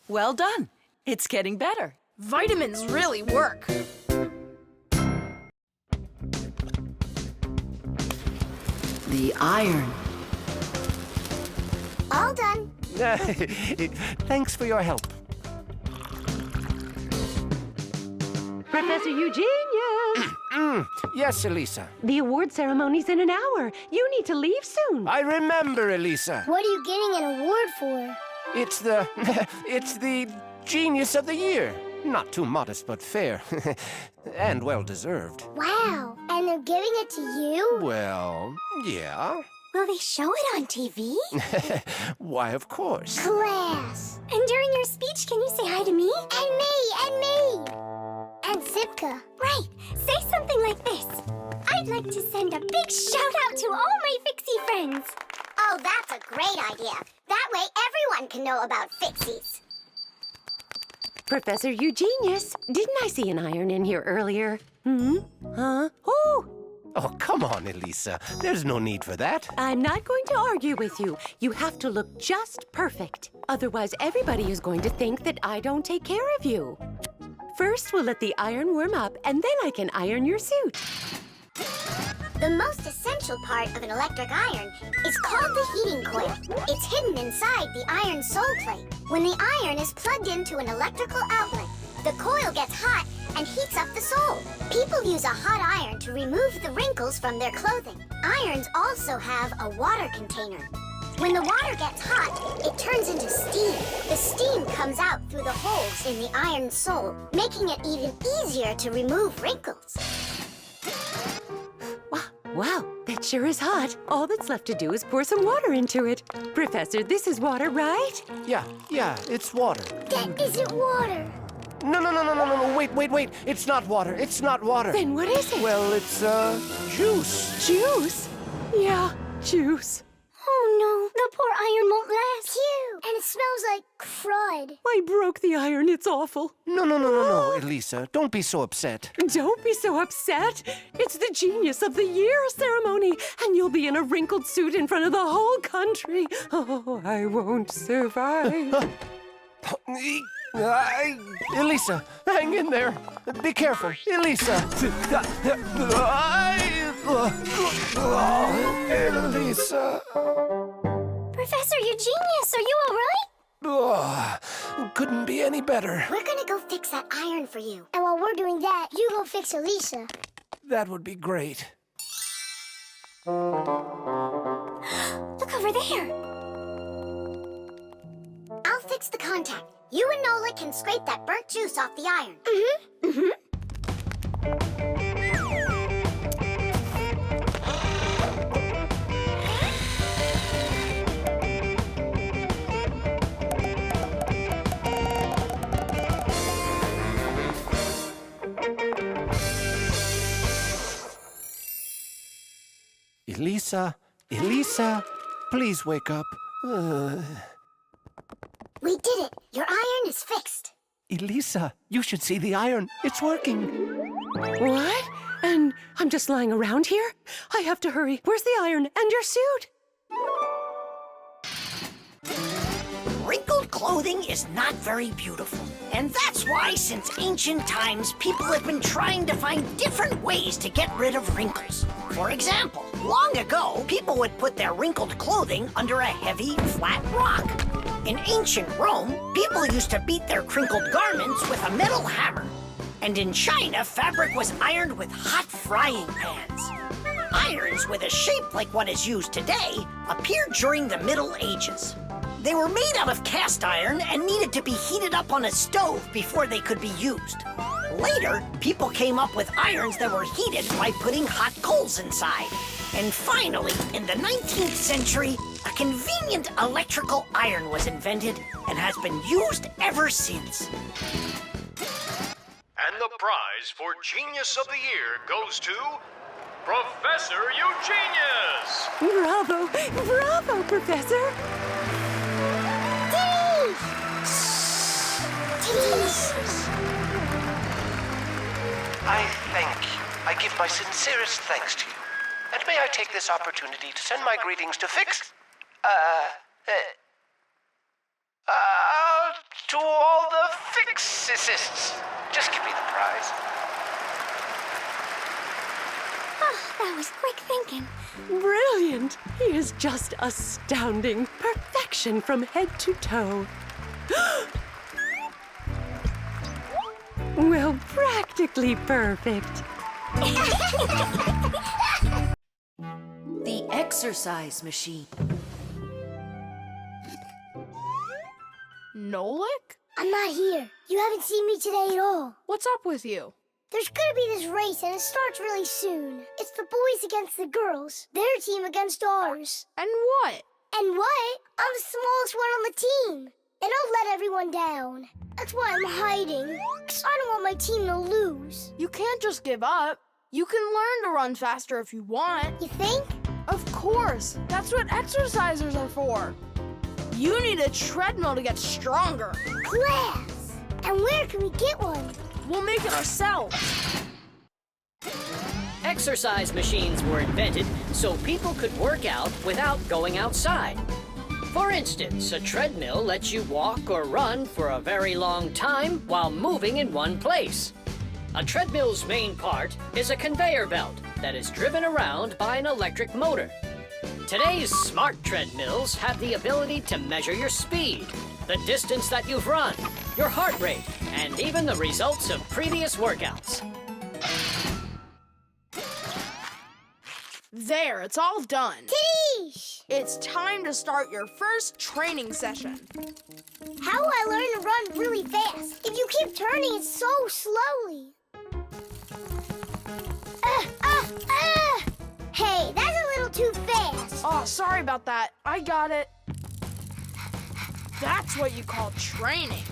Well done. It's getting better. Vitamins really work. The iron. All done. Thanks for your help. Professor Eugenius! Yes, Elisa. The award ceremony's in an hour. You need to leave soon. I remember, Elisa. What are you getting an award for? It's the... it's the Genius of the Year. Not too modest, but fair. And well-deserved. Wow. And they're giving it to you? Well, yeah. Will they show it on TV? Why, of course. Class. And during your speech, can you say hi to me? And me, and me. And Simka. Right. Say something like this. I'd like to send a big shout-out to all my Fixie friends. Oh, that's a great idea. That way everyone can know about Fixies. Professor Eugenius, didn't I see an iron in here earlier? Huh? Oh! Oh, come on, Elisa. There's no need for that. I'm not going to argue with you. You have to look just perfect. Otherwise, everybody is going to think that I don't take care of you. First, we'll let the iron warm up, and then I can iron your suit. The most essential part of an electric iron is called the heating coil. It's hidden inside the iron sole plate. When the iron is plugged into an electrical outlet, the coil gets hot and heats up the sole. People use a hot iron to remove the wrinkles from their clothing. Irons also have a water container. When the water gets hot, it turns into steam. The steam comes out through the holes in the iron sole, making it even easier to remove wrinkles. Wow, that sure is hot. All that's left to do is pour some water into it. Professor, this is water, right? Yeah, it's water. That isn't water. No, wait. It's not water. It's not water. Then what is it? Well, it's, juice. Juice? Yeah, juice. Oh no, the poor iron won't last. Phew, and it smells like crud. I broke the iron. It's awful. No, Elisa. Don't be so upset. Don't be so upset. It's the Genius of the Year ceremony, and you'll be in a wrinkled suit in front of the whole country. Oh, I won't survive. Elisa, hang in there. Be careful. Elisa. Elisa. Professor Eugenius, are you all right? Couldn't be any better. We're gonna go fix that iron for you. And while we're doing that, you go fix Elisa. That would be great. Look over there. I'll fix the contact. You and Nolik can scrape that burnt juice off the iron. Elisa, please wake up. We did it. Your iron is fixed. Elisa, you should see the iron. It's working. What? And I'm just lying around here? I have to hurry. Where's the iron and your suit? Wrinkled clothing is not very beautiful. And that's why, since ancient times, people have been trying to find different ways to get rid of wrinkles. For example, long ago, people would put their wrinkled clothing under a heavy, flat rock. In ancient Rome, people used to beat their crinkled garments with a metal hammer. And in China, fabric was ironed with hot frying pans. Irons with a shape like what is used today appeared during the Middle Ages. They were made out of cast iron and needed to be heated up on a stove before they could be used. Later, people came up with irons that were heated by putting hot coals inside. And finally, in the 19th century, a convenient electrical iron was invented and has been used ever since. And the prize for Genius of the Year goes to Professor Eugenius! Bravo! Bravo, Professor! I thank you. I give my sincerest thanks to you. And may I take this opportunity to send my greetings to to all the Fixies. Just give me the prize. Oh, that was quick thinking. Brilliant! He is just astounding. Perfection from head to toe. Well, practically perfect. The exercise machine. Nolik? I'm not here. You haven't seen me today at all. What's up with you? There's gonna be this race and it starts really soon. It's the boys against the girls. Their team against ours. And what? And what? I'm the smallest one on the team. And I'll let everyone down. That's why I'm hiding. 'Cause I don't want my team to lose. You can't just give up. You can learn to run faster if you want. You think? Of course. That's what exercisers are for. You need a treadmill to get stronger. Class! And where can we get one? We'll make it ourselves. Exercise machines were invented so people could work out without going outside. For instance, a treadmill lets you walk or run for a very long time while moving in one place. A treadmill's main part is a conveyor belt that is driven around by an electric motor. Today's smart treadmills have the ability to measure your speed, the distance that you've run, your heart rate, and even the results of previous workouts. There, it's all done. Tish! It's time to start your first training session. How will I learn to run really fast if you keep turning it so slowly? Hey, that's a little too fast. Oh, sorry about that. I got it. That's what you call training.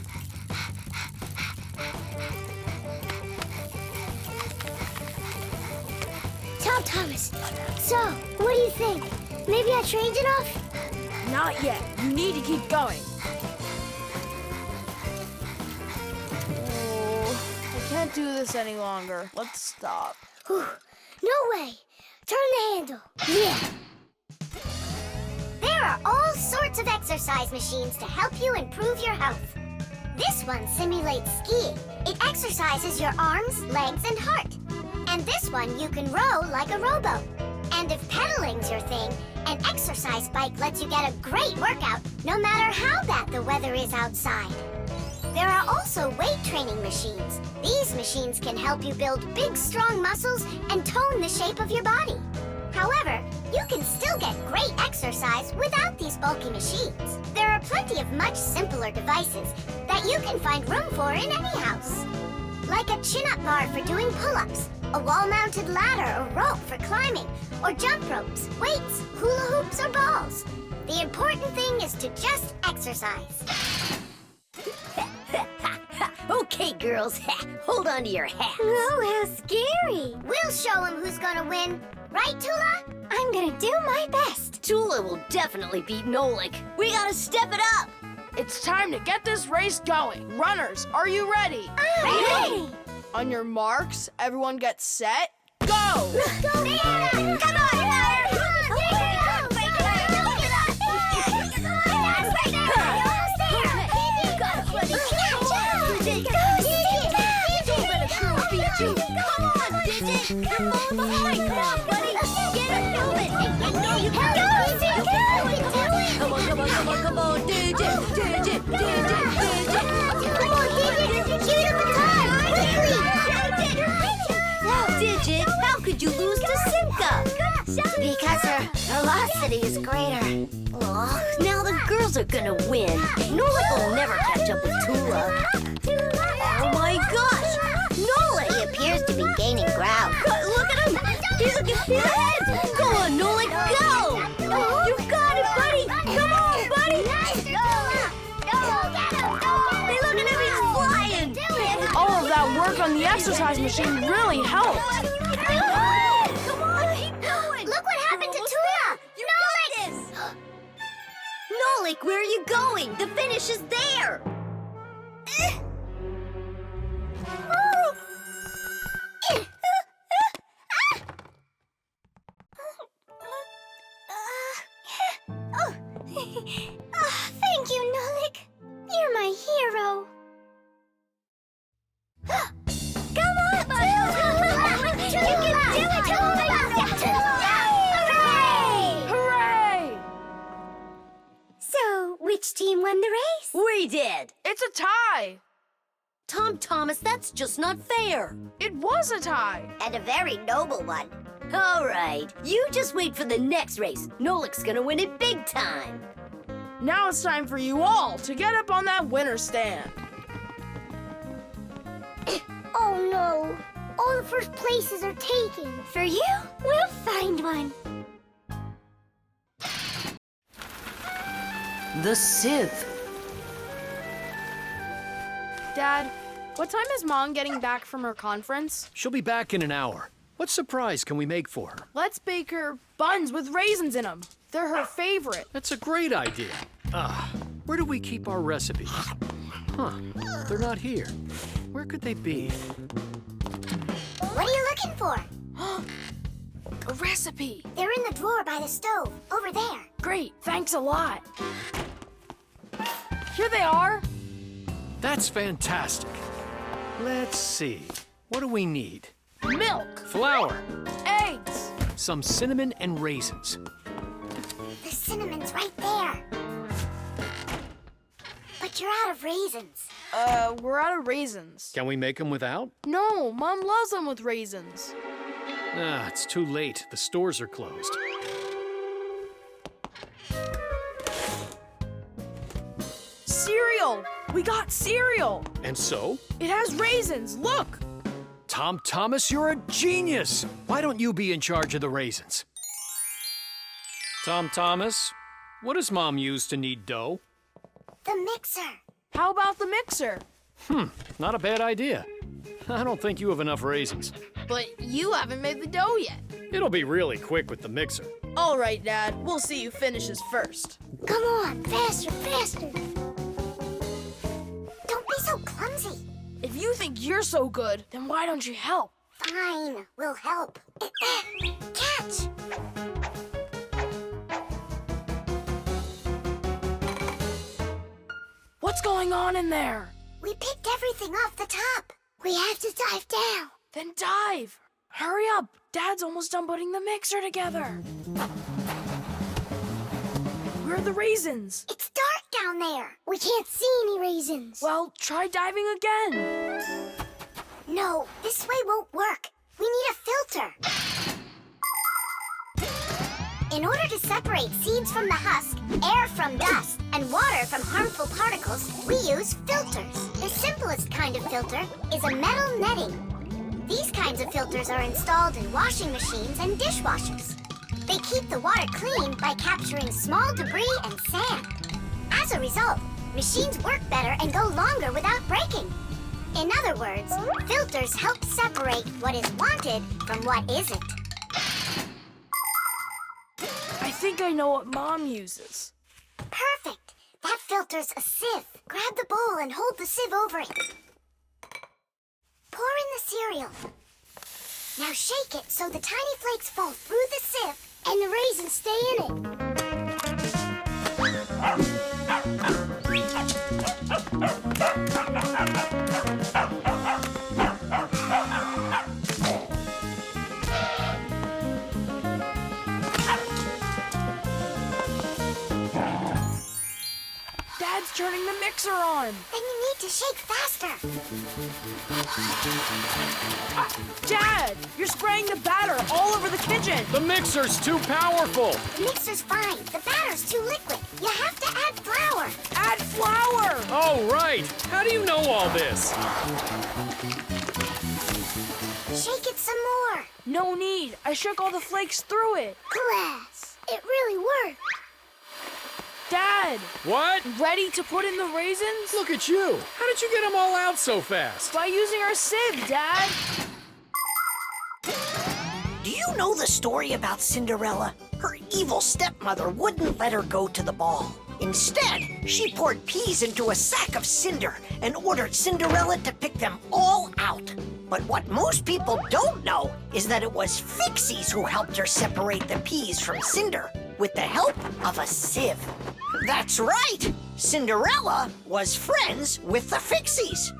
Tell Thomas. So, what do you think? Maybe I trained enough? Not yet. You need to keep going. Oh, I can't do this any longer. Let's stop. Whew. No way. Turn the handle. Yeah. There are all sorts of exercise machines to help you improve your health. This one simulates skiing. It exercises your arms, legs, and heart. And this one you can row like a rowboat. And if pedaling's your thing, an exercise bike lets you get a great workout no matter how bad the weather is outside. There are also weight training machines. These machines can help you build big, strong muscles and tone the shape of your body. However, you can still get great exercise without these bulky machines. There are plenty of much simpler devices that you can find room for in any house. Like a chin-up bar for doing pull-ups, a wall-mounted ladder or rope for climbing, or jump ropes, weights, hula hoops, or balls. The important thing is to just exercise. Okay, girls, hold on to your hats. Oh, how scary. We'll show him who's gonna win. Right, Tula? I'm gonna do my best. Tula will definitely beat Nolik. We gotta step it up. It's time to get this race going. Runners, are you ready? Ready! On your marks, everyone get set, go! Let's go, Verda! Come on, Come on, buddy. Get it moving. I know you can do it. Come on, Digit. Come on, Digit. Give it up Digit, how could you lose to Simka? Because her velocity is greater. Oh, now the girls are gonna win. Nolik will never catch up with Tula. Oh my gosh! Nolik! He appears to be gaining ground. Look at him! He's ahead! Go on, Nolik, go! You got it, buddy! Come on, buddy! Hey, look at him, he's flying! All of that work on the exercise machine really helped. Come on, keep going! Look what happened to Tula! Nolik! Nolik, where are you going? The finish is there! Thank you, Nolik. You're my hero. Come on, You can do it, Hooray! So, which team won the race? We did! It's a tie! Tom Thomas, that's just not fair. It was a tie. And a very noble one. All right, you just wait for the next race. Nolik's gonna win it big time. Now it's time for you all to get up on that winner stand. Oh no! All the first places are taken. For you, we'll find one. The Sieve. Dad, what time is Mom getting back from her conference? She'll be back in an hour. What surprise can we make for her? Let's bake her buns with raisins in them. They're her favorite. That's a great idea. Where do we keep our recipes? Huh, they're not here. Where could they be? What are you looking for? A recipe. They're in the drawer by the stove, over there. Great, thanks a lot. Here they are. That's fantastic. Let's see. What do we need? Milk. Flour. Eggs. Some cinnamon and raisins. The cinnamon's right there. But you're out of raisins. We're out of raisins. Can we make them without? No, Mom loves them with raisins. It's too late. The stores are closed. Cereal! We got cereal! And so? It has raisins, look! Tom Thomas, you're a genius! Why don't you be in charge of the raisins? Tom Thomas, what does Mom use to knead dough? The mixer. How about the mixer? Not a bad idea. I don't think you have enough raisins. But you haven't made the dough yet. It'll be really quick with the mixer. All right, Dad. We'll see who finishes first. Come on, faster, faster. Don't be so clumsy. If you think you're so good, then why don't you help? Fine, we'll help. Catch! What's going on in there? We picked everything off the top. We have to dive down. Then dive. Hurry up. Dad's almost done putting the mixer together. Where are the raisins? It's dark down there. We can't see any raisins. Well, try diving again. No, this way won't work. We need a filter. In order to separate seeds from the husk, air from dust, and water from harmful particles, we use filters. The simplest kind of filter is a metal netting. These kinds of filters are installed in washing machines and dishwashers. They keep the water clean by capturing small debris and sand. As a result, machines work better and go longer without breaking. In other words, filters help separate what is wanted from what isn't. I think I know what Mom uses. Perfect. That filter's a sieve. Grab the bowl and hold the sieve over it. Pour in the cereal. Now shake it so the tiny flakes fall through the sieve and the raisins stay in it. Dad's turning the mixer on. Then you need to shake faster. Dad, you're spraying the batter all over the kitchen. The mixer's too powerful. The mixer's fine. The batter's too liquid. You have to add flour. Add flour! Oh, right. How do you know all this? Shake it some more. No need. I shook all the flakes through it. Glass. It really worked. Dad! What? Ready to put in the raisins? Look at you. How did you get them all out so fast? By using our sieve, Dad. Do you know the story about Cinderella? Her evil stepmother wouldn't let her go to the ball. Instead, she poured peas into a sack of cinder and ordered Cinderella to pick them all out. But what most people don't know is that it was Fixies who helped her separate the peas from cinder with the help of a sieve. That's right! Cinderella was friends with the Fixies.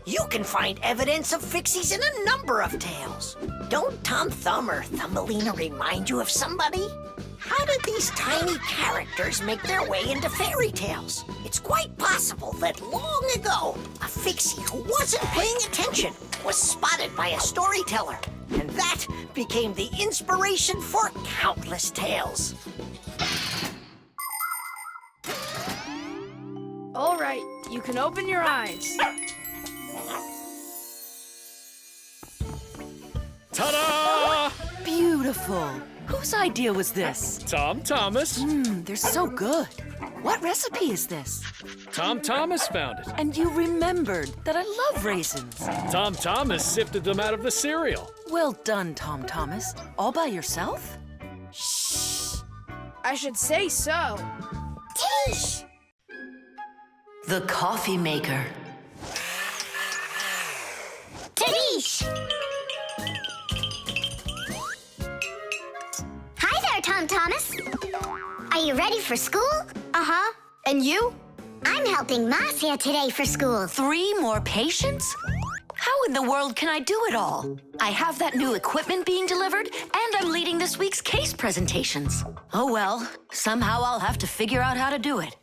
You can find evidence of Fixies in a number of tales. Don't Tom Thumb or Thumbelina remind you of somebody? How did these tiny characters make their way into fairy tales? It's quite possible that long ago, a Fixie who wasn't paying attention was spotted by a storyteller, and that became the inspiration for countless tales. All right, you can open your eyes. Ta-da! Beautiful. Whose idea was this? Tom Thomas. They're so good. What recipe is this? Tom Thomas found it. And you remembered that I love raisins. Tom Thomas sifted them out of the cereal. Well done, Tom Thomas. All by yourself? Shh. I should say so. Tish! The coffee maker. Tish! Hi there, Tom Thomas. Are you ready for school? Uh-huh. And you? I'm helping Marcia today for school. 3 more patients? How in the world can I do it all? I have that new equipment being delivered, and I'm leading this week's case presentations. Oh well, somehow I'll have to figure out how to do it.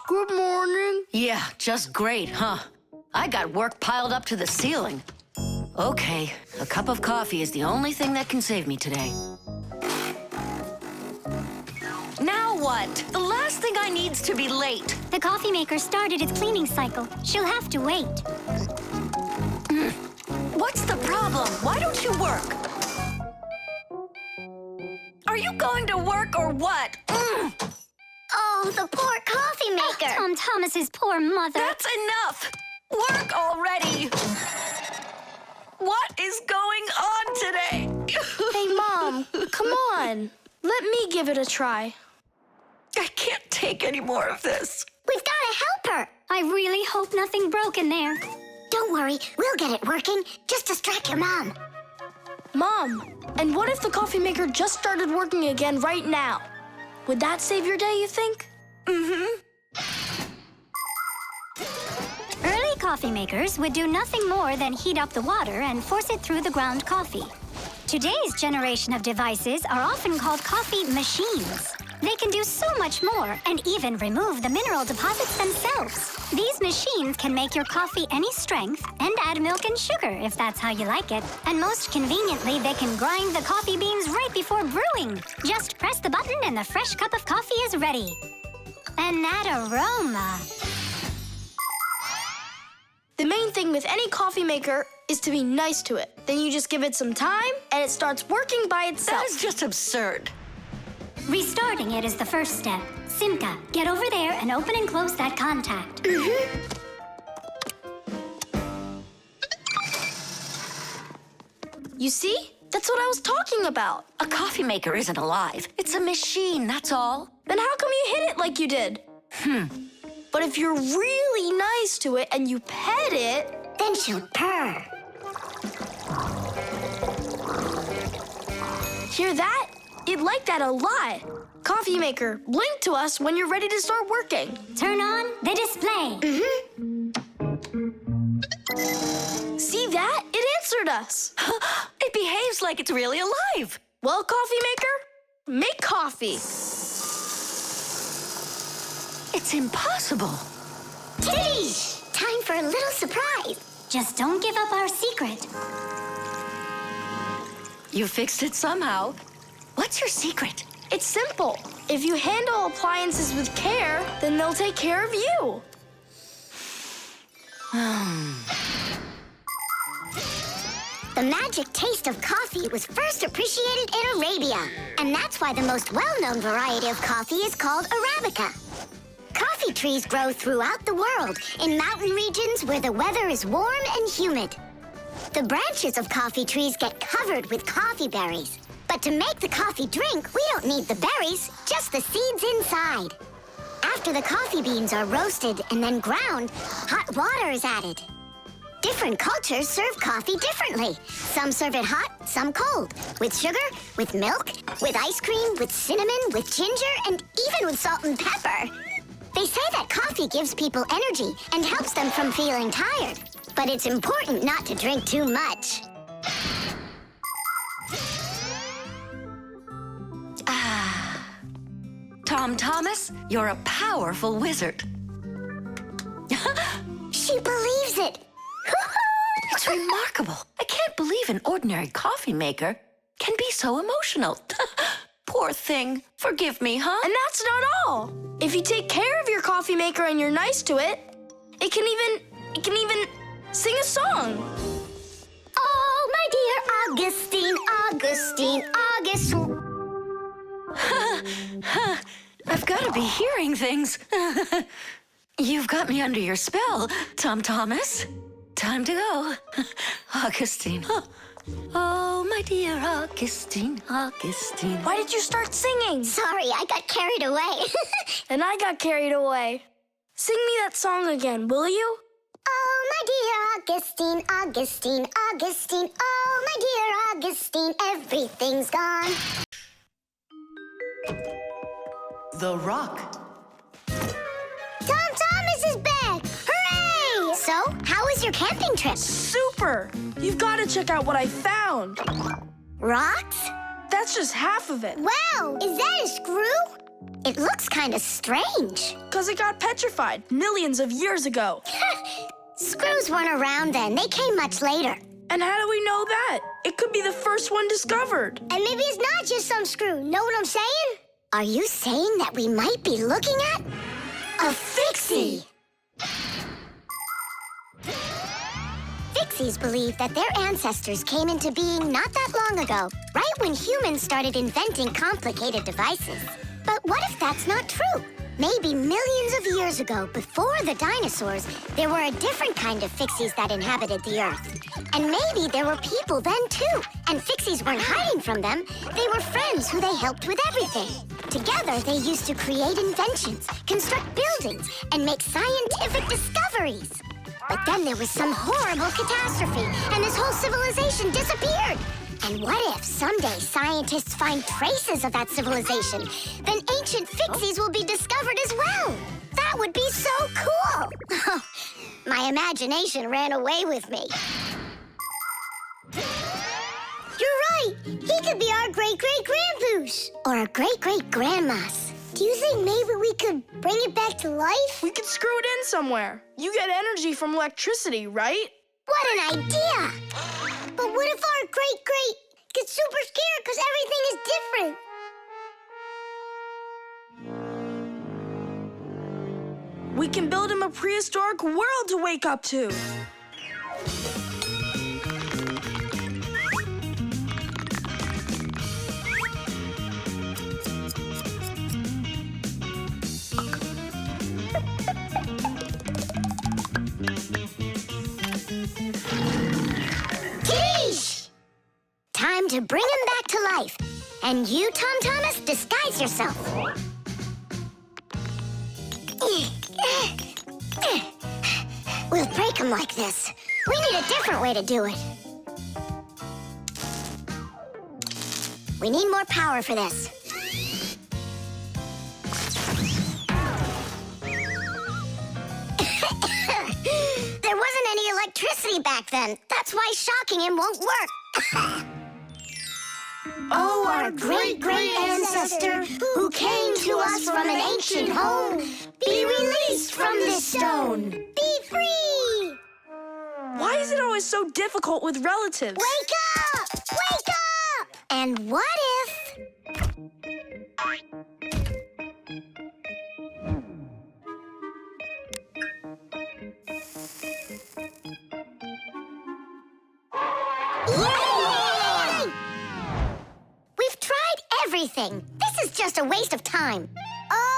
Good morning. Yeah, just great, huh? I got work piled up to the ceiling. Okay, a cup of coffee is the only thing that can save me today. Now what? The last thing I need's to be late. The coffee maker started its cleaning cycle. She'll have to wait. What's the problem? Why don't you work? Are you going to work or what? Oh, the poor coffee maker. Tom Thomas's poor mother. That's enough! Work already! What is going on today? Hey, Mom, come on. Let me give it a try. I can't take any more of this. We've got to help her. I really hope nothing broke in there. Don't worry, we'll get it working. Just distract your mom. Mom, and what if the coffee maker just started working again right now? Would that save your day, you think? Early coffee makers would do nothing more than heat up the water and force it through the ground coffee. Today's generation of devices are often called coffee machines. They can do so much more and even remove the mineral deposits themselves. These machines can make your coffee any strength and add milk and sugar if that's how you like it. And most conveniently, they can grind the coffee beans right before brewing. Just press the button and the fresh cup of coffee is ready. And that aroma. The main thing with any coffee maker is to be nice to it. Then you just give it some time, and it starts working by itself. That is just absurd. Restarting it is the first step. Simka, get over there and open and close that contact. You see? That's what I was talking about. A coffee maker isn't alive. It's a machine, that's all. Then how come you hit it like you did? But if you're really nice to it and you pet it, then she'll purr. Hear that? It'd like that a lot. Coffee maker, blink to us when you're ready to start working. Turn on the display. See that? It answered us. It behaves like it's really alive. Well, coffee maker, make coffee. It's impossible. Tiddies! Time for a little surprise. Just don't give up our secret. You fixed it somehow. What's your secret? It's simple. If you handle appliances with care, then they'll take care of you. The magic taste of coffee was first appreciated in Arabia, and that's why the most well-known variety of coffee is called Arabica. Coffee trees grow throughout the world, in mountain regions where the weather is warm and humid. The branches of coffee trees get covered with coffee berries. But to make the coffee drink, we don't need the berries, just the seeds inside. After the coffee beans are roasted and then ground, hot water is added. Different cultures serve coffee differently. Some serve it hot, some cold. With sugar, with milk, with ice cream, with cinnamon, with ginger, and even with salt and pepper. They say that coffee gives people energy and helps them from feeling tired. But it's important not to drink too much. Tom Thomas, you're a powerful wizard. She believes it. It's remarkable. I can't believe an ordinary coffee maker can be so emotional. Poor thing. Forgive me, huh? And that's not all. If you take care of your coffee maker and you're nice to it, it can even sing a song. Oh, my dear Augustine, Augustine, Augustine. I've got to be hearing things. You've got me under your spell, Tom Thomas. Time to go. Augustine. Oh, my dear Augustine, Augustine. Why did you start singing? Sorry, I got carried away. And I got carried away. Sing me that song again, will you? Oh, my dear Augustine, Augustine, Augustine. Oh, my dear Augustine, everything's gone. The Rock. Tom Thomas is back! Hooray! So, how was your camping trip? Super! You've got to check out what I found. Rocks? That's just half of it. Wow! Is that a screw? It looks kind of strange. Because it got petrified millions of years ago. Screws weren't around then. They came much later. And how do we know that? It could be the first one discovered. And maybe it's not just some screw. Know what I'm saying? Are you saying that we might be looking at a Fixie? Fixies believe that their ancestors came into being not that long ago, right when humans started inventing complicated devices. But what if that's not true? Maybe millions of years ago, before the dinosaurs, there were a different kind of Fixies that inhabited the Earth. And maybe there were people then, too. And Fixies weren't hiding from them. They were friends who they helped with everything. Together, they used to create inventions, construct buildings, and make scientific discoveries. But then there was some horrible catastrophe, and this whole civilization disappeared. And what if someday scientists find traces of that civilization? Then ancient Fixies will be discovered as well. That would be so cool. My imagination ran away with me. You're right. He could be our great-great-grandpoos. Or a great-great-grandmas. Do you think maybe we could bring it back to life? We could screw it in somewhere. You get energy from electricity, right? What an idea! But what if our great-great gets super scared because everything is different? We can build him a prehistoric world to wake up to. Time to bring him back to life. And you, Tom Thomas, disguise yourself. We'll break him like this. We need a different way to do it. We need more power for this. There wasn't any electricity back then. That's why shocking him won't work. Oh, our great-great ancestor, who came to us from an ancient home, be released from this stone. Be free! Why is it always so difficult with relatives? Wake up! Wake up! And what if... Yay! We've tried everything. This is just a waste of time.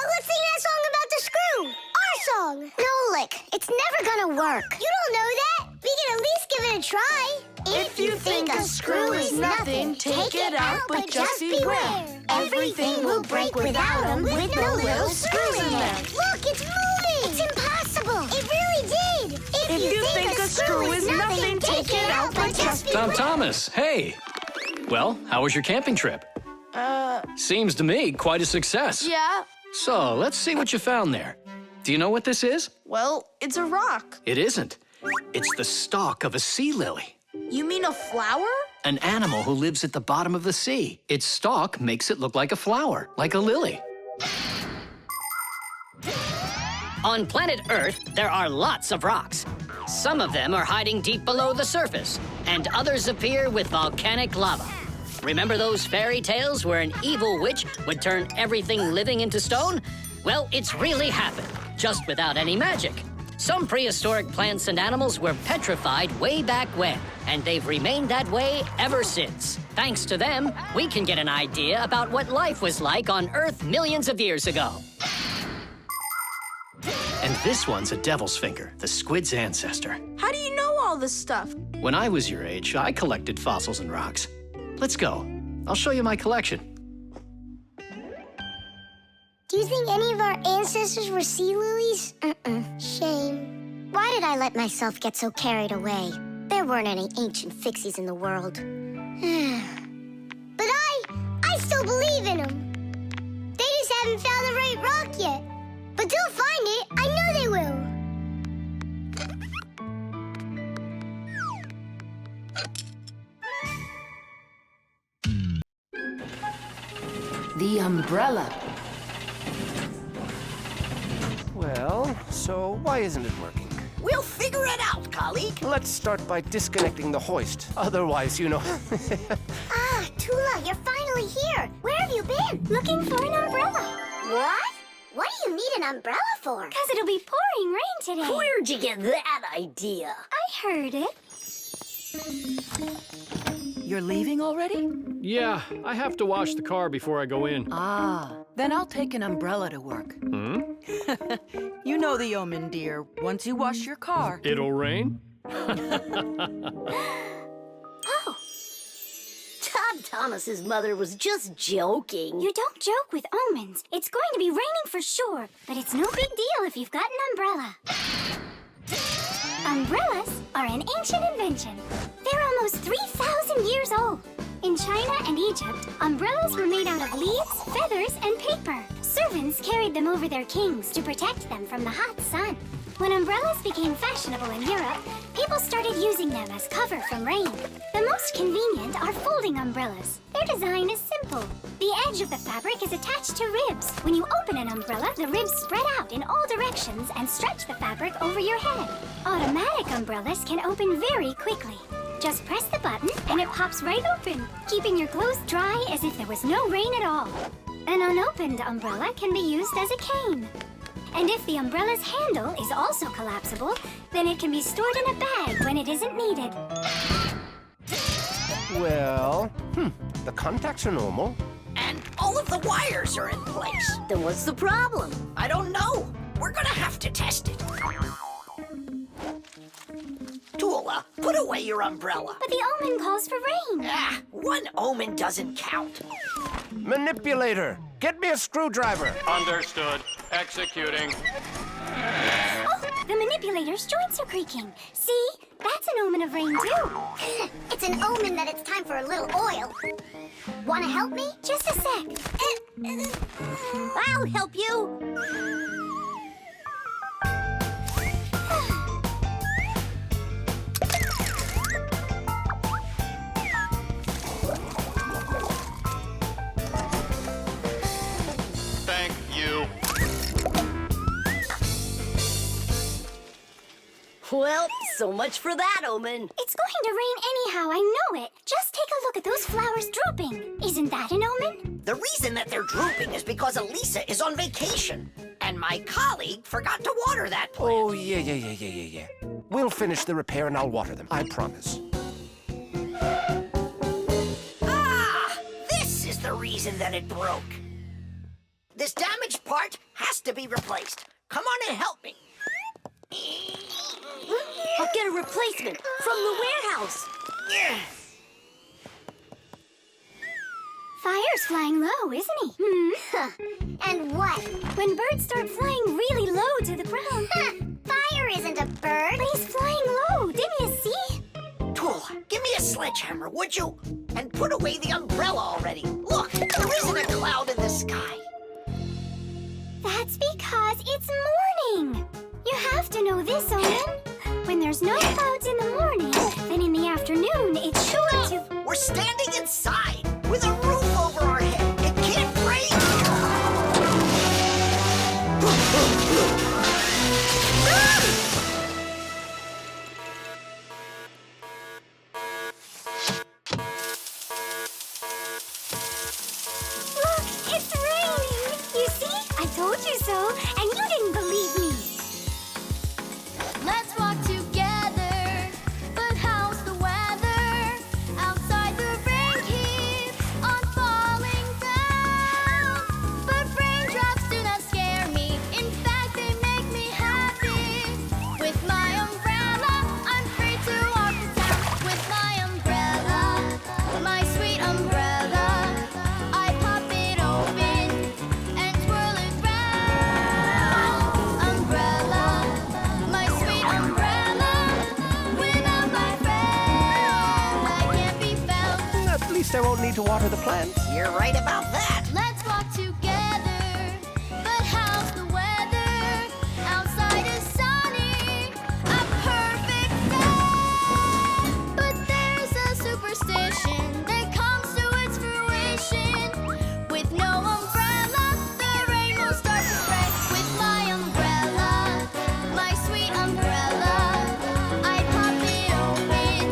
Let's sing that song about the screw. Our song. Nolik, it's never gonna work. You don't know that. We can at least give it a try. If you think a screw is nothing, take it out, but just beware. Everything will break without them with no little screws in there. Look, it's moving. It's impossible. It really did. If you think a screw is nothing, take it out, but just beware. Tom Thomas, hey. Well, how was your camping trip? Seems to me quite a success. Yeah. So, let's see what you found there. Do you know what this is? Well, it's a rock. It isn't. It's the stalk of a sea lily. You mean a flower? An animal who lives at the bottom of the sea. Its stalk makes it look like a flower, like a lily. On planet Earth, there are lots of rocks. Some of them are hiding deep below the surface, and others appear with volcanic lava. Remember those fairy tales where an evil witch would turn everything living into stone? Well, it's really happened, just without any magic. Some prehistoric plants and animals were petrified way back when, and they've remained that way ever since. Thanks to them, we can get an idea about what life was like on Earth millions of years ago. And this one's a devil's finger, the squid's ancestor. How do you know all this stuff? When I was your age, I collected fossils and rocks. Let's go. I'll show you my collection. Do you think any of our ancestors were sea lilies? Shame. Why did I let myself get so carried away? There weren't any ancient Fixies in the world. But I still believe in them. They just haven't found the right rock yet. But they'll find it. I know they will. The umbrella. Well, so why isn't it working? We'll figure it out, colleague. Let's start by disconnecting the hoist. Otherwise, you know... Tula, you're finally here. Where have you been? Looking for an umbrella. What? What do you need an umbrella for? Because it'll be pouring rain today. Where'd you get that idea? I heard it. You're leaving already? Yeah, I have to wash the car before I go in. Then I'll take an umbrella to work. You know the omen, dear. Once you wash your car... It'll rain? Oh. Tom Thomas's mother was just joking. You don't joke with omens. It's going to be raining for sure, but it's no big deal if you've got an umbrella. Umbrellas are an ancient invention. They're almost 3,000 years old. In China and Egypt, umbrellas were made out of leaves, feathers, and paper. Servants carried them over their kings to protect them from the hot sun. When umbrellas became fashionable in Europe, people started using them as cover from rain. The most convenient are folding umbrellas. Their design is simple. The edge of the fabric is attached to ribs. When you open an umbrella, the ribs spread out in all directions and stretch the fabric over your head. Automatic umbrellas can open very quickly. Just press the button and it pops right open, keeping your clothes dry as if there was no rain at all. An unopened umbrella can be used as a cane. And if the umbrella's handle is also collapsible, then it can be stored in a bag when it isn't needed. Well, the contacts are normal. And all of the wires are in place. Then what's the problem? I don't know. We're gonna have to test it. Tula, put away your umbrella. But the omen calls for rain. One omen doesn't count. Manipulator, get me a screwdriver. Understood. Executing. Oh, the manipulator's joints are creaking. See? That's an omen of rain, too. It's an omen that it's time for a little oil. Want to help me? Just a sec. I'll help you. Well, so much for that omen. It's going to rain anyhow, I know it. Just take a look at those flowers drooping. Isn't that an omen? The reason that they're drooping is because Elisa is on vacation. And my colleague forgot to water that plant. Oh, yeah. We'll finish the repair and I'll water them, I promise. Ah! This is the reason that it broke. This damaged part has to be replaced. Come on and help me. I'll get a replacement from the warehouse. Yeah. Fire's flying low, isn't he? And what? When birds start flying really low to the ground. Fire isn't a bird. But he's flying low, didn't you see? Tool, give me a sledgehammer, would you? And put away the umbrella already. Look, there isn't a cloud in the sky. That's because it's morning. You have to know this, Owen. When there's no clouds in the morning, then in the afternoon, it's sure to... We're standing inside with a roof over our head. It can't rain. Look, it's raining. You see? I told you so, and you didn't believe me. Let's walk together, but how's the weather? Outside the rain keeps on falling down. But raindrops do not scare me, in fact they make me happy. With my umbrella, I'm free to walk the town. With my umbrella, my sweet umbrella, I pop it open and twirl it round. Umbrella, my sweet umbrella, without my friend, I can't be found. At least I won't need to water the plants. You're right about that. Let's walk together, but how's the weather? Outside is sunny, a perfect day. But there's a superstition that comes to its fruition. With no umbrella, the rain will start to spray. With my umbrella, my sweet umbrella, I pop it open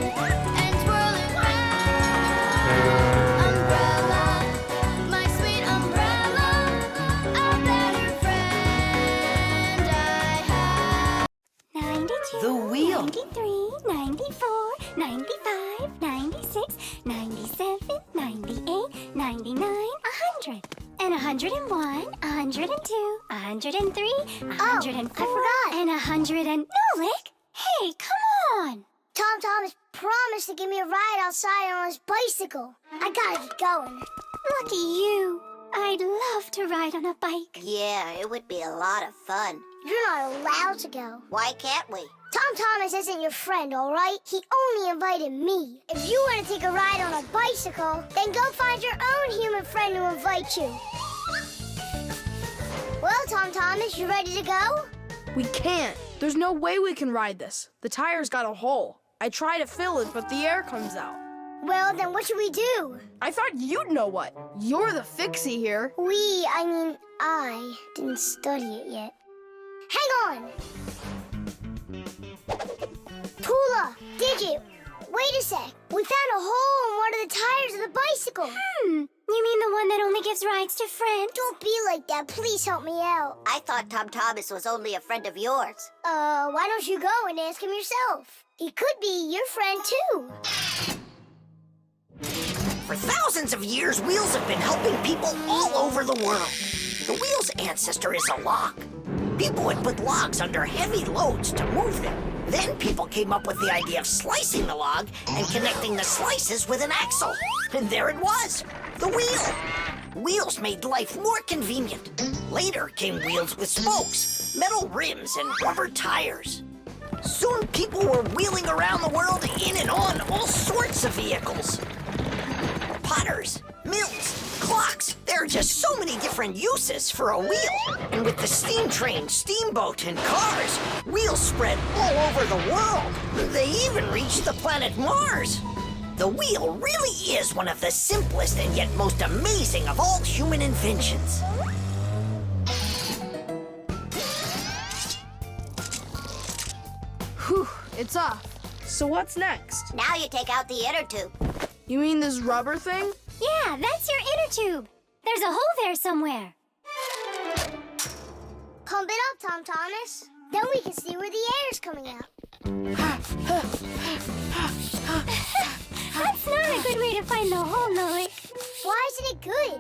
and twirl it round. Umbrella, my sweet umbrella, a better friend I have. 92, The wheel. 93, 94, 95, 96, 97, 98, 99, 100. And 101, 102, 103, 104, and 100 and... Nolik! Hey, come on! Tom has promised to give me a ride outside on his bicycle. I gotta get going. Lucky you. I'd love to ride on a bike. Yeah, it would be a lot of fun. You're not allowed to go. Why can't we? Tom Thomas isn't your friend, all right? He only invited me. If you want to take a ride on a bicycle, then go find your own human friend to invite you. Well, Tom Thomas, you ready to go? We can't. There's no way we can ride this. The tire's got a hole. I try to fill it, but the air comes out. Well, then what should we do? I thought you'd know what. You're the Fixie here. I didn't study it yet. Hang on! Tula, Digit, wait a sec. We found a hole in one of the tires of the bicycle. You mean the one that only gives rides to friends? Don't be like that. Please help me out. I thought Tom Thomas was only a friend of yours. Why don't you go and ask him yourself? He could be your friend, too. For thousands of years, wheels have been helping people all over the world. The wheel's ancestor is a log. People would put logs under heavy loads to move them. Then people came up with the idea of slicing the log and connecting the slices with an axle. And there it was, the wheel. Wheels made life more convenient. Later came wheels with spokes, metal rims, and rubber tires. Soon people were wheeling around the world in and on all sorts of vehicles. Potters, mills, clocks. There are just so many different uses for a wheel. And with the steam train, steamboat, and cars, wheels spread all over the world. They even reached the planet Mars. The wheel really is one of the simplest and yet most amazing of all human inventions. Whew, it's off. So what's next? Now you take out the inner tube. You mean this rubber thing? Yeah, that's your inner tube. There's a hole there somewhere. Pump it up, Tom Thomas. Then we can see where the air's coming out. That's not a good way to find the hole, Nolik. Why isn't it good?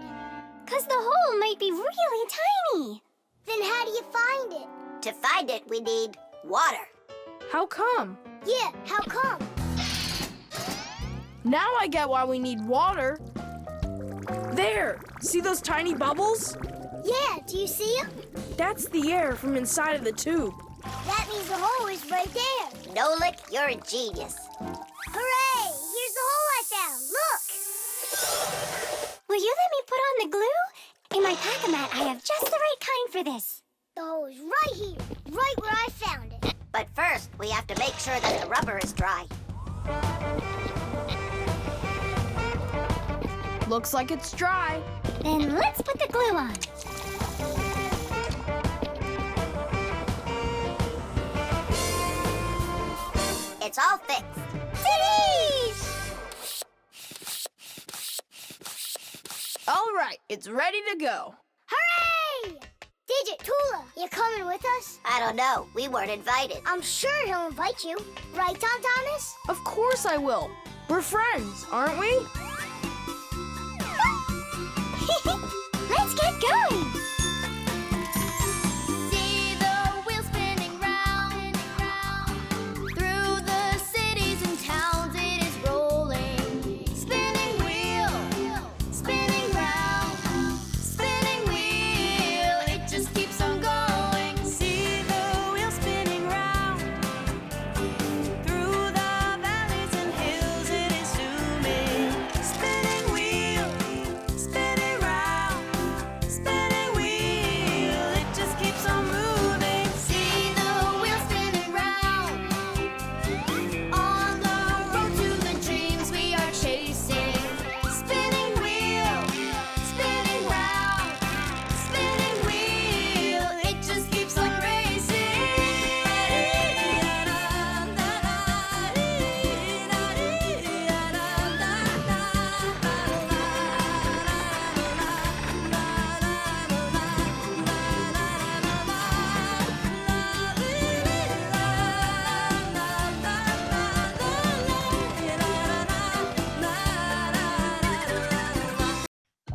Because the hole might be really tiny. Then how do you find it? To find it, we need water. How come? Yeah, how come? Now I get why we need water. There! See those tiny bubbles? Yeah, do you see them? That's the air from inside of the tube. That means the hole is right there. Nolik, you're a genius. Hooray! Here's the hole I found. Look! Will you let me put on the glue? In my pack-a-mat, I have just the right kind for this. The hole is right here, right where I found it. But first, we have to make sure that the rubber is dry. Looks like it's dry. Then let's put the glue on. It's all fixed. All right, it's ready to go. Hooray! Digit, Tula, you coming with us? I don't know. We weren't invited. I'm sure he'll invite you. Right, Tom Thomas? Of course I will. We're friends, aren't we? Let's get going. See the wheel spinning round. Through the cities and towns it is rolling. Spinning wheel, spinning round. Spinning wheel, it just keeps on going. See the wheel spinning round. Through the valleys and hills it is zooming. Spinning wheel, spinning round. Spinning wheel, it just keeps on moving. See the wheel spinning round. On the road to the dreams we are chasing. Spinning wheel, spinning round. Spinning wheel, it just keeps on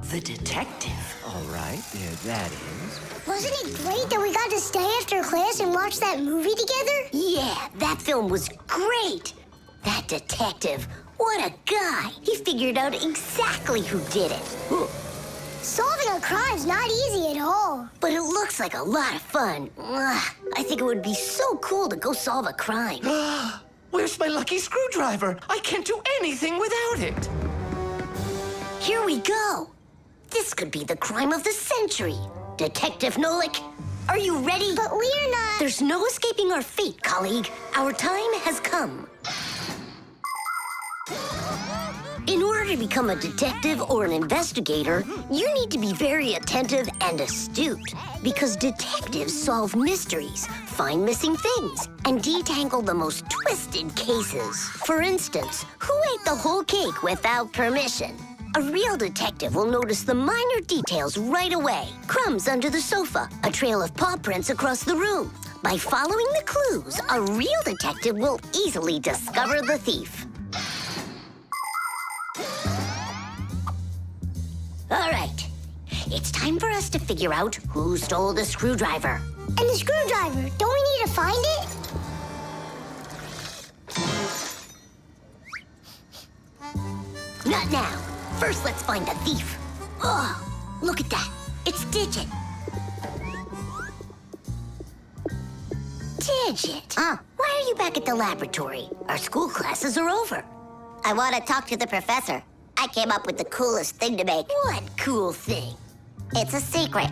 The detective. All right, there that is. Wasn't it great that we got to stay after class and watch that movie together? Yeah, that film was great. That detective, what a guy. He figured out exactly who did it. Solving a crime's not easy at all. But it looks like a lot of fun. I think it would be so cool to go solve a crime. Where's my lucky screwdriver? I can't do anything without it. Here we go. This could be the crime of the century. Detective Nolik, are you ready? But we're not... There's no escaping our fate, colleague. Our time has come. In order to become a detective or an investigator, you need to be very attentive and astute. Because detectives solve mysteries, find missing things, and detangle the most twisted cases. For instance, who ate the whole cake without permission? A real detective will notice the minor details right away. Crumbs under the sofa, a trail of paw prints across the room. By following the clues, a real detective will easily discover the thief. All right, it's time for us to figure out who stole the screwdriver. And the screwdriver, don't we need to find it? Not now. First, let's find the thief. Oh, look at that. It's Digit. Digit? Why are you back at the laboratory? Our school classes are over. I want to talk to the professor. I came up with the coolest thing to make. What cool thing? It's a secret.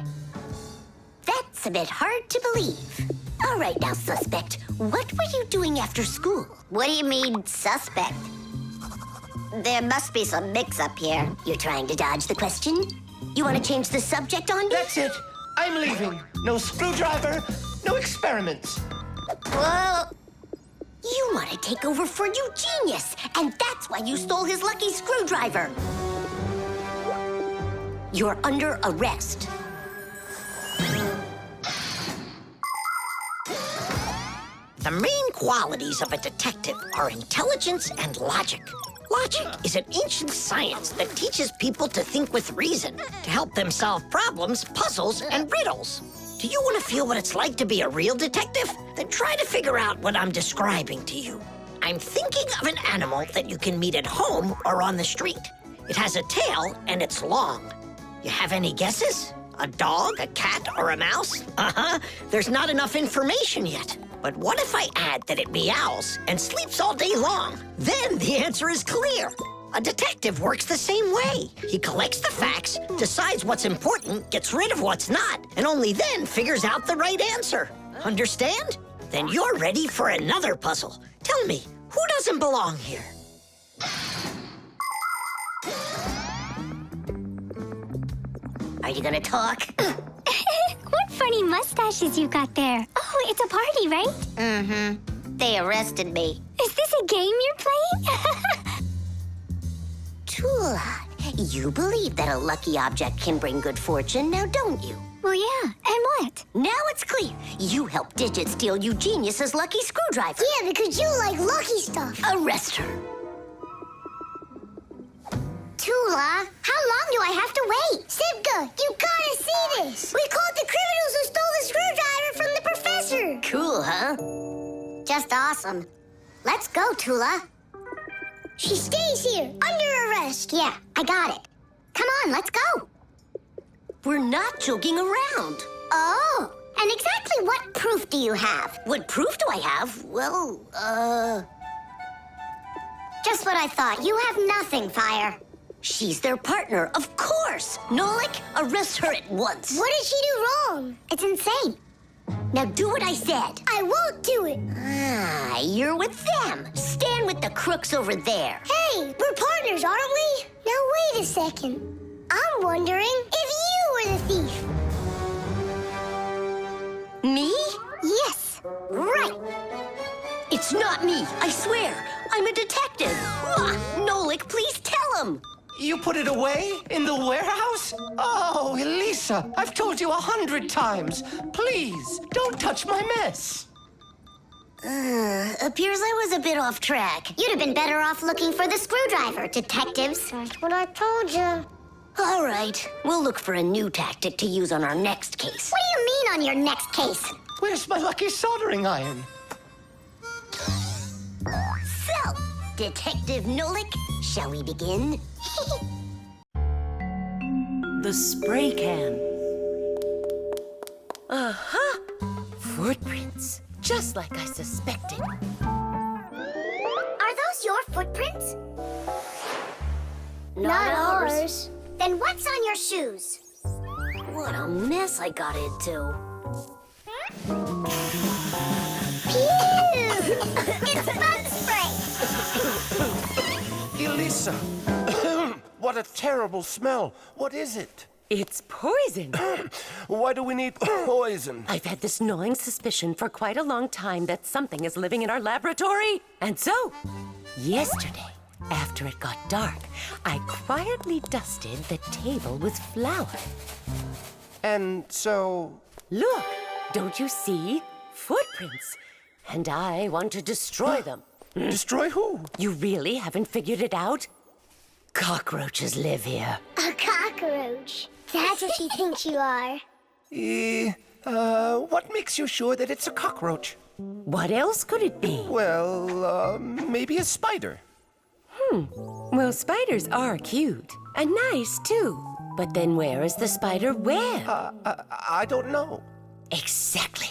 That's a bit hard to believe. All right now, suspect. What were you doing after school? What do you mean, suspect? There must be some mix-up here. You're trying to dodge the question? You want to change the subject on me? That's it. I'm leaving. No screwdriver, no experiments. Well, You want to take over for Eugenius, and that's why you stole his lucky screwdriver. You're under arrest. The main qualities of a detective are intelligence and logic. Logic is an ancient science that teaches people to think with reason, to help them solve problems, puzzles, and riddles. Do you want to feel what it's like to be a real detective? Then try to figure out what I'm describing to you. I'm thinking of an animal that you can meet at home or on the street. It has a tail and it's long. You have any guesses? A dog, a cat, or a mouse? Uh-huh. There's not enough information yet. But what if I add that it meows and sleeps all day long? Then the answer is clear. A detective works the same way. He collects the facts, decides what's important, gets rid of what's not, and only then figures out the right answer. Understand? Then you're ready for another puzzle. Tell me, who doesn't belong here? Are you gonna talk? What funny mustaches you got there. Oh, it's a party, right? Mm-hmm. They arrested me. Is this a game you're playing? Tula, you believe that a lucky object can bring good fortune, now don't you? Well, yeah. And what? Now it's clear. You helped Digit steal Eugenius's lucky screwdriver. Yeah, because you like lucky stuff. Arrest her. Tula, how long do I have to wait? Simka, you gotta see this. We caught the criminals who stole the screwdriver from the professor. Cool, huh? Just awesome. Let's go, Tula. She stays here, under arrest. Yeah, I got it. Come on, let's go. We're not joking around. Oh, and exactly what proof do you have? What proof do I have? Well, Just what I thought. You have nothing, Fire. she's their partner, of course. Nolik, arrest her at once. What did she do wrong? It's insane. Now do what I said. I won't do it. Ah, you're with them. Stand with the crooks over there. Hey, we're partners, aren't we? Now wait a second. I'm wondering if you were the thief. Me? Yes. Right. It's not me, I swear. I'm a detective. Nolik, please tell him. You put it away? In the warehouse? Oh, Elisa, I've told you 100 times. Please, don't touch my mess. Appears I was a bit off track. You'd have been better off looking for the screwdriver, detectives. That's what I told you. All right, we'll look for a new tactic to use on our next case. What do you mean on your next case? Where's my lucky soldering iron? So, Detective Nolik, shall we begin? The spray can. Uh-huh. Footprints, just like I suspected. Are those your footprints? Not ours. Then what's on your shoes? What a mess I got into. Pew! It's bug spray! Elisa, what a terrible smell. What is it? It's poison. Why do we need poison? I've had this gnawing suspicion for quite a long time that something is living in our laboratory. And so, yesterday, after it got dark, I quietly dusted the table with flour. And so... Look, don't you see? Footprints. And I want to destroy them. Destroy who? You really haven't figured it out? Cockroaches live here. A cockroach. That's what she thinks you are. What makes you sure that it's a cockroach? What else could it be? Well, maybe a spider. Well, spiders are cute. And nice, too. But then where is the spider web? I don't know. Exactly.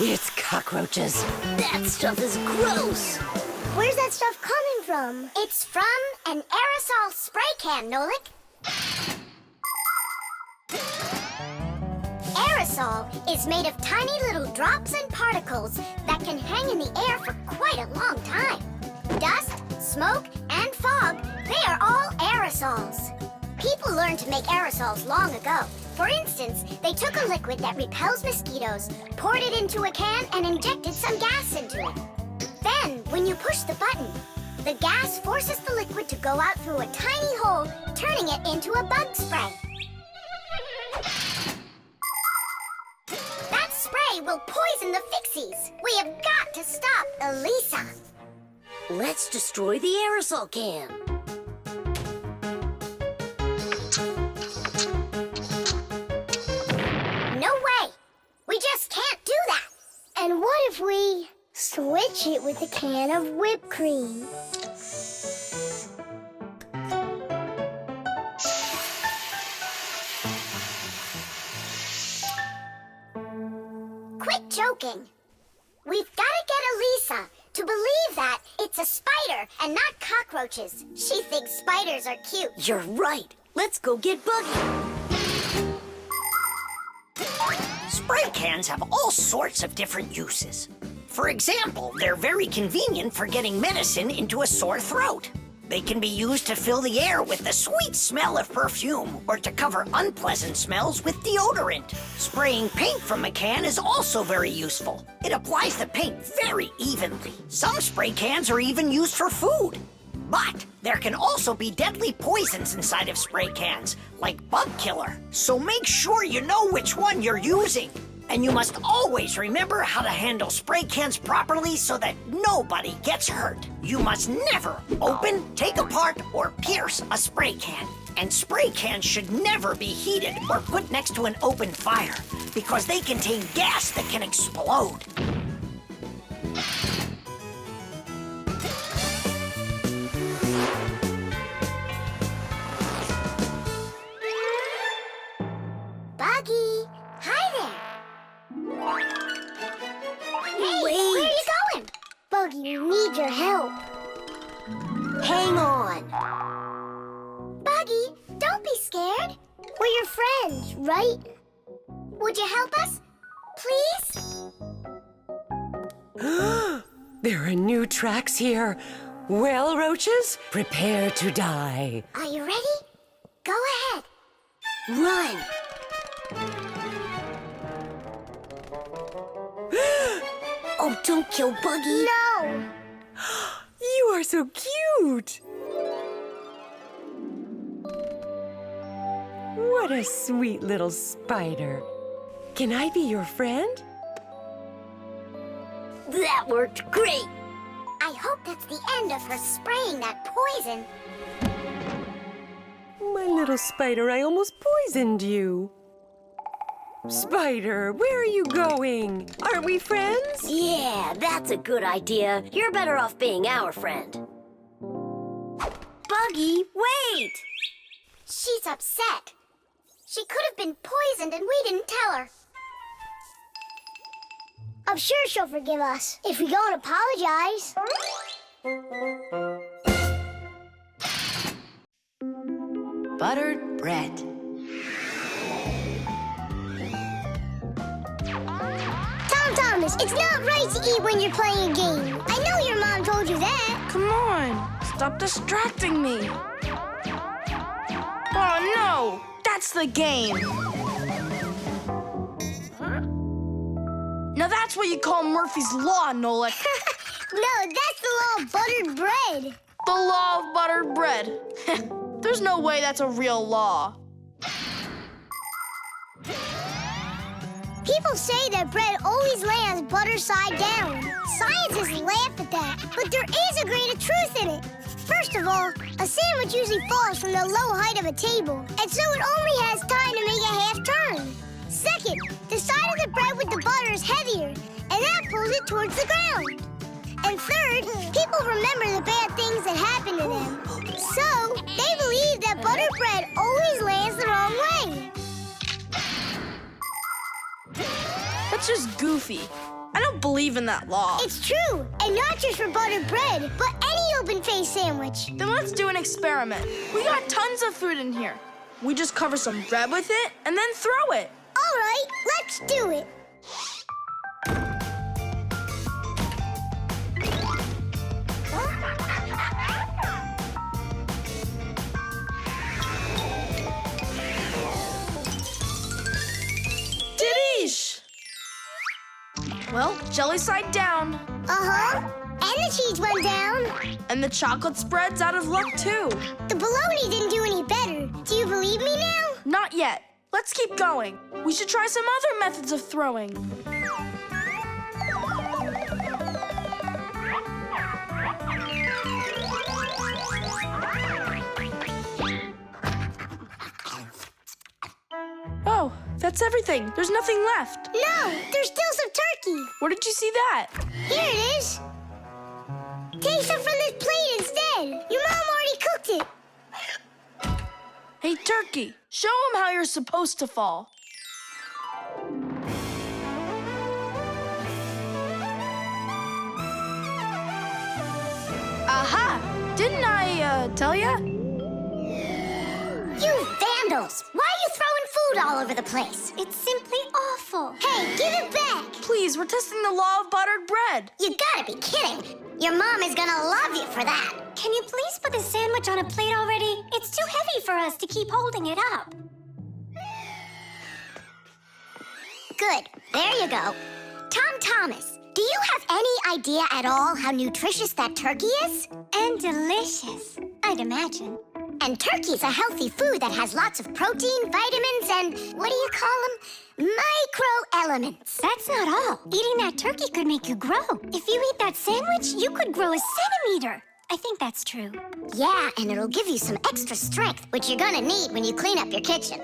It's cockroaches. That stuff is gross. Where's that stuff coming from? It's from an aerosol spray can, Nolik. Aerosol is made of tiny little drops and particles that can hang in the air for quite a long time. Dust, smoke, and fog, they are all aerosols. People learned to make aerosols long ago. For instance, they took a liquid that repels mosquitoes, poured it into a can, and injected some gas into it. Then Then, when you push the button, the gas forces the liquid to go out through a tiny hole, turning it into a bug spray. That spray will poison the Fixies. We have got to stop Elisa. Let's destroy the aerosol can. No way! We just can't do that! And what if we switch it with a can of whipped cream? Quit joking. We've got to get Elisa to believe that it's a spider and not cockroaches. She thinks spiders are cute. You're right. Let's go get Buggy. Spray cans have all sorts of different uses. For example, they're very convenient for getting medicine into a sore throat. They can be used to fill the air with the sweet smell of perfume or to cover unpleasant smells with deodorant. Spraying paint from a can is also very useful. It applies the paint very evenly. Some spray cans are even used for food. But there can also be deadly poisons inside of spray cans, like bug killer. So make sure you know which one you're using. And you must always remember how to handle spray cans properly so that nobody gets hurt. You must never open, take apart, or pierce a spray can. And spray cans should never be heated or put next to an open fire because they contain gas that can explode. Buggy, hi there. Hey, where are you going? Buggy, we need your help. Hang on. Buggy, don't be scared. We're your friends, right? Would you help us, please? There are new tracks here. Well, roaches, prepare to die. Are you ready? Go ahead. Run! Oh, don't kill Buggy. No! You are so cute. What a sweet little spider. Can I be your friend? That worked great. I hope that's the end of her spraying that poison. My little spider, I almost poisoned you. Spider, where are you going? Aren't we friends? Yeah, that's a good idea. You're better off being our friend. Buggy, wait! She's upset. She could have been poisoned and we didn't tell her. I'm sure she'll forgive us if we go and apologize. Buttered bread. Thomas, it's not right to eat when you're playing a game. I know your mom told you that. Come on, stop distracting me. Oh no, that's the game. Now that's what you call Murphy's Law, Nolik. No, that's the law of buttered bread. The law of buttered bread. There's no way that's a real law. People say that bread always lands butter side down. Scientists laugh at that, but there is a grain of truth in it. First of all, a sandwich usually falls from the low height of a table, and so it only has time to make a half turn. Second, the side of the bread with the butter is heavier, and that pulls it towards the ground. And third, people remember the bad things that happen to them. So, they believe that buttered bread always lands the wrong way. That's just goofy. I don't believe in that law. It's true, and not just for buttered bread, but any open-faced sandwich. Then let's do an experiment. We got tons of food in here. We just cover some bread with it and then throw it. All right, let's do it. Didish! Well, jelly side down. Uh-huh. And the cheese went down. And the chocolate spread's out of luck, too. The bologna didn't do any better. Do you believe me now? Not yet. Let's keep going. We should try some other methods of throwing. Oh, that's everything. There's nothing left. No, there's still some turkey. Where did you see that? Here it is. Take some from this plate instead. Your mom already cooked it. Hey, Turkey, show them how you're supposed to fall. Aha! Didn't I, tell ya? You vandals! Why are you throwing food all over the place? It's simply awful. Hey, give it back. Please, we're testing the law of buttered bread. You gotta be kidding. Your mom is gonna love you for that. Can you please put the sandwich on a plate already? It's too heavy for us to keep holding it up. Good. There you go. Tom Thomas, do you have any idea at all how nutritious that turkey is? And delicious, I'd imagine. And turkey's a healthy food that has lots of protein, vitamins, and what do you call them? Microelements. That's not all. Eating that turkey could make you grow. If you eat that sandwich, you could grow a centimeter. I think that's true. Yeah, and it'll give you some extra strength, which you're gonna need when you clean up your kitchen.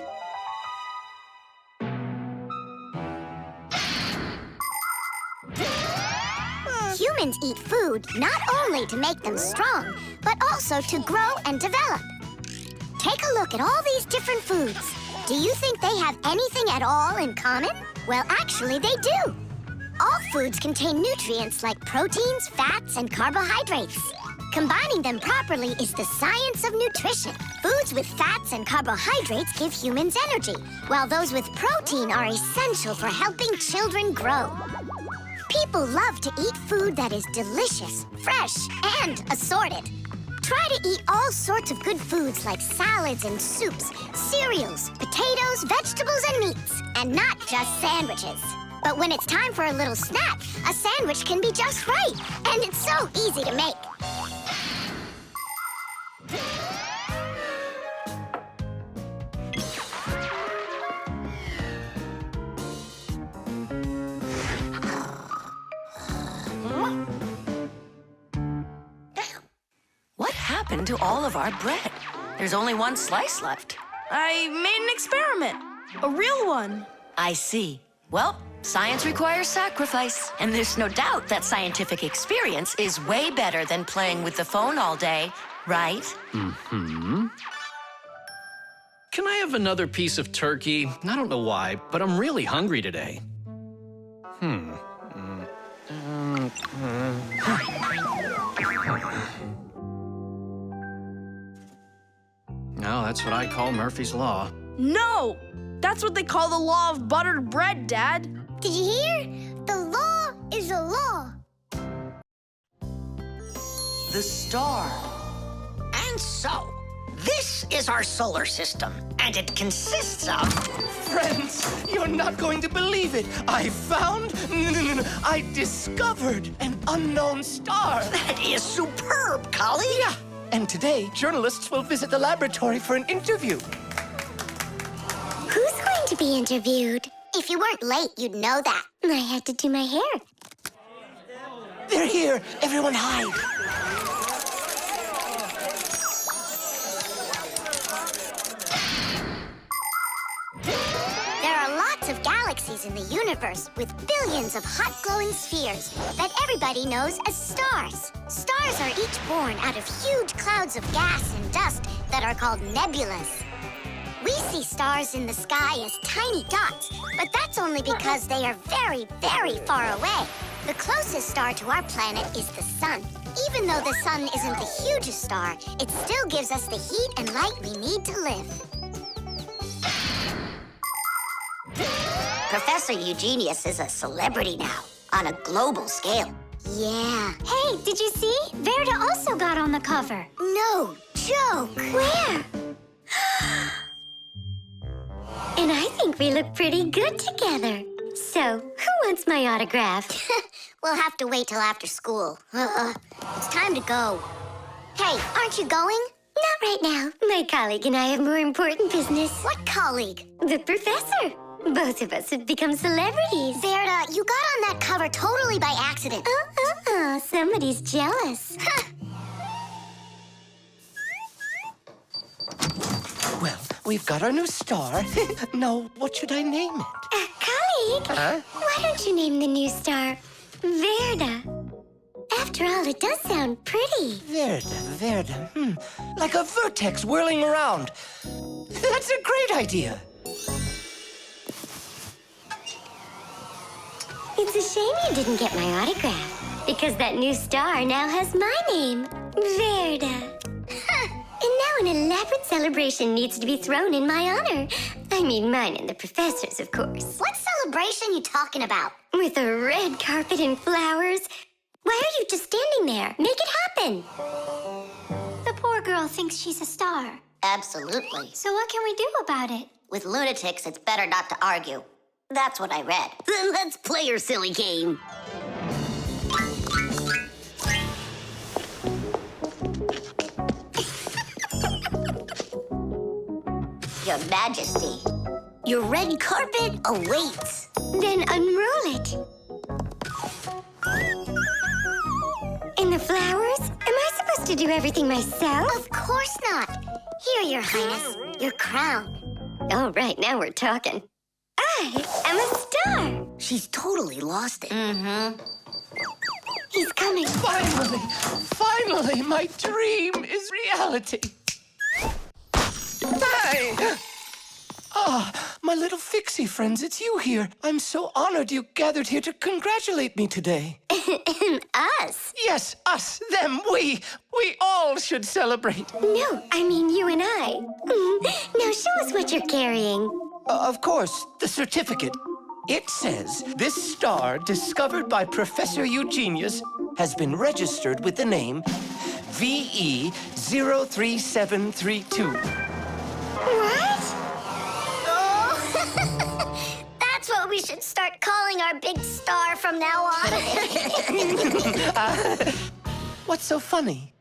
Humans eat food not only to make them strong, but also to grow and develop. Take a look at all these different foods. Do you think they have anything at all in common? Well, actually, they do. All foods contain nutrients like proteins, fats, and carbohydrates. Combining them properly is the science of nutrition. Foods with fats and carbohydrates give humans energy, while those with protein are essential for helping children grow. People love to eat food that is delicious, fresh, and assorted. Try to eat all sorts of good foods like salads and soups, cereals, potatoes, vegetables, and meats, and not just sandwiches. But when it's time for a little snack, a sandwich can be just right, and it's so easy to make. What happened to all of our bread? There's only one slice left. I made an experiment. A real one. I see. Well, science requires sacrifice. And there's no doubt that scientific experience is way better than playing with the phone all day, right? Mm-hmm. Can I have another piece of turkey? I don't know why, but I'm really hungry today. Now that's what I call Murphy's Law. No! That's what they call the law of buttered bread, Dad. Did you hear? The law is the law. The star. And so, this is our solar system, and it consists of... Friends, you're not going to believe it. I discovered an unknown star. That is superb, Collie. Yeah. And today, journalists will visit the laboratory for an interview. Who's going to be interviewed? If you weren't late, you'd know that. I had to do my hair. They're here. Everyone hide. There are lots of galaxies in the universe with billions of hot glowing spheres that everybody knows as stars. Stars are each born out of huge clouds of gas and dust that are called nebulas. We see stars in the sky as tiny dots, but that's only because they are very, very far away. The closest star to our planet is the sun. Even though the sun isn't the hugest star, it still gives us the heat and light we need to live. Professor Eugenius is a celebrity now, on a global scale. Yeah. Hey, did you see? Verda also got on the cover. No joke. Where? And I think we look pretty good together. So, who wants my autograph? We'll have to wait till after school. It's time to go. Hey, aren't you going? Not right now. My colleague and I have more important business. What colleague? The professor. Both of us have become celebrities. Verda, you got on that cover totally by accident. Somebody's jealous. Well, we've got our new star. Now, what should I name it? Colleague, Huh? why don't you name the new star Verda? After all, it does sound pretty. Verda. Like a vertex whirling around. That's a great idea. It's a shame you didn't get my autograph, because that new star now has my name, Verda. And now an elaborate celebration needs to be thrown in my honor. I mean, mine and the professor's, of course. What celebration you talking about? With a red carpet and flowers. Why are you just standing there? Make it happen. The poor girl thinks she's a star. Absolutely. So what can we do about it? With lunatics, it's better not to argue. That's what I read. Then let's play your silly game. Your Majesty, your red carpet awaits. Then unroll it. And the flowers? Am I supposed to do everything myself? Of course not. Here, Your Highness, your crown. Oh, right, now we're talking. I am a star. She's totally lost it. He's coming. Finally, my dream is reality. Hey! My little Fixie friends, it's you here. I'm so honored you gathered here to congratulate me today. Us? Yes, us, them, we all should celebrate. No, I mean you and I. Now show us what you're carrying. Of course, the certificate. It says, this star, discovered by Professor Eugenius, has been registered with the name VE03732. What? Oh, that's what we should start calling our big star from now on. What's so funny?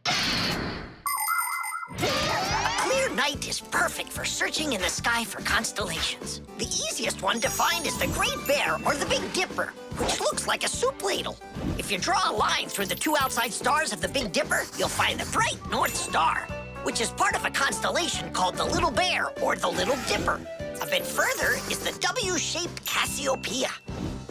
A clear night is perfect for searching in the sky for constellations. The easiest one to find is the Great Bear or the Big Dipper, which looks like a soup ladle. If you draw a line through the two outside stars of the Big Dipper, you'll find the bright North Star, which is part of a constellation called the Little Bear or the Little Dipper. A bit further is the W-shaped Cassiopeia.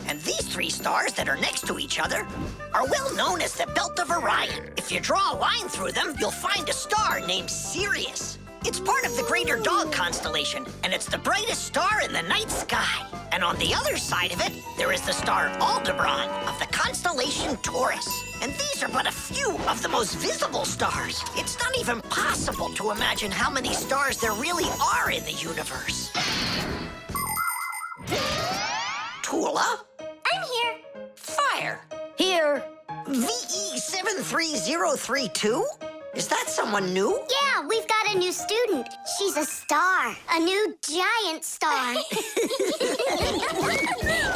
And these three stars that are next to each other are well known as the Belt of Orion. If you draw a line through them, you'll find a star named Sirius. It's part of the Greater Dog constellation, and it's the brightest star in the night sky. And on the other side of it, there is the star Aldebaran of the constellation Taurus. And these are but a few of the most visible stars. It's not even possible to imagine how many stars there really are in the universe. Tula? I'm here. Fire. Here. VE73032? Is that someone new? Yeah, we've got a new student. She's a star. A new giant star.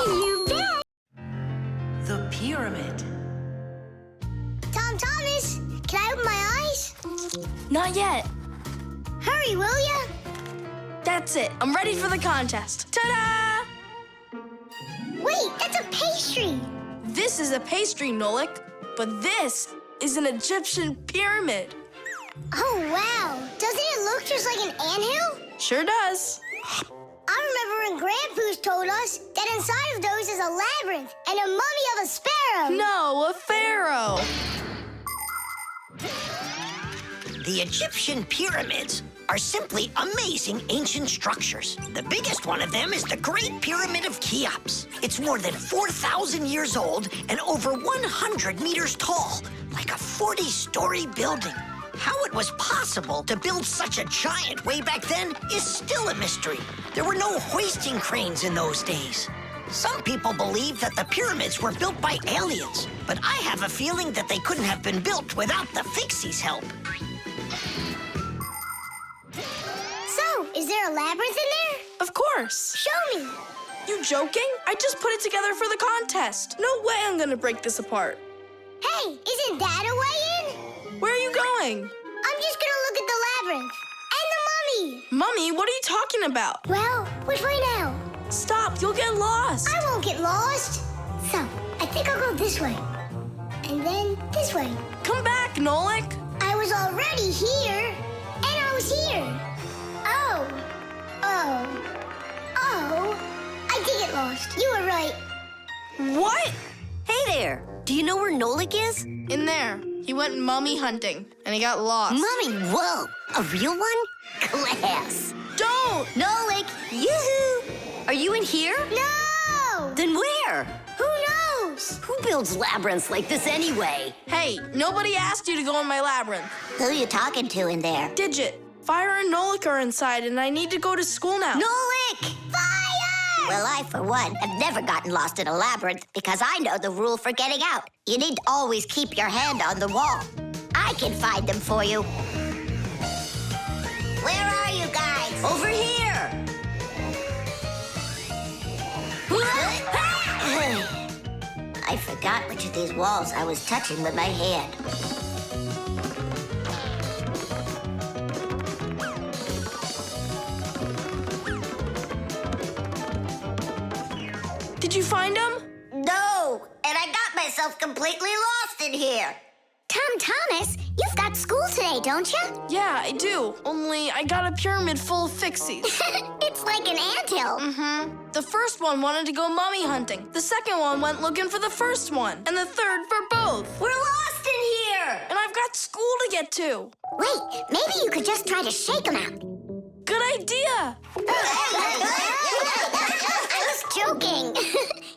You bet. The pyramid. Thomas, can I open my eyes? Not yet. Hurry, will ya? That's it. I'm ready for the contest. Ta-da! Wait, that's a pastry. This is a pastry, Nolik, but this is an Egyptian pyramid. Oh, wow. Doesn't it look just like an anthill? Sure does. I remember when Grandpoo's told us that inside of those is a labyrinth and a mummy of a sparrow. No, a pharaoh. The Egyptian pyramids are simply amazing ancient structures. The biggest one of them is the Great Pyramid of Cheops. It's more than 4,000 years old and over 100 meters tall, like a 40-story building. How it was possible to build such a giant way back then is still a mystery. There were no hoisting cranes in those days. Some people believe that the pyramids were built by aliens, but I have a feeling that they couldn't have been built without the Fixies' help. So, is there a labyrinth in there? Of course. Show me. You joking? I just put it together for the contest. No way I'm gonna break this apart. Hey, isn't that a way in? Where are you going? I'm just gonna look at the labyrinth. And the mummy. Mummy, what are you talking about? Well, which way now? Stop, you'll get lost. I won't get lost. So, I think I'll go this way. And then this way. Come back, Nolik. I was already here. And I was here. Oh. I did get lost. You were right. What? Hey there. Do you know where Nolik is? In there. He went mummy hunting, and he got lost. Mummy, whoa! A real one? Class. Don't! Nolik, yoo-hoo! Are you in here? No! Then where? Who knows? Who builds labyrinths like this anyway? Hey, nobody asked you to go in my labyrinth. Who you talking to in there? Digit, Fire and Nolik are inside, and I need to go to school now. Nolik! Fire! Well, I, for one, have never gotten lost in a labyrinth because I know the rule for getting out. You need to always keep your hand on the wall. I can find them for you. Where are you guys? Over here! I forgot which of these walls I was touching with my hand. Did you find him? No, and I got myself completely lost in here. Tom Thomas, you've got school today, don't you? Yeah, I do. Only I got a pyramid full of Fixies. It's like an anthill. Mm-hmm. The first one wanted to go mummy hunting. The second one went looking for the first one. And the third for both. We're lost in here! And I've got school to get to. Wait, maybe you could just try to shake them out. Good idea. I was joking.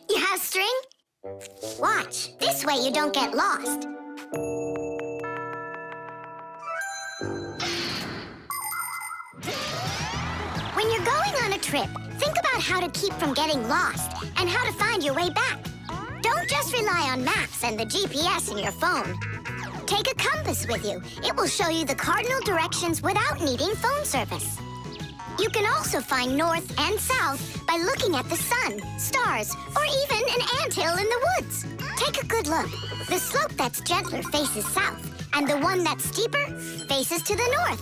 You have string? Watch. This way you don't get lost. When you're going on a trip, think about how to keep from getting lost and how to find your way back. Don't just rely on maps and the GPS in your phone. Take a compass with you. It will show you the cardinal directions without needing phone service. You can also find north and south by looking at the sun, stars, or even an anthill in the woods. Take a good look. The slope that's gentler faces south, and the one that's steeper faces to the north.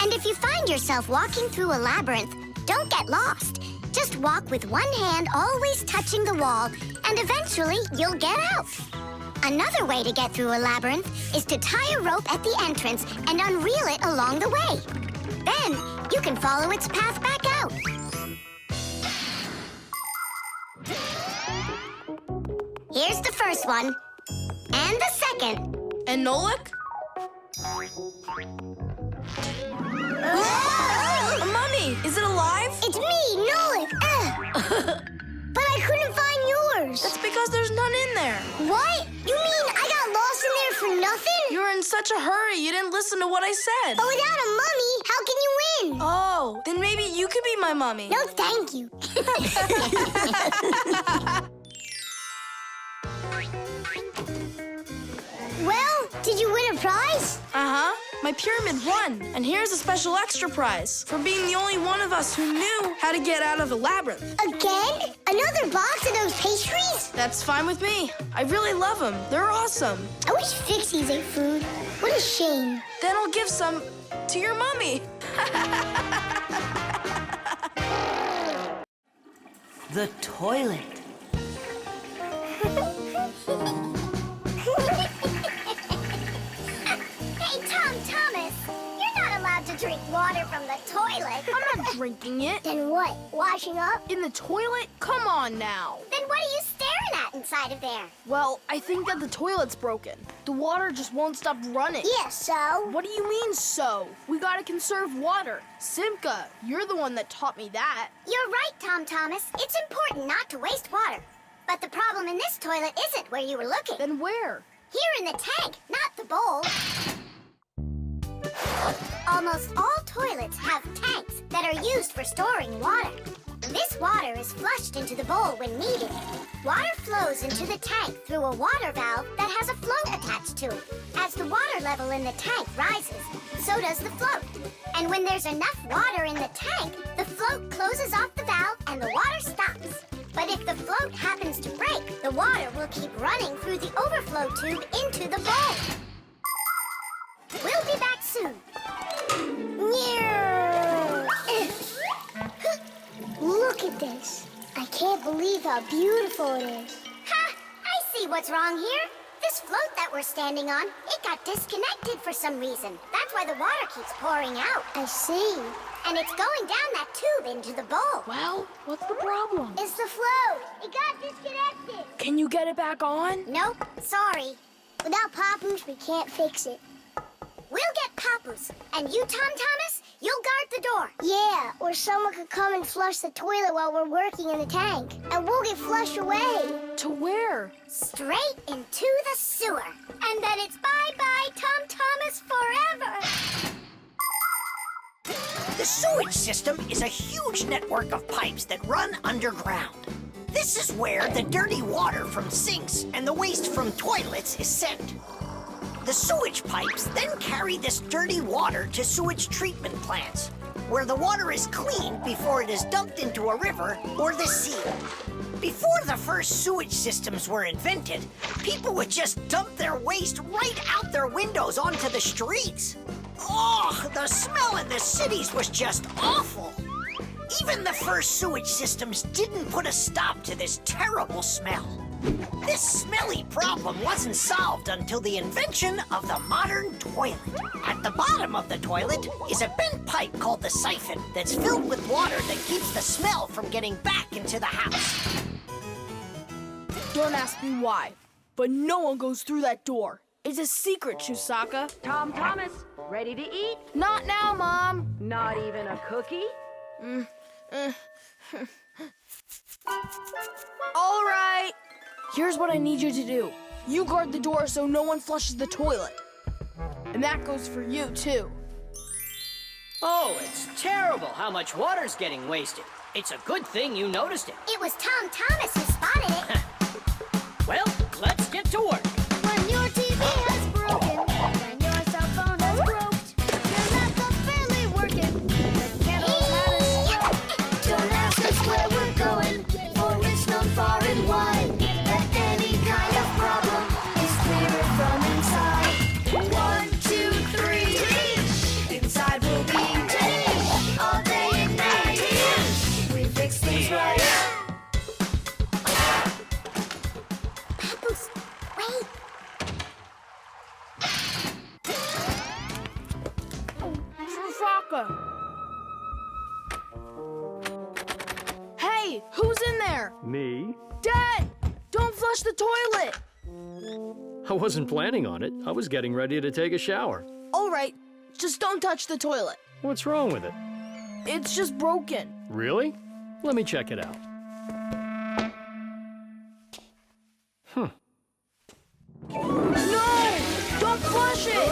And if you find yourself walking through a labyrinth, don't get lost. Just walk with one hand always touching the wall, and eventually you'll get out. Another way to get through a labyrinth is to tie a rope at the entrance and unreel it along the way. Then you can follow its path back out. Here's the first one. And the second. And Nolik? A mummy! Is it alive? It's me, Nolik. But I couldn't find yours. That's because there's none in there. What? You mean I got lost in there for nothing? You were in such a hurry, you didn't listen to what I said. But without a mummy, how can you win? Oh, then maybe you could be my mummy. No, thank you. Well, did you win a prize? Uh-huh. My pyramid won. And here's a special extra prize for being the only one of us who knew how to get out of the labyrinth. Again? Another box of those pastries? That's fine with me. I really love them. They're awesome. I wish Fixies ate food. What a shame. Then I'll give some to your mummy. The toilet. Hey, Tom Thomas, you're not allowed to drink water from the toilet. I'm not drinking it. Then what? Washing up? In the toilet? Come on now. Then what are you staring at inside of there? Well, I think that the toilet's broken. The water just won't stop running. Yeah, so? What do you mean, so? We gotta conserve water. Simka, you're the one that taught me that. You're right, Tom Thomas. It's important not to waste water. But the problem in this toilet isn't where you were looking. Then where? Here in the tank, not the bowl. Almost all toilets have tanks that are used for storing water. This water is flushed into the bowl when needed. Water flows into the tank through a water valve that has a float attached to it. As the water level in the tank rises, so does the float. And when there's enough water in the tank, the float closes off the valve and the water stops. But if the float happens to break, the water will keep running through the overflow tube into the bowl. We'll be back soon. Look at this. I can't believe how beautiful it is. Ha! I see what's wrong here. This float that we're standing on, it got disconnected for some reason. That's why the water keeps pouring out. I see. And it's going down that tube into the bowl. Well, what's the problem? It's the float. It got disconnected. Can you get it back on? Nope, sorry. Without Papoose, we can't fix it. We'll get Papoose. And you, Tom Thomas, you'll guard the door. Yeah, or someone could come and flush the toilet while we're working in the tank. And we'll get flushed away. To where? Straight into the sewer. And then it's bye-bye, Tom Thomas, forever. The sewage system is a huge network of pipes that run underground. This is where the dirty water from sinks and the waste from toilets is sent. The sewage pipes then carry this dirty water to sewage treatment plants, where the water is cleaned before it is dumped into a river or the sea. Before the first sewage systems were invented, people would just dump their waste right out their windows onto the streets. Oh, the smell in the cities was just awful. Even the first sewage systems didn't put a stop to this terrible smell. This smelly problem wasn't solved until the invention of the modern toilet. At the bottom of the toilet is a bent pipe called the siphon that's filled with water that keeps the smell from getting back into the house. Don't ask me why, but no one goes through that door. It's a secret, Chusaka. Tom Thomas, ready to eat? Not now, Mom. Not even a cookie? All right. Here's what I need you to do. You guard the door so no one flushes the toilet. And that goes for you, too. Oh, it's terrible how much water's getting wasted. It's a good thing you noticed it. It was Tom Thomas who spotted it. Well, let's get to work. When your TV has broken, when your cell phone has broke, your laptop barely working, the candles had us. Don't ask us where we're going, for it's known far and wide that any kind of problem is clearer from inside. 1, 2, 3, inside we'll be all day and night. We fix things right. Papoose, wait. Chusaka. Hey, who's in there? Me? Dad, don't flush the toilet. I wasn't planning on it. I was getting ready to take a shower. All right, just don't touch the toilet. What's wrong with it? It's just broken. Really? Let me check it out. No! Don't flush it!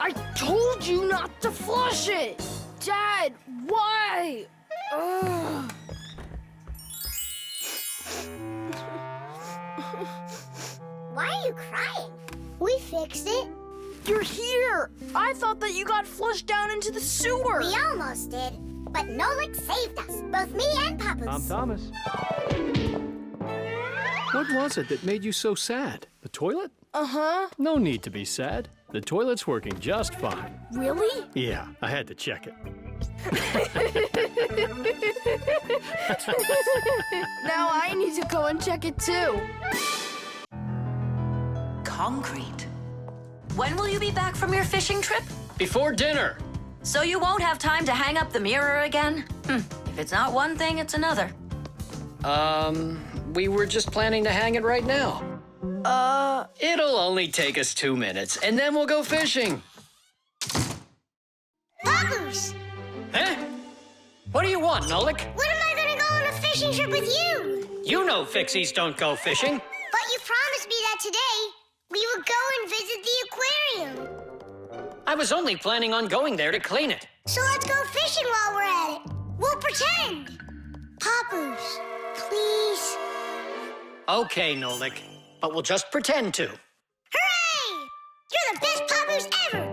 I told you not to flush it! Dad, why? Ugh. Why are you crying? We fixed it. You're here! I thought that you got flushed down into the sewer! We almost did, but Nolik saved us, both me and Papoose. Tom Thomas. What was it that made you so sad? The toilet? Uh-huh. No need to be sad. The toilet's working just fine. Really? Yeah, I had to check it. Now I need to go and check it too. Concrete. When will you be back from your fishing trip? Before dinner. So you won't have time to hang up the mirror again? If it's not one thing, it's another. We were just planning to hang it right now. It'll only take us 2 minutes, and then we'll go fishing. Papoose! Huh? What do you want, Nolik? When am I gonna go on a fishing trip with you? You know Fixies don't go fishing. But you promised me that today we would go and visit the aquarium. I was only planning on going there to clean it. So let's go fishing while we're at it. We'll pretend. Papoose, please. Okay, Nolik, but we'll just pretend to. Hooray! You're the best Papoose ever!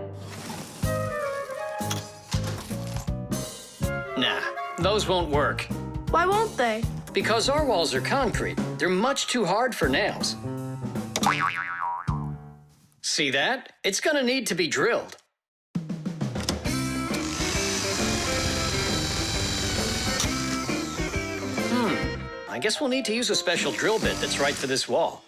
Nah, those won't work. Why won't they? Because our walls are concrete. They're much too hard for nails. See that? It's gonna need to be drilled. I guess we'll need to use a special drill bit that's right for this wall.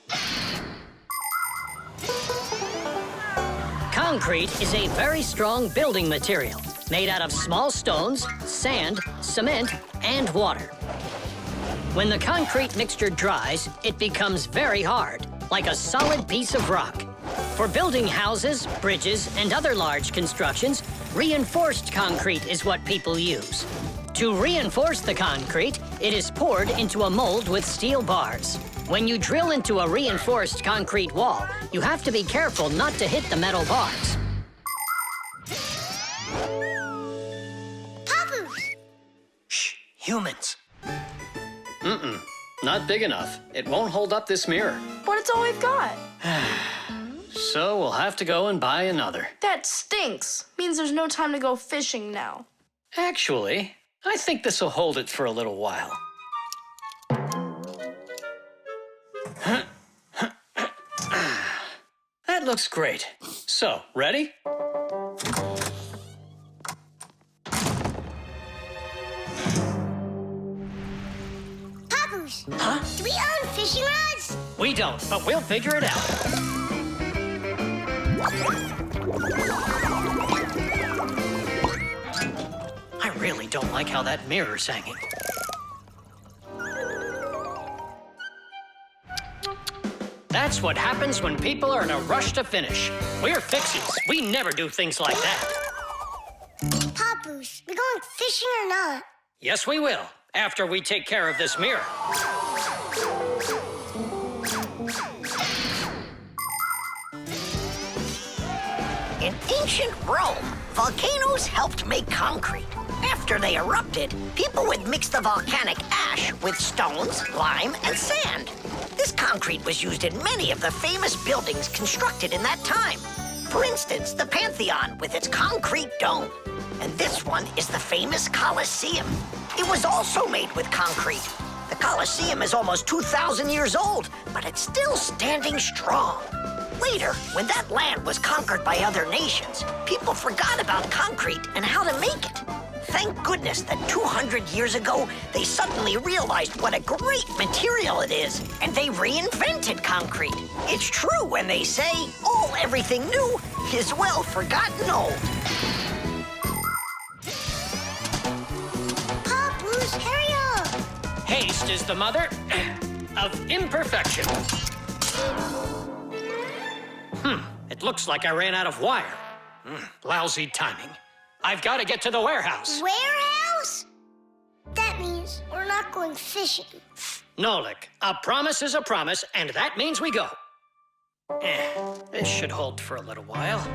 Concrete is a very strong building material made out of small stones, sand, cement, and water. When the concrete mixture dries, it becomes very hard, like a solid piece of rock. For building houses, bridges, and other large constructions, reinforced concrete is what people use. To reinforce the concrete, it is poured into a mold with steel bars. When you drill into a reinforced concrete wall, you have to be careful not to hit the metal bars. Papoose! Shh, humans. Not big enough. It won't hold up this mirror. But it's all we've got. So we'll have to go and buy another. That stinks. Means there's no time to go fishing now. Actually, I think this will hold it for a little while. That looks great. So, ready? Papoose! Huh? Do we own fishing rods? We don't, but we'll figure it out. I really don't like how that mirror's hanging. That's what happens when people are in a rush to finish. We're Fixies. We never do things like that. Papoose, we going fishing or not? Yes, we will, after we take care of this mirror. In ancient Rome, volcanoes helped make concrete. After they erupted, people would mix the volcanic ash with stones, lime, and sand. This concrete was used in many of the famous buildings constructed in that time. For instance, the Pantheon with its concrete dome. And this one is the famous Colosseum. It was also made with concrete. The Colosseum is almost 2,000 years old, but it's still standing strong. Later, when that land was conquered by other nations, people forgot about concrete and how to make it. Thank goodness that 200 years ago, they suddenly realized what a great material it is, and they reinvented concrete. It's true when they say, everything new is well forgotten old. Papoose, hurry up! Haste is the mother of imperfection. It looks like I ran out of wire. Lousy timing. I've got to get to the warehouse. Warehouse? That means we're not going fishing. Nolik, a promise is a promise, and that means we go. This should hold for a little while.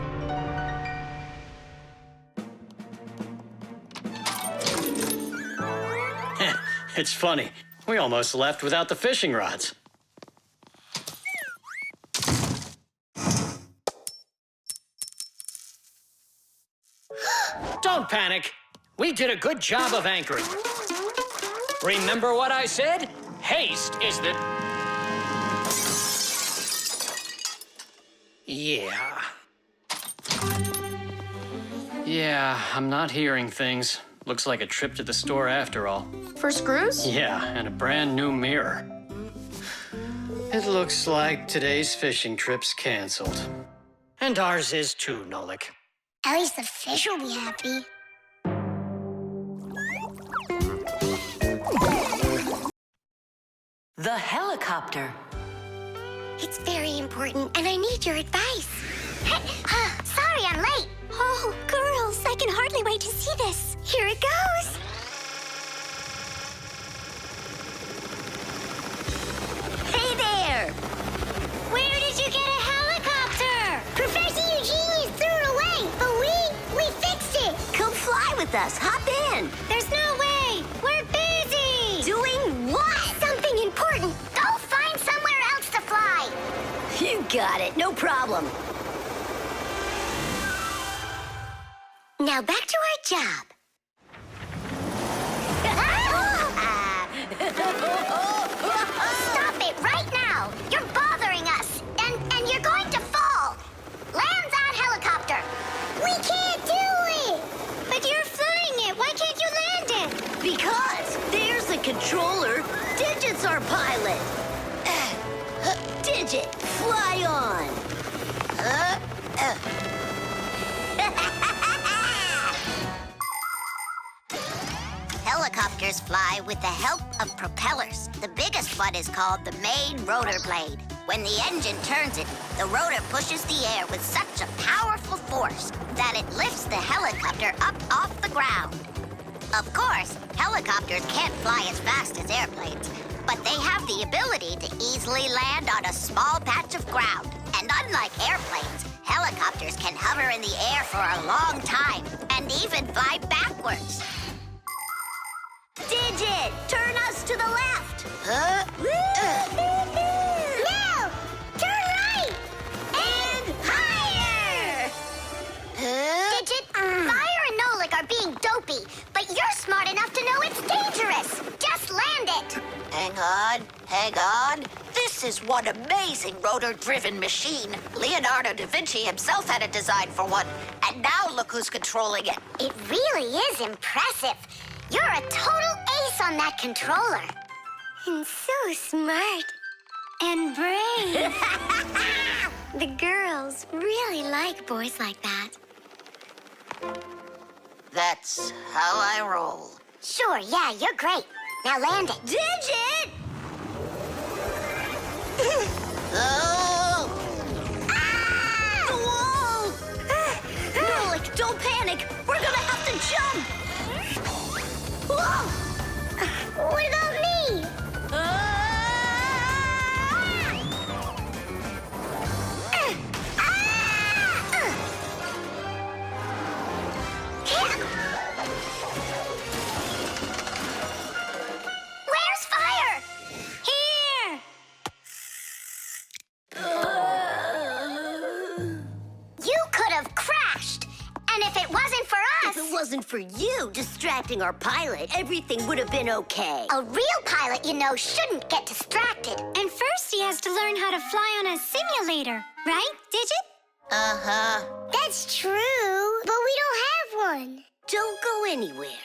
It's funny. We almost left without the fishing rods. Don't panic. We did a good job of anchoring. Remember what I said? Haste is the... Yeah. Yeah, I'm not hearing things. Looks like a trip to the store after all. For screws? Yeah, and a brand new mirror. It looks like today's fishing trip's canceled. And ours is too, Nolik. At least the fish will be happy. The helicopter. It's very important, and I need your advice. Sorry, I'm late. Oh, girls, I can hardly wait to see this. Here it goes. Hey there! Where did you get a helicopter? Professor Eugenius threw it away, but we fixed it. Come fly with us. Hop in. There's no way. We're busy. Doing what? Something important. Go find somewhere Got it, no problem. Now back to our job. Stop it right now! You're bothering us, and you're going to fall. Land that helicopter. We can't do it. But you're flying it. Why can't you land it? Because there's the controller. Digit's our pilot. Digit, fly on. Helicopters fly with the help of propellers. The biggest one is called the main rotor blade. When the engine turns it, the rotor pushes the air with such a powerful force that it lifts the helicopter up off the ground. Of course, helicopters can't fly as fast as airplanes, but they have the ability to easily land on a small patch of ground. And unlike airplanes, helicopters can hover in the air for a long time and even fly backwards. Digit, turn us to the left. No! Turn right! And higher! Digit, Fire and Nolik are being dopey, but you're smart enough to know it's dangerous. Just land it. Hang on. This is one amazing rotor-driven machine. Leonardo da Vinci himself had a design for one, and now look who's controlling it. It really is impressive. You're a total ace on that controller. And so smart. And brave. The girls really like boys like that. That's how I roll. Sure, yeah, you're great. Now land it. Digit! Oh! Whoa! Nolik, don't panic. We're gonna have to jump. Whoa! What about me? Where's Fire? Here! You could have crashed. And if it wasn't for us... If it wasn't for you distracting our pilot, everything would have been okay. A real pilot, you know, shouldn't get distracted. And first he has to learn how to fly on a simulator, right, Digit? Uh-huh. That's true, but we don't have one. Don't go anywhere.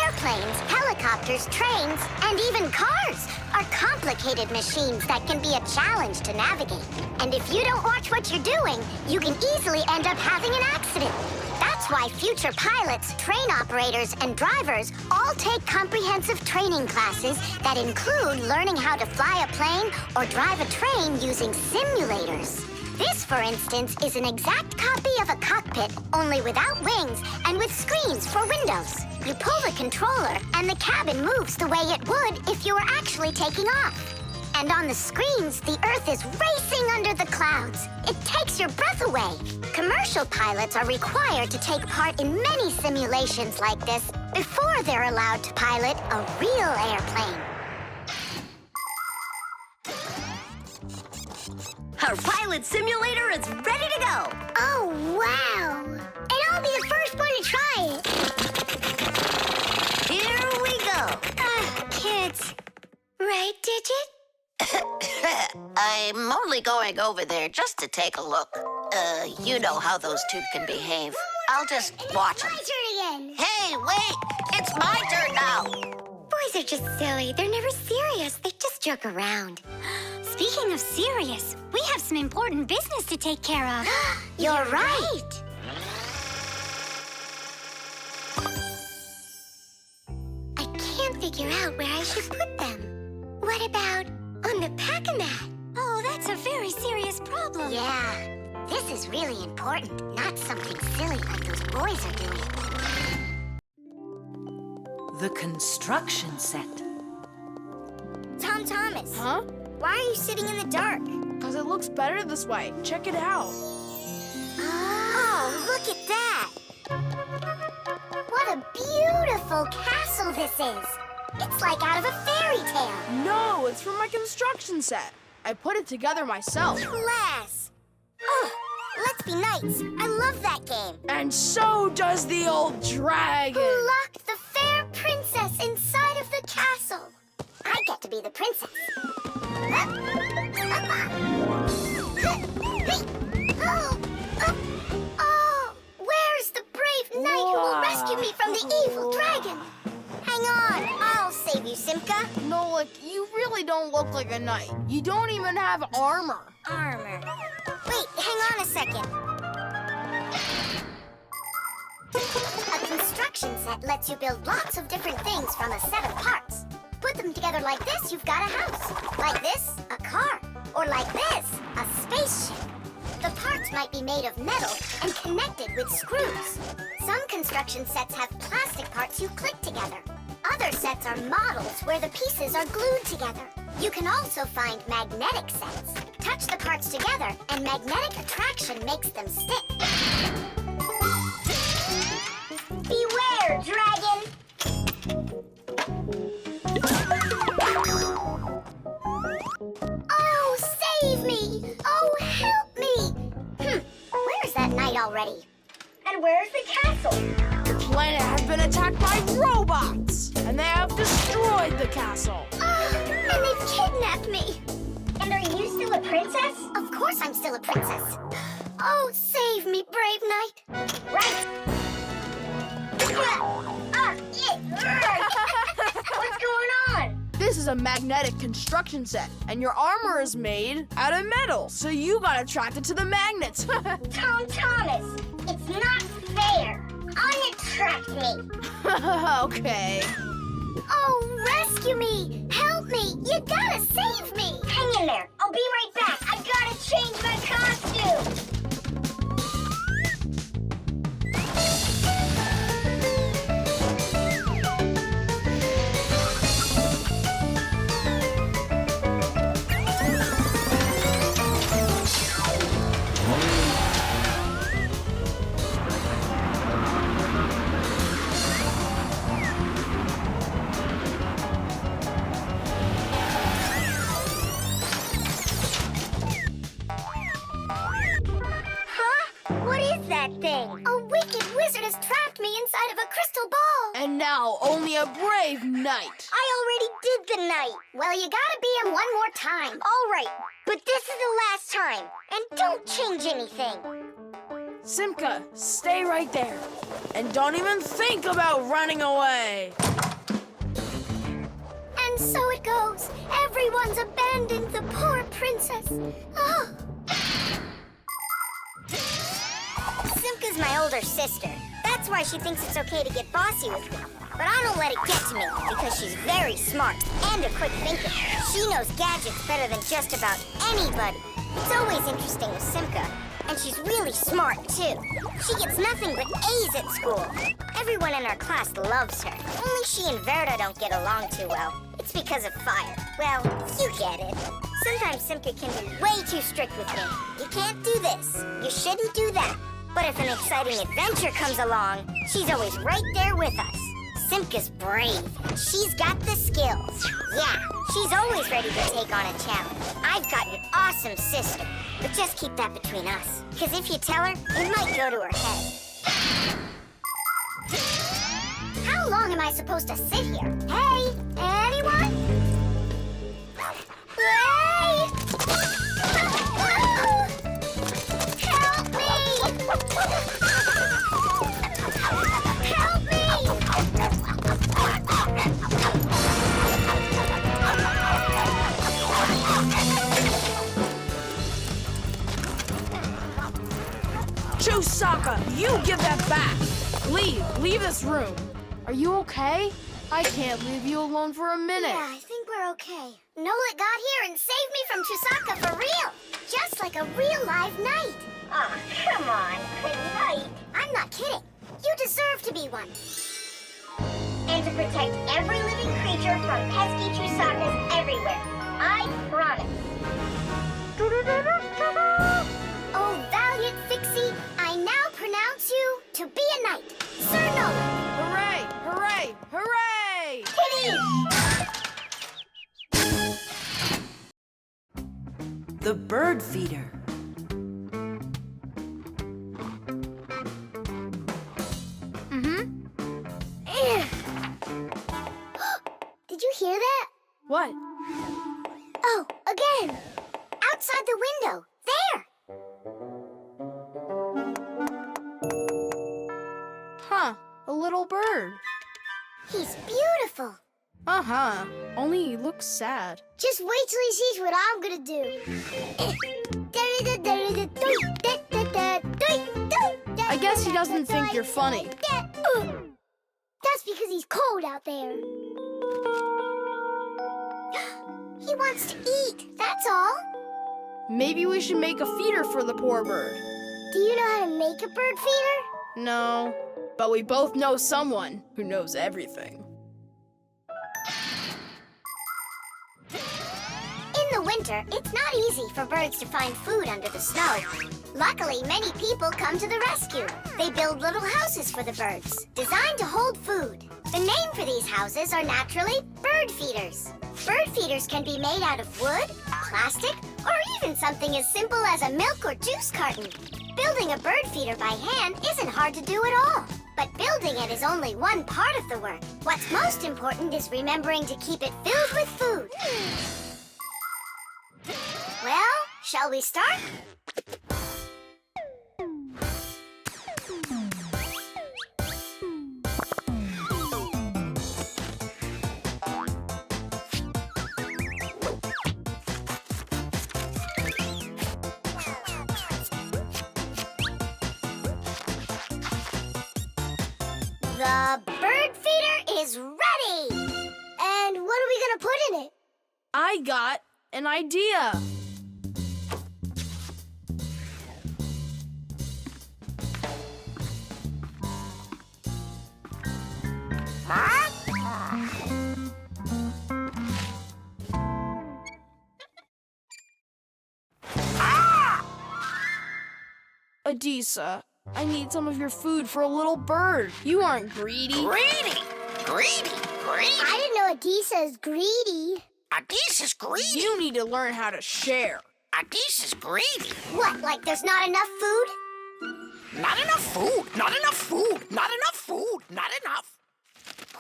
Airplanes, helicopters, trains, and even cars are complicated machines that can be a challenge to navigate. And if you don't watch what you're doing, you can easily end up having an accident. That's why future pilots, train operators, and drivers all take comprehensive training classes that include learning how to fly a plane or drive a train using simulators. This, for instance, is an exact copy of a cockpit, only without wings and with screens for windows. You pull the controller, and the cabin moves the way it would if you were actually taking off. And on the screens, the Earth is racing under the clouds. It takes your breath away. Commercial pilots are required to take part in many simulations like this before they're allowed to pilot a real airplane. Our pilot simulator is ready to go. Oh, wow. And I'll be the first one to try it. Here we go. Kids. Right, Digit? I'm only going over there just to take a look. You know how those two can behave. I'll just watch them. My turn again. Hey, wait! It's my turn now! Boys are just silly. They're never serious. They just joke around. Speaking of serious, we have some important business to take care of. You're right. I can't figure out where I should put them. What about on the pack-a-mat? Oh, that's a very serious problem. Yeah, this is really important, not something silly like those boys are doing. The construction set. Tom Thomas. Huh? Why are you sitting in the dark? Because it looks better this way. Check it out. Oh, look at that. What a beautiful castle this is. It's like out of a fairy tale. No, it's from my construction set. I put it together myself. Class. Oh, let's be knights. I love that game. And so does the old dragon. Who locked the fair princess inside of the castle? I get to be the princess. Oh, where's the brave knight who will rescue me from the evil dragon? Hang on, I'll save you, Simka. Nolik, you really don't look like a knight. You don't even have armor. Armor. Wait, hang on a second. A construction set lets you build lots of different things from a set of parts. Put them together like this, you've got a house. Like this, a car. Or like this, a spaceship. The parts might be made of metal and connected with screws. Some construction sets have plastic parts you click together. Other sets are models where the pieces are glued together. You can also find magnetic sets. Touch the parts together and magnetic attraction makes them stick. Beware, dragon! Oh, save me! Oh, help me! Where's that knight already? And where's the castle? The planet has been attacked by robots, and they have destroyed the castle. And they've kidnapped me. And are you still a princess? Of course I'm still a princess. Oh, save me, brave knight. Right. What's going on? This is a magnetic construction set, and your armor is made out of metal, so you got attracted to the magnets. Tom Thomas, it's not fair. Unattract me. Okay. Oh, rescue me! Help me! You gotta save me! Hang in there. I'll be right back. I gotta change my costume. Thing. A wicked wizard has trapped me inside of a crystal ball. And now only a brave knight. I already did the knight. Well, you gotta be him one more time. All right, but this is the last time. And don't change anything. Simka, stay right there. And don't even think about running away. And so it goes. Everyone's abandoned the poor princess. Oh. Simka's my older sister. That's why she thinks it's okay to get bossy with me. But I don't let it get to me because she's very smart and a quick thinker. She knows gadgets better than just about anybody. It's always interesting with Simka. And she's really smart, too. She gets nothing but A's at school. Everyone in our class loves her. Only she and Verda don't get along too well. It's because of fire. Well, you get it. Sometimes Simka can be way too strict with me. You can't do this. You shouldn't do that. But if an exciting adventure comes along, she's always right there with us. Simka's brave. She's got the skills. Yeah, she's always ready to take on a challenge. I've got an awesome sister. But just keep that between us. Because if you tell her, it might go to her head. How long am I supposed to sit here? Hey, anyone? Hey! Help me! Help me! Chusaka, you give that back. Leave this room. Are you okay? I can't leave you alone for a minute. Yeah, I think we're okay. Nolik got here and saved me from Chusaka for real. Just like a real live knight. Oh, come on, a knight. I'm not kidding. You deserve to be one. And to protect every living creature from pesky Chusakas everywhere. I promise. Oh, valiant Fixie, I now pronounce you to be a knight. Sir Nolik. Hooray! Hooray! Hooray! Kitty! bird feeder. Did you hear that? What? Oh, again! Outside the window! There! Huh, a little bird. He's beautiful! Uh-huh, only he looks sad. Just wait till he sees what I'm gonna do. I guess he doesn't think you're funny. That's because he's cold out there. He wants to eat, that's all. Maybe we should make a feeder for the poor bird. Do you know how to make a bird feeder? No, but we both know someone who knows everything. In the winter, it's not easy for birds to find food under the snow. Luckily, many people come to the rescue. They build little houses for the birds, designed to hold food. The name for these houses are naturally bird feeders. Bird feeders can be made out of wood, plastic, or even something as simple as a milk or juice carton. Building a bird feeder by hand isn't hard to do at all. But building it is only one part of the work. What's most important is remembering to keep it filled with food. Well, shall we start? The bird feeder is ready! And what are we gonna put in it? I got an idea. Adisa, I need some of your food for a little bird. You aren't greedy. Greedy! Greedy! Greedy! I didn't know Adisa is greedy. Adisa's greedy! You need to learn how to share. Adisa's greedy! What, like there's not enough food? Not enough food! Not enough food! Not enough food! Not enough!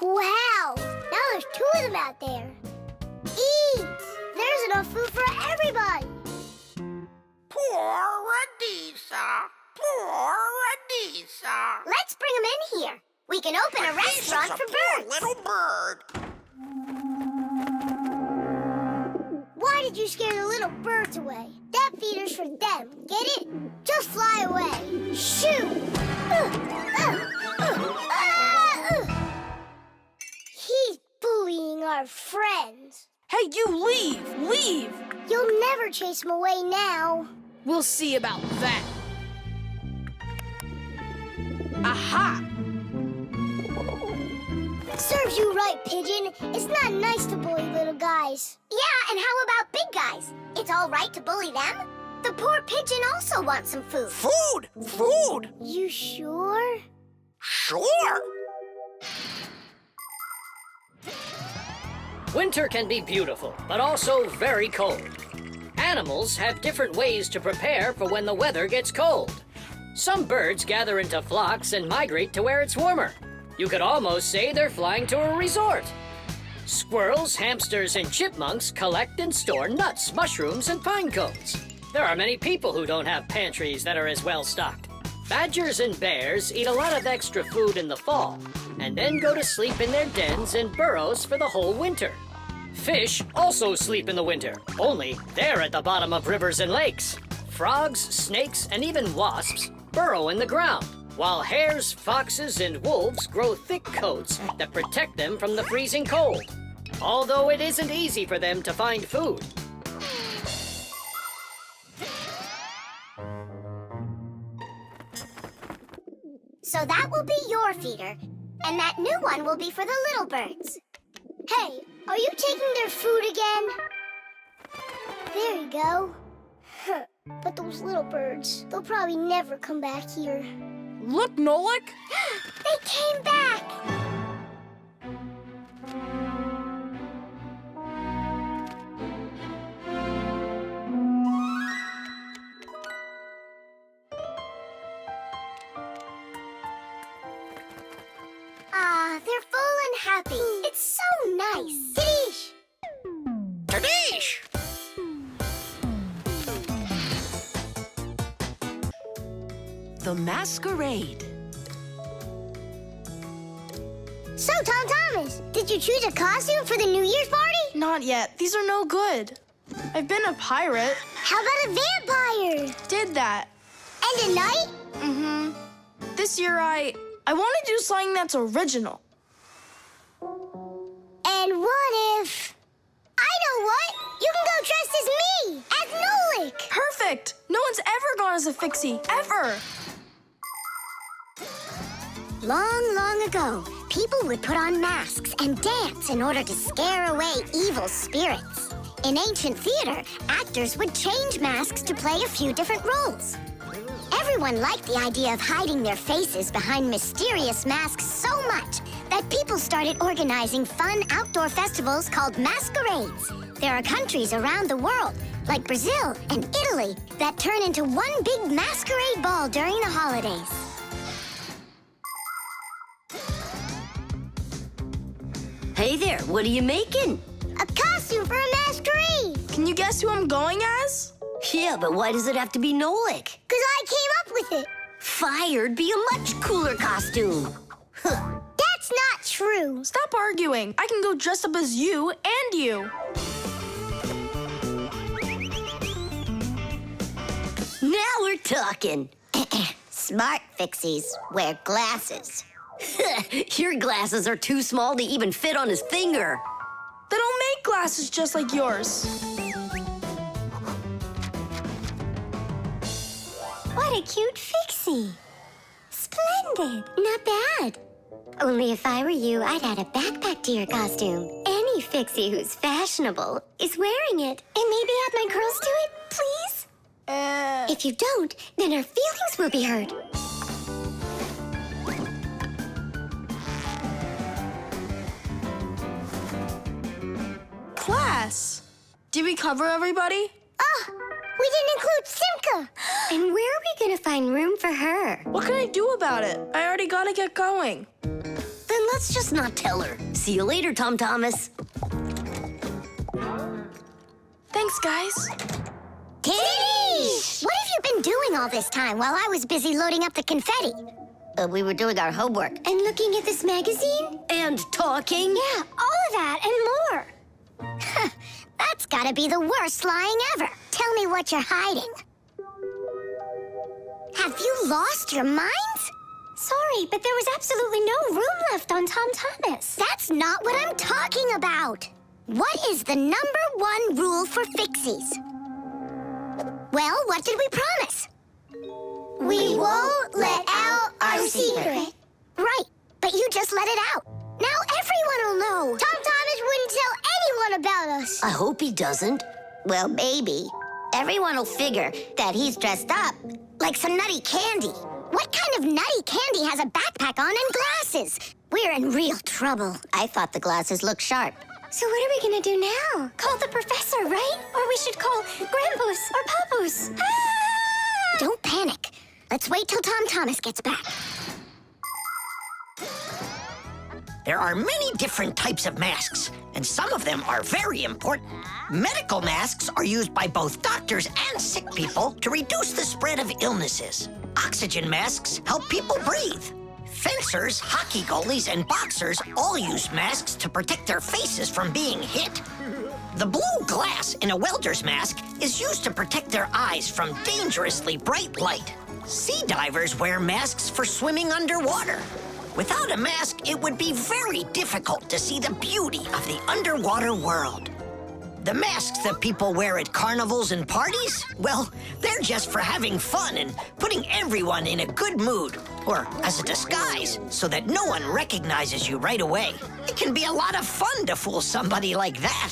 Wow! Now there's 2 of them out there. Eat! There's enough food for everybody. Poor Adisa! Poor Adisa! Let's bring them in here. We can open a restaurant for birds. Little bird. Why did you scare the little birds away? That feeder's for them. Get it? Just fly away. Shoot! He's bullying our friends. Hey, you leave! Leave! You'll never chase him away now. We'll see about that. Aha! Serves you right, Pigeon. It's not nice to bully little guys. Yeah, and how about big guys? It's all right to bully them. The poor pigeon also wants some food. Food! Food! You sure? Sure! Winter can be beautiful, but also very cold. Animals have different ways to prepare for when the weather gets cold. Some birds gather into flocks and migrate to where it's warmer. You could almost say they're flying to a resort. Squirrels, hamsters, and chipmunks collect and store nuts, mushrooms, and pine cones. There are many people who don't have pantries that are as well stocked. Badgers and bears eat a lot of extra food in the fall, and then go to sleep in their dens and burrows for the whole winter. Fish also sleep in the winter, only they're at the bottom of rivers and lakes. Frogs, snakes, and even wasps burrow in the ground, while hares, foxes, and wolves grow thick coats that protect them from the freezing cold. Although it isn't easy for them to find food. So that will be your feeder, and that new one will be for the little birds. Hey, are you taking their food again? There you go. But those little birds, they'll probably never come back here. Look, Nolik! They came back! happy. It's so nice. Tidish! Tadish! The Masquerade. So, Tom Thomas, did you choose a costume for the New Year's party? Not yet. These are no good. I've been a pirate. How about a vampire? Did that. And a knight? Mm-hmm. This year I want to do something that's original. And what if... I know what! You can go dressed as me! As Nolik! Perfect! No one's ever gone as a Fixie, ever! Long, long ago, people would put on masks and dance in order to scare away evil spirits. In ancient theater, actors would change masks to play a few different roles. Everyone liked the idea of hiding their faces behind mysterious masks so much that people started organizing fun outdoor festivals called masquerades. There are countries around the world, like Brazil and Italy, that turn into one big masquerade ball during the holidays. Hey there, what are you making? A costume for a masquerade! Can you guess who I'm going as? Yeah, but why does it have to be Nolik? 'Cause I came up with it. Fired be a much cooler costume. That's not true. Stop arguing. I can go dressed up as you and you. Now we're talking. Smart Fixies wear glasses. Your glasses are too small to even fit on his finger. They don't make glasses just like yours. What a cute Fixie. Splendid. Not bad. Only if I were you, I'd add a backpack to your costume. Any Fixie who's fashionable is wearing it. And maybe add my curls to it, please? If you don't, then our feelings will be hurt. Class. Did we cover everybody? Oh, we didn't include Simka. And where are we going to find room for her? What can I do about it? I already gotta get going. Then let's just not tell her. See you later, Tom Thomas. Thanks, guys. Tidish! What have you been doing all this time while I was busy loading up the confetti? We were doing our homework. And looking at this magazine? And talking. Yeah, all of that and more. That's gotta be the worst lying ever. Tell me what you're hiding. Have you lost your minds? Sorry, but there was absolutely no room left on Tom Thomas. That's not what I'm talking about. What is the #1 rule for Fixies? Well, what did we promise? We won't let out our secret. Right, but you just let it out. Now everyone will know. Tom Thomas wouldn't tell anyone about us. I hope he doesn't. Well, maybe. Everyone will figure that he's dressed up like some nutty candy. What kind of nutty candy has a backpack on and glasses? We're in real trouble. I thought the glasses looked sharp. So what are we gonna do now? Call the professor, right? Or we should call Grandpus or Papus. Ah! Don't panic. Let's wait till Tom Thomas gets back. There are many different types of masks, and some of them are very important. Medical masks are used by both doctors and sick people to reduce the spread of illnesses. Oxygen masks help people breathe. Fencers, hockey goalies, and boxers all use masks to protect their faces from being hit. The blue glass in a welder's mask is used to protect their eyes from dangerously bright light. Sea divers wear masks for swimming underwater. Without a mask, it would be very difficult to see the beauty of the underwater world. The masks that people wear at carnivals and parties, well, they're just for having fun and putting everyone in a good mood, or as a disguise, so that no one recognizes you right away. It can be a lot of fun to fool somebody like that.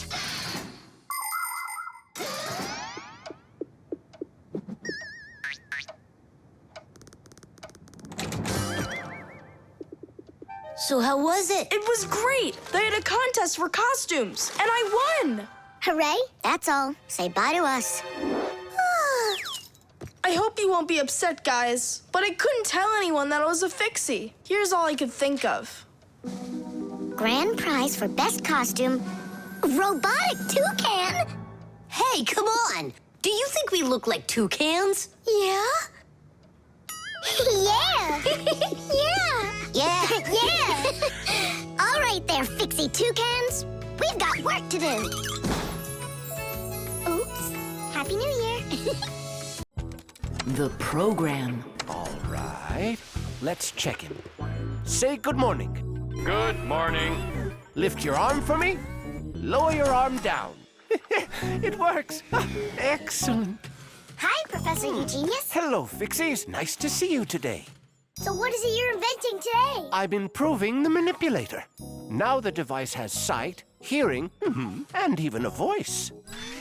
So how was it? It was great. They had a contest for costumes, and I won. Hooray, that's all. Say bye to us. I hope you won't be upset, guys, but I couldn't tell anyone that I was a Fixie. Here's all I could think of. grand prize for best costume, robotic toucan. Hey, come on! Do you think we look like toucans? Yeah? Yeah! Yeah! All right there, Fixie toucans. We've got work to do. Oops. Happy New Year. The program. All right. Let's check him. Say good morning. Good morning. Lift your arm for me. Lower your arm down. It works. Excellent. Hi, Professor Eugenius. Hello, Fixies. Nice to see you today. So what is it you're inventing today? I'm improving the manipulator. Now the device has sight, hearing, and even a voice.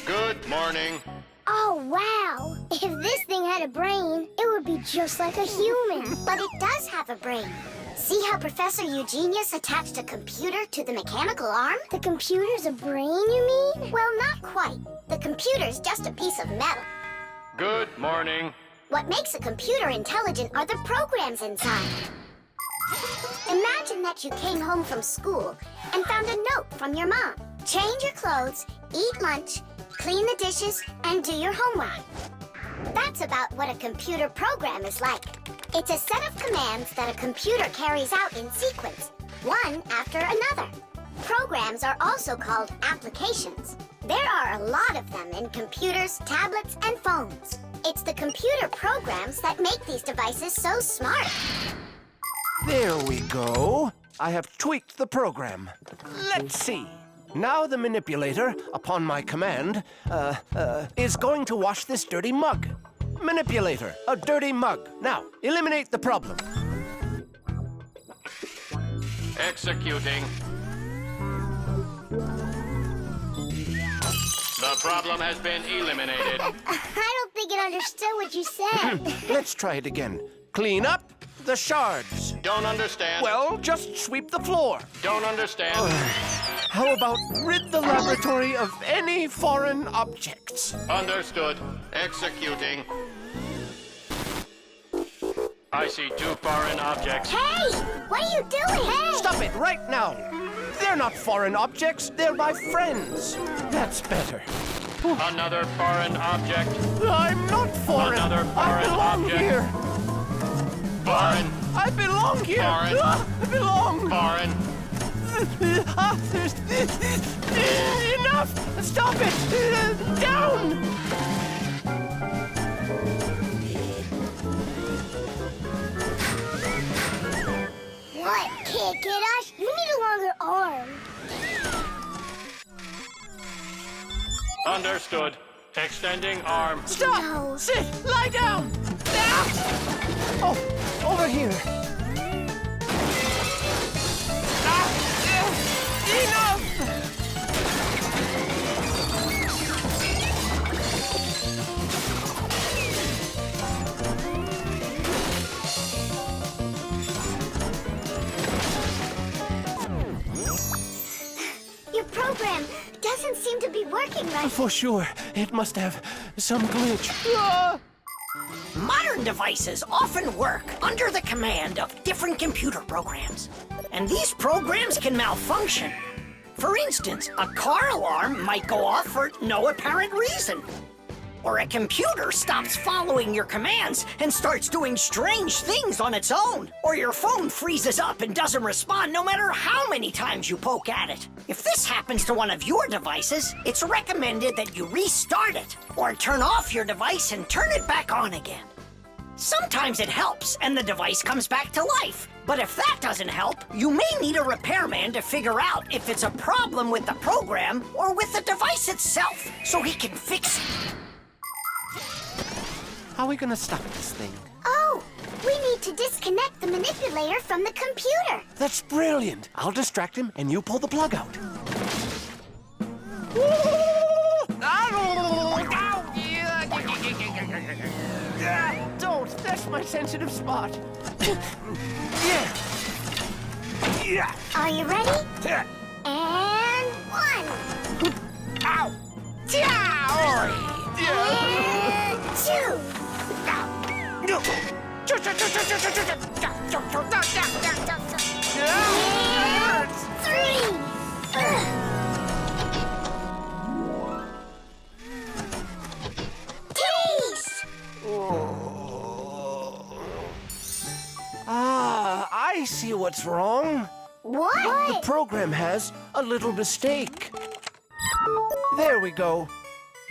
Good morning. Oh, wow. If this thing had a brain, it would be just like a human. But it does have a brain. See how Professor Eugenius attached a computer to the mechanical arm? The computer's a brain, you mean? Well, not quite. The computer's just a piece of metal. Good morning. What makes a computer intelligent are the programs inside. Imagine that you came home from school and found a note from your mom. Change your clothes, eat lunch, clean the dishes, and do your homework. That's about what a computer program is like. It's a set of commands that a computer carries out in sequence, one after another. Programs are also called applications. There are a lot of them in computers, tablets, and phones. It's the computer programs that make these devices so smart. There we go. I have tweaked the program. Let's see. Now the manipulator, upon my command, is going to wash this dirty mug. Manipulator, a dirty mug. Now, eliminate the problem. Executing. The problem has been eliminated. I don't think it understood what you said. Let's try it again. Clean up the shards. Don't understand. Well, just sweep the floor. Don't understand. How about rid the laboratory of any foreign objects? Understood. Executing. I see 2 foreign objects. Hey! What are you doing? Hey! Stop it right now. They're not foreign objects. They're my friends. That's better. Another foreign object. I'm not foreign. Another foreign I belong object. here. Foreign. I belong here. Foreign. I belong. Foreign. Enough! Stop it! Down! What? Can't get us? You need a longer arm. Understood. Extending arm. Stop! No. Sit! Lie down! Oh, over here. Enough! Your program doesn't seem to be working right. For sure. It must have some glitch. Modern devices often work under the command of different computer programs. And these programs can malfunction. For instance, a car alarm might go off for no apparent reason. Or a computer stops following your commands and starts doing strange things on its own. Or your phone freezes up and doesn't respond no matter how many times you poke at it. If this happens to one of your devices, it's recommended that you restart it or turn off your device and turn it back on again. Sometimes it helps and the device comes back to life. But if that doesn't help, you may need a repairman to figure out if it's a problem with the program or with the device itself so he can fix it. How are we gonna stop this thing? Oh, we need to disconnect the manipulator from the computer. That's brilliant. I'll distract him and you pull the plug out. Don't. That's my sensitive spot. Yeah. Are you ready? And 1. Ow! And 2. And 3. 3. Taste! I see what's wrong. What? The program has a little mistake. There we go.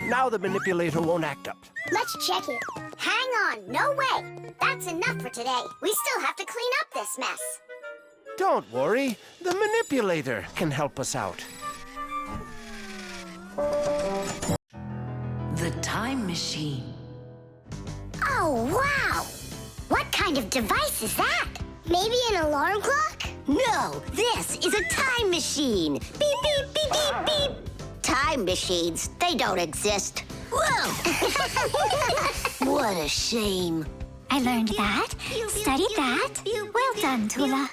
Now the manipulator won't act up. Let's check it. Hang on, no way. That's enough for today. We still have to clean up this mess. Don't worry, the manipulator can help us out. The time machine. Oh, wow! What kind of device is that? Maybe an alarm clock? No, this is a time machine. Beep, beep, beep, beep, beep. Time machines, they don't exist. Whoa! What a shame. I learned that, studied that. Well done, Tula.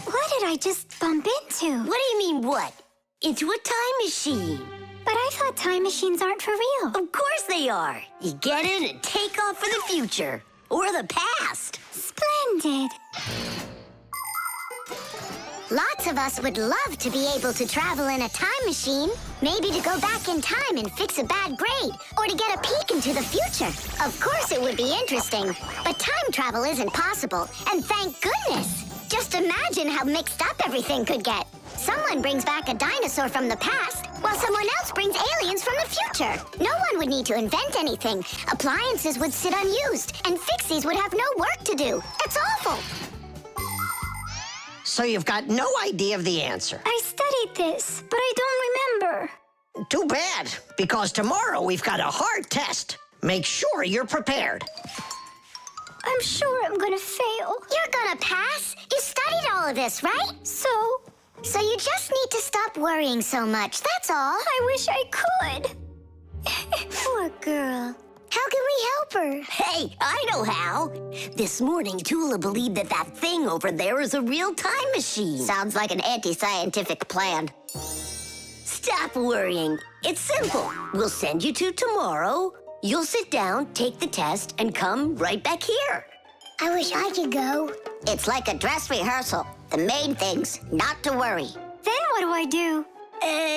What did I just bump into? What do you mean, what? Into a time machine. But I thought time machines aren't for real. Of course they are. You get in and take off for the future. Or the past. Splendid. Lots of us would love to be able to travel in a time machine. Maybe to go back in time and fix a bad grade, or to get a peek into the future. Of course it would be interesting, but time travel isn't possible, and thank goodness! Just imagine how mixed up everything could get. Someone brings back a dinosaur from the past, while someone else brings aliens from the future. No one would need to invent anything. Appliances would sit unused, and Fixies would have no work to do. It's awful! So you've got no idea of the answer. I studied this, but I don't remember. Too bad, because tomorrow we've got a hard test. Make sure you're prepared. I'm sure I'm gonna fail. You're gonna pass. You studied all of this, right? So you just need to stop worrying so much, that's all. I wish I could. Poor girl. How can we help her? Hey, I know how. This morning, Tula believed that thing over there is a real time machine. Sounds like an anti-scientific plan. Stop worrying. It's simple. We'll send you to tomorrow. You'll sit down, take the test, and come right back here. I wish I could go. It's like a dress rehearsal. The main thing's not to worry. Then what do I do?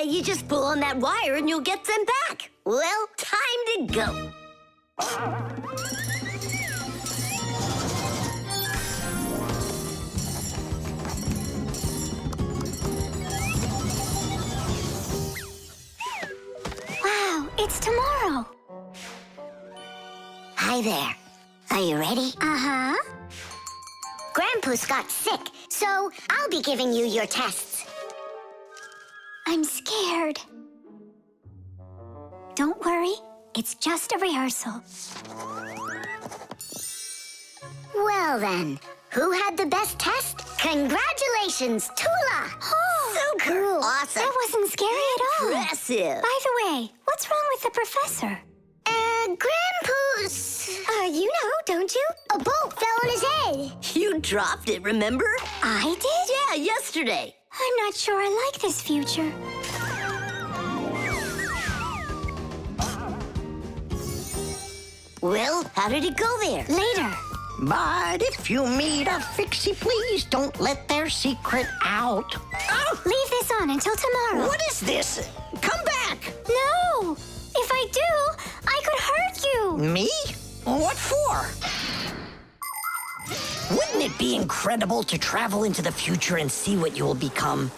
You just pull on that wire and you'll get them back. Well, time to go. Wow, it's tomorrow. Hi there. Are you ready? Uh-huh. Grandpa's got sick, so I'll be giving you your tests. I'm scared. Don't worry, it's just a rehearsal. Well then, who had the best test? Congratulations, Tula! Oh, so cool. Awesome. That wasn't scary at all. Impressive. By the way, what's wrong with the professor? Grandpa's... You know, don't you? A bolt fell on his head. You dropped it, remember? I did? Yeah, yesterday. I'm not sure I like this future. Well, how did it go there? Later. But if you meet a Fixie, please don't let their secret out. Oh! Leave this on until tomorrow. What is this? Come back! No! If I do, I could hurt you. Me? What for? Wouldn't it be incredible to travel into the future and see what you will become?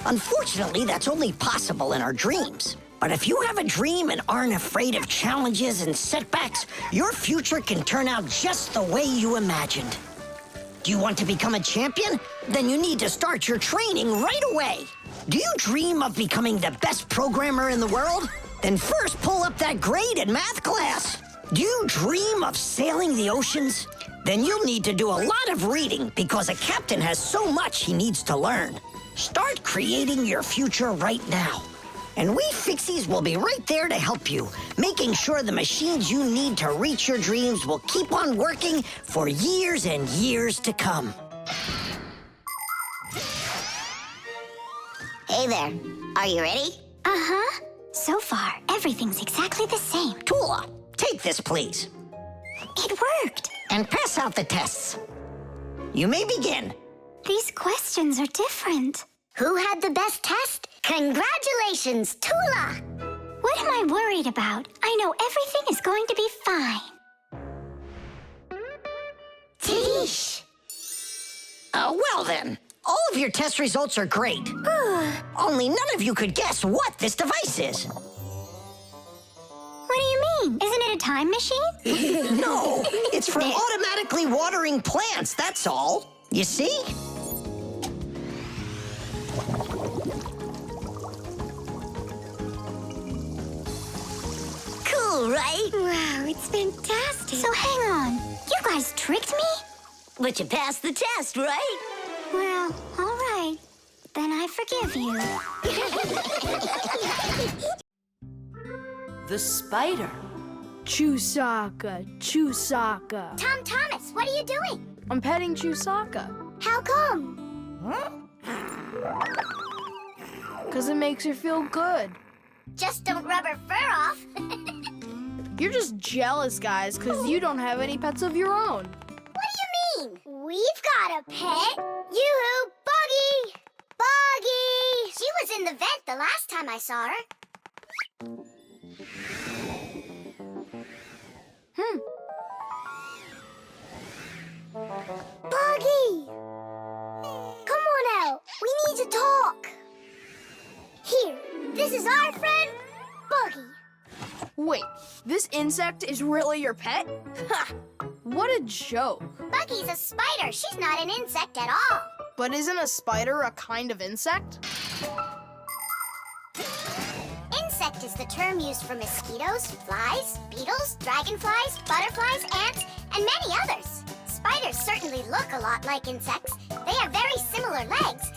Unfortunately, that's only possible in our dreams. But if you have a dream and aren't afraid of challenges and setbacks, your future can turn out just the way you imagined. Do you want to become a champion? Then you need to start your training right away. Do you dream of becoming the best programmer in the world? Then first pull up that grade in math class. Do you dream of sailing the oceans? Then you'll need to do a lot of reading because a captain has so much he needs to learn. Start creating your future right now. And we Fixies will be right there to help you, making sure the machines you need to reach your dreams will keep on working for years and years to come. Hey there. Are you ready? Uh-huh. So far, everything's exactly the same. Tula, take this, please. It worked. And pass out the tests. You may begin. These questions are different. Who had the best test? Congratulations, Tula! What am I worried about? I know everything is going to be fine. Tish! Well then, all of your test results are great. Only none of you could guess what this device is. What do you mean? Isn't it a time machine? No, it's for automatically watering plants, that's all. You see? Cool, right? Wow, it's fantastic. So hang on. You guys tricked me? But you passed the test, right? Well, all right. Then I forgive you. The spider. Chusaka, Chusaka. Tom Thomas, what are you doing? I'm petting Chusaka. How come? Because it makes her feel good. Just don't rub her fur off. You're just jealous, guys, because you don't have any pets of your own. What do you mean? We've got a pet. Yoo-hoo, Buggy! Buggy! She was in the vent the last time I saw her. Buggy! Come on out. We need to talk. Here, this is our friend, Buggy. Wait, this insect is really your pet? Ha! What a joke. Buggy's a spider. She's not an insect at all. But isn't a spider a kind of insect? Insect is the term used for mosquitoes, flies, beetles, dragonflies, butterflies, ants, and many others. Spiders certainly look a lot like insects. They have very similar legs.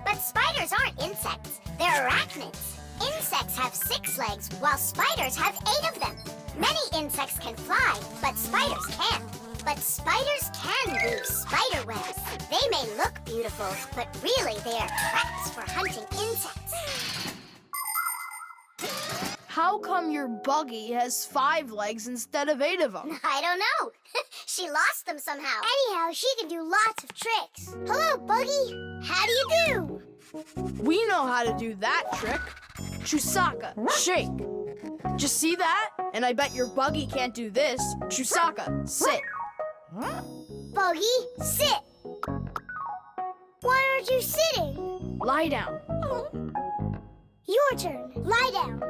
But spiders aren't insects. They're arachnids. Insects have 6 legs, while spiders have 8 of them. Many insects can fly, but spiders can't. But spiders can weave spider webs. They may look beautiful, but really they are traps for hunting insects. How come your Buggy has 5 legs instead of 8 of them? I don't know. She lost them somehow. Anyhow, she can do lots of tricks. Hello, Buggy. How do you do? We know how to do that trick. Chusaka, shake. Just see that? And I bet your Buggy can't do this. Chusaka, sit. Buggy, sit. Why aren't you sitting? Lie down. Your turn. Lie down.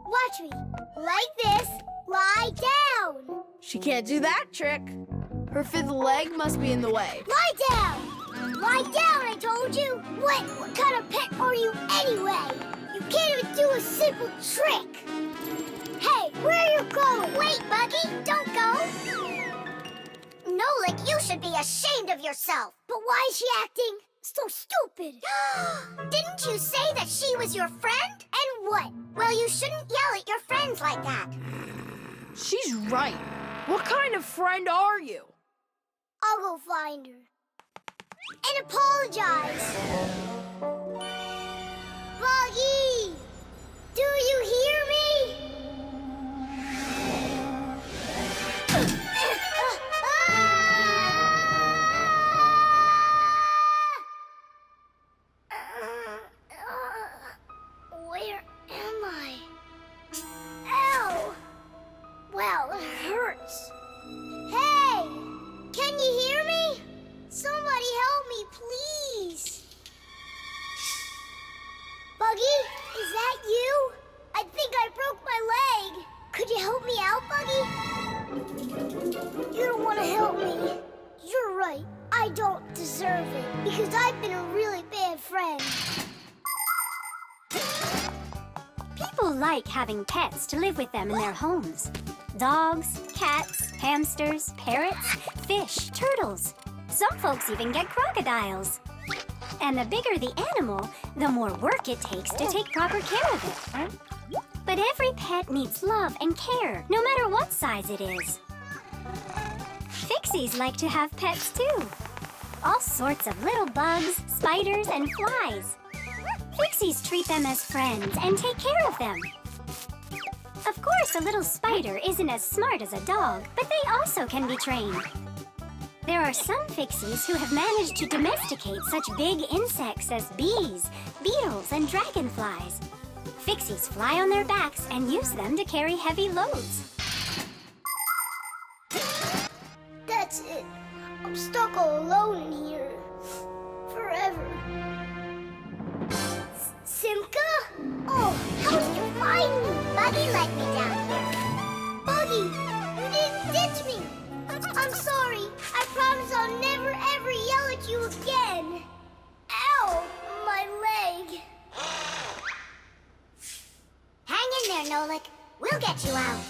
Watch me. Like this. Lie down. She can't do that trick. Her 5th leg must be in the way. Lie down. Lie down, I told you. What kind of pet are you anyway? You can't even do a simple trick. Hey, where are you going? Wait, Buggy, don't go. Nolik, you should be ashamed of yourself. But why is she acting so stupid? Didn't you say that she was your friend? And what? Well, you shouldn't yell at your friends like that. She's right. What kind of friend are you? I'll go find her. And apologize. Buggy! Do you hear me? Where am I? Ow! Well, it hurts. Hey! Can you hear me? Somebody help me, please. Buggy, is that you? I think I broke my leg. Could you help me out, Buggy? You don't want to help me. You're right. I don't deserve it because I've been a really bad friend. People like having pets to live with them in their homes. Dogs, cats, hamsters, parrots, fish, turtles. Some folks even get crocodiles. And the bigger the animal, the more work it takes to take proper care of it. But every pet needs love and care, no matter what size it is. Fixies like to have pets too. All sorts of little bugs, spiders, and flies. Fixies treat them as friends and take care of them. Of course, a little spider isn't as smart as a dog, but they also can be trained. There are some Fixies who have managed to domesticate such big insects as bees, beetles, and dragonflies. Fixies fly on their backs and use them to carry heavy loads. That's it. I'm stuck all alone in here. Forever. Simka? Oh, how did you find me? Buggy let me down here. Buggy, you didn't ditch me. I'm sorry. I promise I'll never ever yell at you again. Ow, my leg. Hang in there, Nolik. We'll get you out.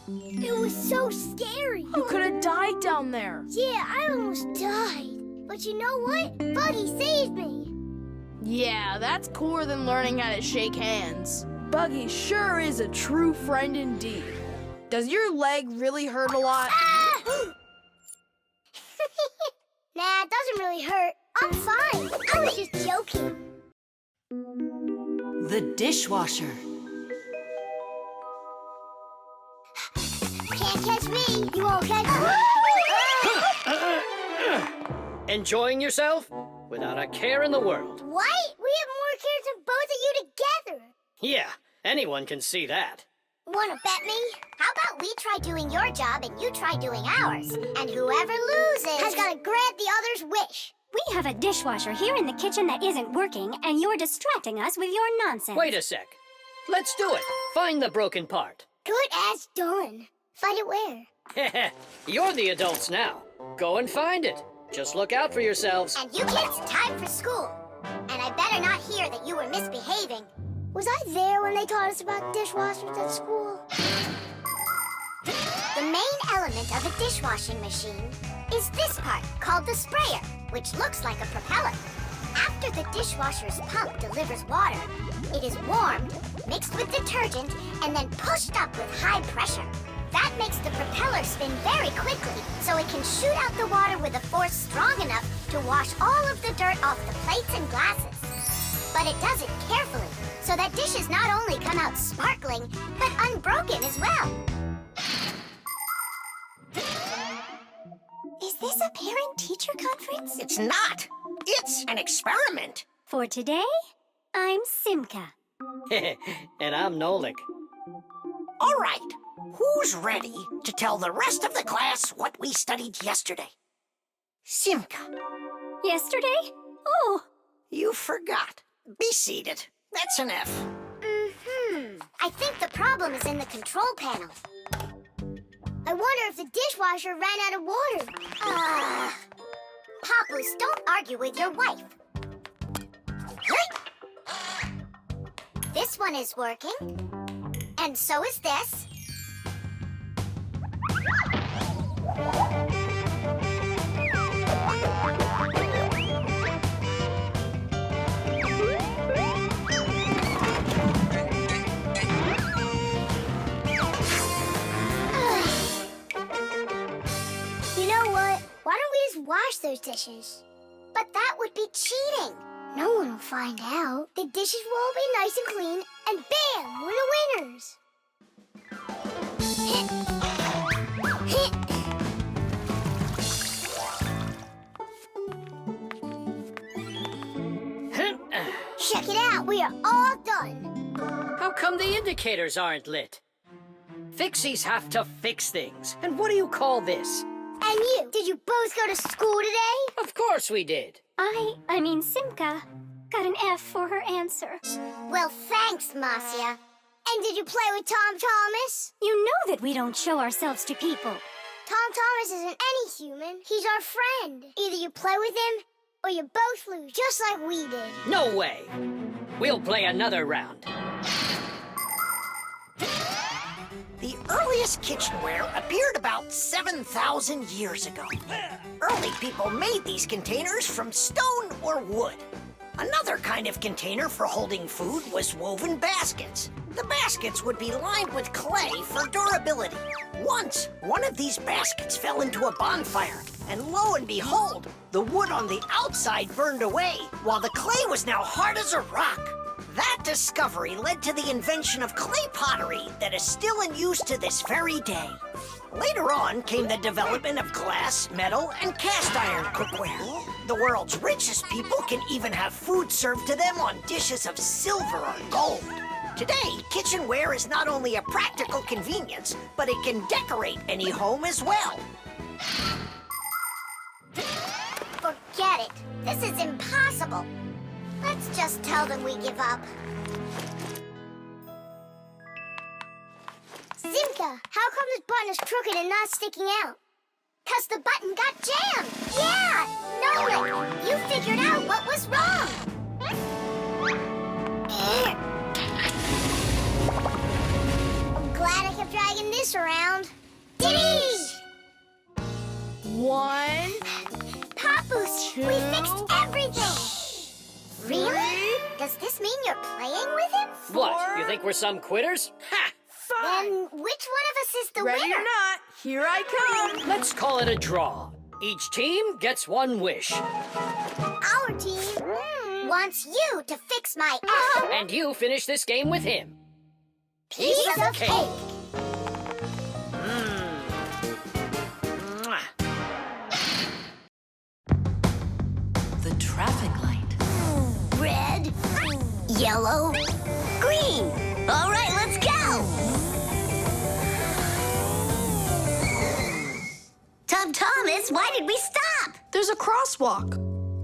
It was so scary. You could have died down there. Yeah, I almost died. But you know what? Buggy saved me. Yeah, that's cooler than learning how to shake hands. Buggy sure is a true friend indeed. Does your leg really hurt a lot? Ah! Nah, it doesn't really hurt. I'm fine. I was just joking. The dishwasher. Can't catch me. You won't catch me. Enjoying yourself? Without a care in the world. What? We have more cares than both of you together. Yeah, anyone can see that. Wanna bet me? How about we try doing your job and you try doing ours? And whoever loses has got to grant the other's wish. We have a dishwasher here in the kitchen that isn't working, and you're distracting us with your nonsense. Wait a sec. Let's do it. Find the broken part. Good as done. Find it where? You're the adults now. Go and find it. Just look out for yourselves. And you kids, time for school. And I better not hear that you were misbehaving. Was I there when they taught us about dishwashers at school? The main element of a dishwashing machine is this part, called the sprayer, which looks like a propeller. After the dishwasher's pump delivers water, it is warmed, mixed with detergent, and then pushed up with high pressure. That makes the propeller spin very quickly, so it can shoot out the water with a force strong enough to wash all of the dirt off the plates and glasses. But it does it carefully, so that dishes not only come out sparkling, but unbroken as well. Is this a parent-teacher conference? It's not. It's an experiment. For today, I'm Simka. And I'm Nolik. All right. Who's ready to tell the rest of the class what we studied yesterday? Simka. Yesterday? Oh. You forgot. Be seated. That's an F. I think the problem is in the control panel. I wonder if the dishwasher ran out of water. Papoose, don't argue with your wife. This one is working. And so is this. You know what? Why don't we just wash those dishes? But that would be cheating. No one will find out. The dishes will all be nice and clean, and bam, we're the winners. Check it out, we are all done. How come the indicators aren't lit? Fixies have to fix things. And what do you call this? And you, did you both go to school today? Of course we did. I mean Simka, got an F for her answer. Well, thanks, Marcia. And did you play with Tom Thomas? You know that we don't show ourselves to people. Tom Thomas isn't any human. He's our friend. Either you play with him, or you both lose, just like we did. No way. We'll play another round. The earliest kitchenware appeared about 7,000 years ago. Early people made these containers from stone or wood. Another kind of container for holding food was woven baskets. The baskets would be lined with clay for durability. Once, one of these baskets fell into a bonfire, and lo and behold, the wood on the outside burned away, while the clay was now hard as a rock. That discovery led to the invention of clay pottery that is still in use to this very day. Later on came the development of glass, metal, and cast iron cookware. The world's richest people can even have food served to them on dishes of silver or gold. Today, kitchenware is not only a practical convenience, but it can decorate any home as well. Forget it. This is impossible. Let's just tell them we give up. Simka, how come this button is crooked and not sticking out? 'Cause the button got jammed. Yeah, Nolik, you figured out what was wrong. I'm glad I kept dragging this around. Diddy! 1, Papoose, two, we fixed everything. Really? Does this mean you're playing with him? What? You think we're some quitters? Ha! Then which one of us is the Ready winner? or not, here I come. Let's call it a draw. Each team gets one wish. Our team wants you to fix my And you finish this game with him. piece of cake. Mwah. The traffic light. Red, yellow, green. All right, let's go. Thomas, why did we stop? There's a crosswalk.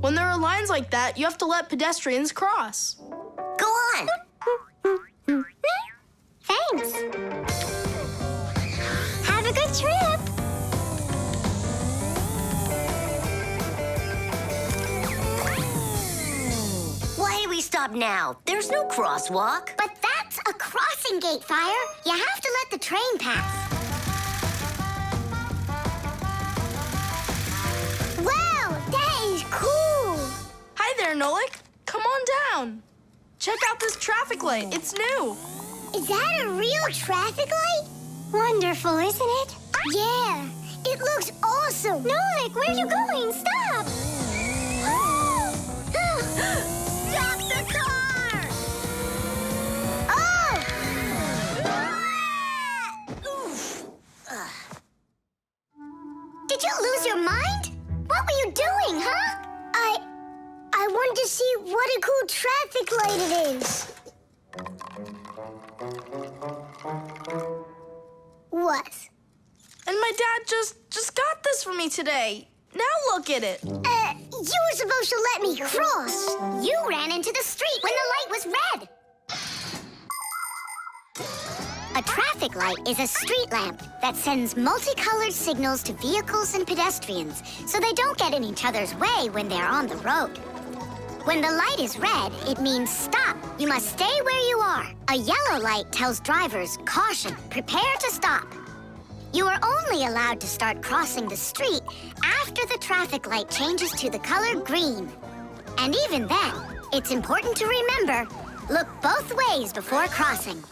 When there are lines like that, you have to let pedestrians cross. Go on. Thanks. Have a good trip. Why do we stop now? There's no crosswalk. But that's a crossing gate, Fire. You have to let the train pass. Wow, that is cool. Hi there, Nolik. Come on down. Check out this traffic light. It's new. Is that a real traffic light? Wonderful, isn't it? Yeah, it looks awesome. Nolik, where are you going? Stop! Stop the car! Oh! Oof. Did you lose your mind? What were you doing, huh? I wanted to see what a cool traffic light it is. What? And my dad just got this for me today. Now look at it. You were supposed to let me cross. You ran into the street when the light was red. A traffic light is a street lamp that sends multicolored signals to vehicles and pedestrians so they don't get in each other's way when they're on the road. When the light is red, it means stop. You must stay where you are. A yellow light tells drivers, caution, prepare to stop. You are only allowed to start crossing the street after the traffic light changes to the color green. And even then, it's important to remember, look both ways before crossing.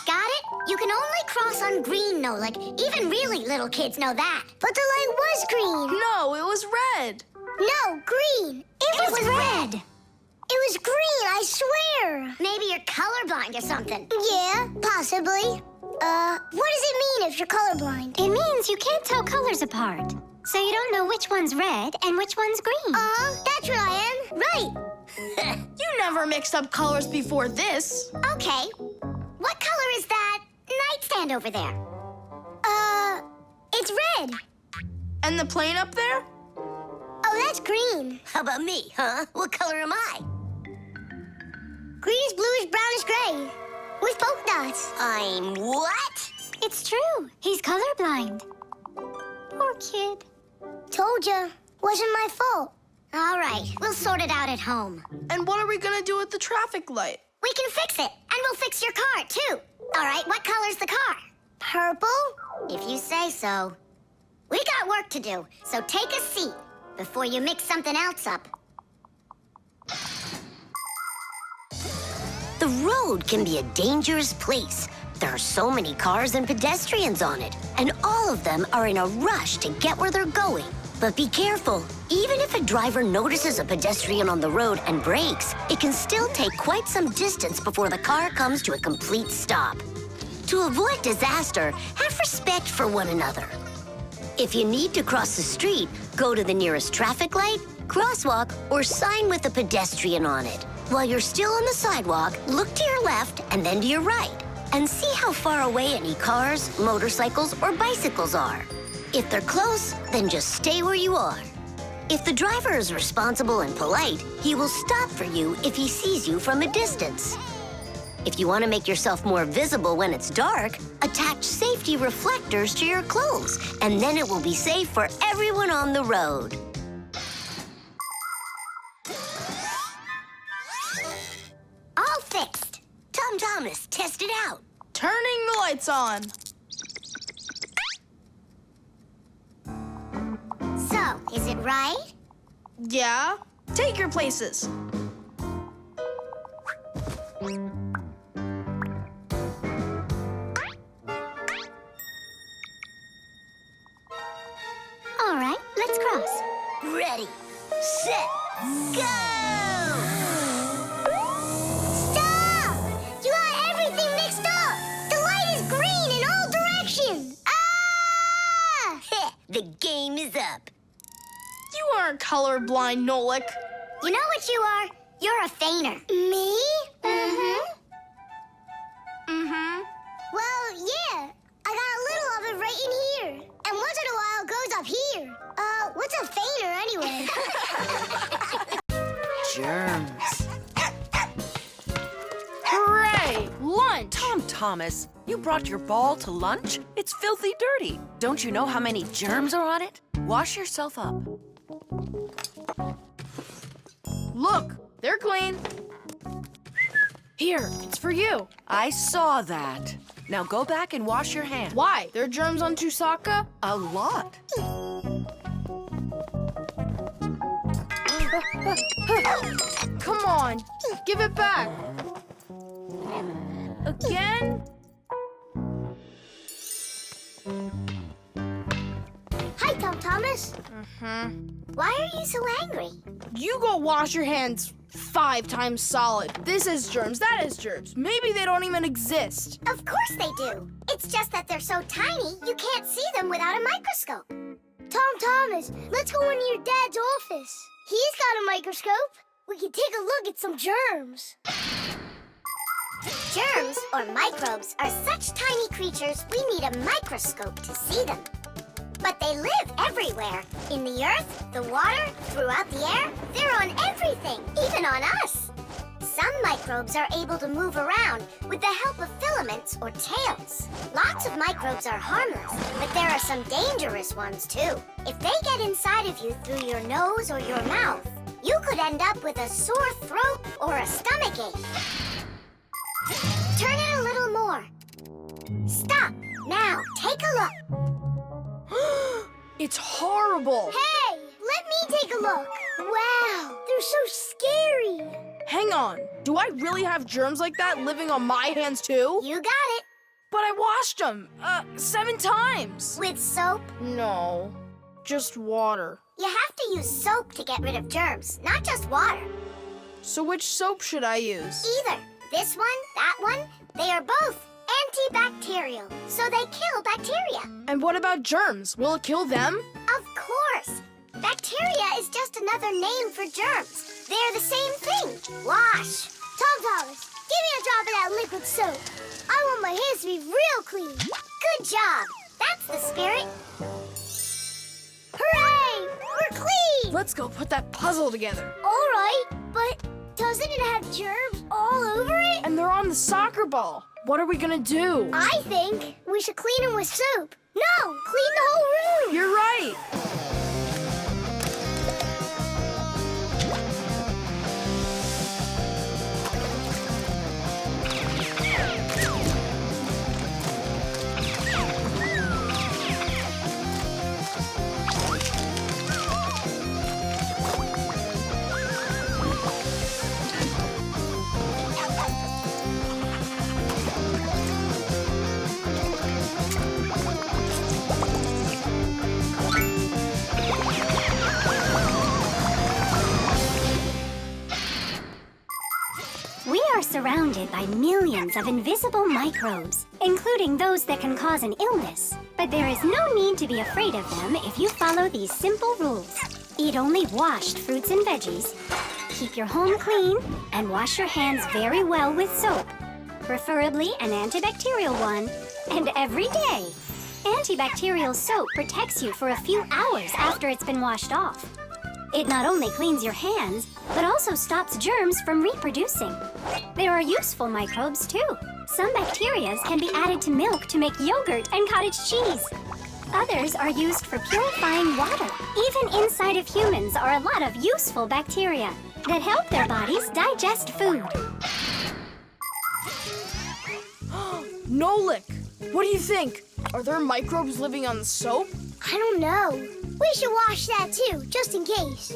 Got it? You can only cross on green, Nolik. Even really little kids know that. But the light was green. No, it was red. No, green. It was red. It was green, I swear. Maybe you're colorblind or something. Yeah, possibly. What does it mean if you're colorblind? It means you can't tell colors apart. So you don't know which one's red and which one's green. That's what I am. Right. You never mixed up colors before this. Okay. What color is that nightstand over there? It's red. And the plane up there? Oh, that's green. How about me, huh? What color am I? Greenish, bluish, brownish, gray. With polka dots. I'm what? It's true. He's colorblind. Poor kid. Told ya. Wasn't my fault. All right, we'll sort it out at home. And what are we gonna do with the traffic light? We can fix it, and we'll fix your car, too. All right, what color's the car? Purple? If you say so. We got work to do, so take a seat before you mix something else up. The road can be a dangerous place. There are so many cars and pedestrians on it, and all of them are in a rush to get where they're going. But be careful. Even if a driver notices a pedestrian on the road and brakes, it can still take quite some distance before the car comes to a complete stop. To avoid disaster, have respect for one another. If you need to cross the street, go to the nearest traffic light, crosswalk, or sign with a pedestrian on it. While you're still on the sidewalk, look to your left and then to your right, and see how far away any cars, motorcycles, or bicycles are. If they're close, then just stay where you are. If the driver is responsible and polite, he will stop for you if he sees you from a distance. If you want to make yourself more visible when it's dark, attach safety reflectors to your clothes, and then it will be safe for everyone on the road. All fixed. Tom Thomas, test it out. Turning the lights on. So, is it right? Yeah? Take your places. All right, let's cross. Ready, set, go! Stop! You got everything mixed up! The light is green in all directions! Ah! The game is up. You aren't colorblind, Nolik. You know what you are? You're a feigner. Me? Well, Yeah, I got a little of it right in here. And once in a while it goes up here. What's a feigner anyway? Germs. Hooray! Lunch! Tom Thomas, you brought your ball to lunch? It's filthy dirty. Don't you know how many germs are on it? Wash yourself up. Look, they're clean. Here, it's for you. I saw that. Now go back and wash your hands. Why? There are germs on Tusaka? A lot. Come on, give it back. Again? Hi, Tom Thomas. why are you so angry? You go wash your hands 5 times solid. This is germs, that is germs. Maybe they don't even exist. Of course they do. It's just that they're so tiny, you can't see them without a microscope. Tom Thomas, let's go into your dad's office. He's got a microscope. We can take a look at some germs. Germs, or microbes, are such tiny creatures we need a microscope to see them. But they live everywhere. In the earth, the water, throughout the air. They're on everything, even on us. Some microbes are able to move around with the help of filaments or tails. Lots of microbes are harmless, but there are some dangerous ones too. If they get inside of you through your nose or your mouth, you could end up with a sore throat or a stomachache. Turn it a little more. Stop. Now, take a look. It's horrible. Hey, let me take a look. Wow, they're so scary. Hang on. Do I really have germs like that living on my hands too? You got it. But I washed them 7 times. With soap? No, just water. You have to use soap to get rid of germs, not just water. So which soap should I use? Either this one, that one, they are both antibacterial, so they kill bacteria. And what about germs? Will it kill them? Of course. Bacteria is just another name for germs. They're the same thing. Wash. Tom Thomas, give me a drop of that liquid soap. I want my hands to be real clean. Good job. That's the spirit. Hooray! We're clean! Let's go put that puzzle together. All right, but doesn't it have germs all over it? And they're on the soccer ball. What are we gonna do? I think we should clean them with soap. No, clean the whole room. You're right. We are surrounded by millions of invisible microbes. including those that can cause an illness. But there is no need to be afraid of them if you follow these simple rules. Eat only washed fruits and veggies. Keep your home clean and wash your hands very well with soap, preferably an antibacterial one, and every day. Antibacterial soap protects you for a few hours after it's been washed off. It not only cleans your hands, but also stops germs from reproducing. There are useful microbes, too. Some bacteria can be added to milk to make yogurt and cottage cheese. Others are used for purifying water. Even inside of humans are a lot of useful bacteria that help their bodies digest food. Nolik, what do you think? Are there microbes living on the soap? I don't know. We should wash that too, just in case.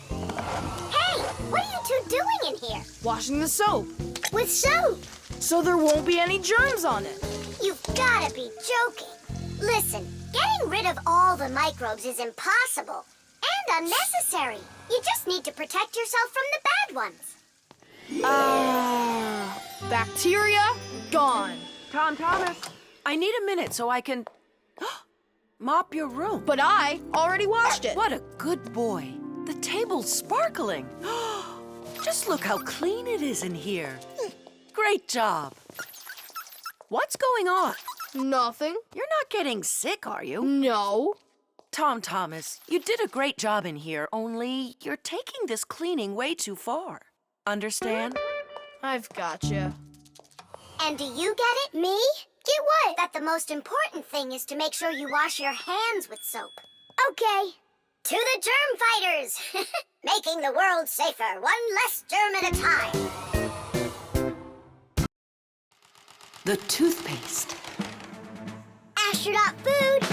Hey, what are you two doing in here? Washing the soap. With soap? So there won't be any germs on it. You've gotta be joking. Listen, getting rid of all the microbes is impossible and unnecessary. You just need to protect yourself from the bad ones. Bacteria gone. Tom Thomas, I need a minute so I can mop your room. But I already washed it. What a good boy. The table's sparkling. Just look how clean it is in here. Great job. What's going on? Nothing. You're not getting sick, are you? No. Tom Thomas, you did a great job in here, only you're taking this cleaning way too far. Understand? I've gotcha. And do you get it? Me? Get what? That the most important thing is to make sure you wash your hands with soap. Okay. To the germ fighters! Making the world safer, one less germ at a time. The toothpaste. Astronaut food,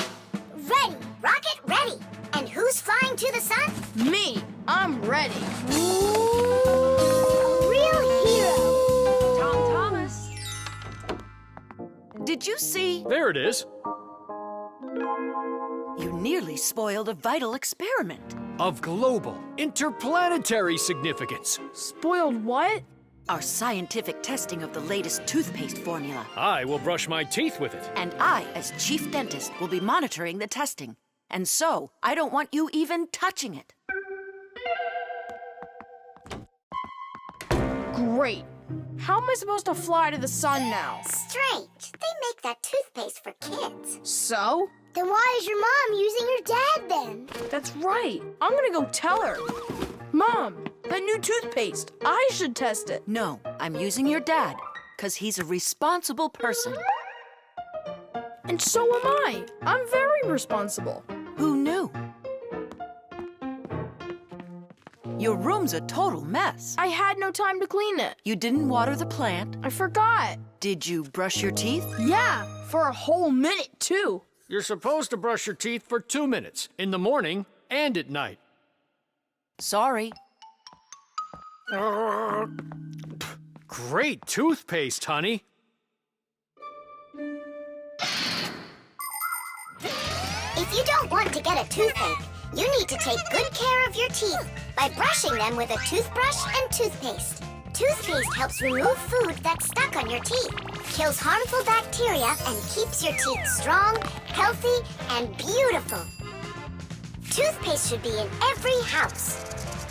ready. Rocket ready. And who's flying to the sun? Me. I'm ready. Real hero. Tom Thomas. Did you see? There it is. You nearly spoiled a vital experiment. Of global, interplanetary significance. Spoiled what? Our scientific testing of the latest toothpaste formula. I will brush my teeth with it. And I, as chief dentist, will be monitoring the testing. And so, I don't want you even touching it. Great. How am I supposed to fly to the sun now? Strange. They make that toothpaste for kids. So? Then why is your mom using your dad then? That's right. I'm gonna go tell her. Mom, that new toothpaste, I should test it. No, I'm using your dad, because he's a responsible person. And so am I. I'm very responsible. Who knew? Your room's a total mess. I had no time to clean it. You didn't water the plant. I forgot. Did you brush your teeth? Yeah, for a whole minute, too. You're supposed to brush your teeth for 2 minutes, in the morning and at night. Sorry. Great toothpaste, honey. If you don't want to get a toothache, you need to take good care of your teeth by brushing them with a toothbrush and toothpaste. Toothpaste helps remove food that's stuck on your teeth, kills harmful bacteria, and keeps your teeth strong, healthy, and beautiful. Toothpaste should be in every house.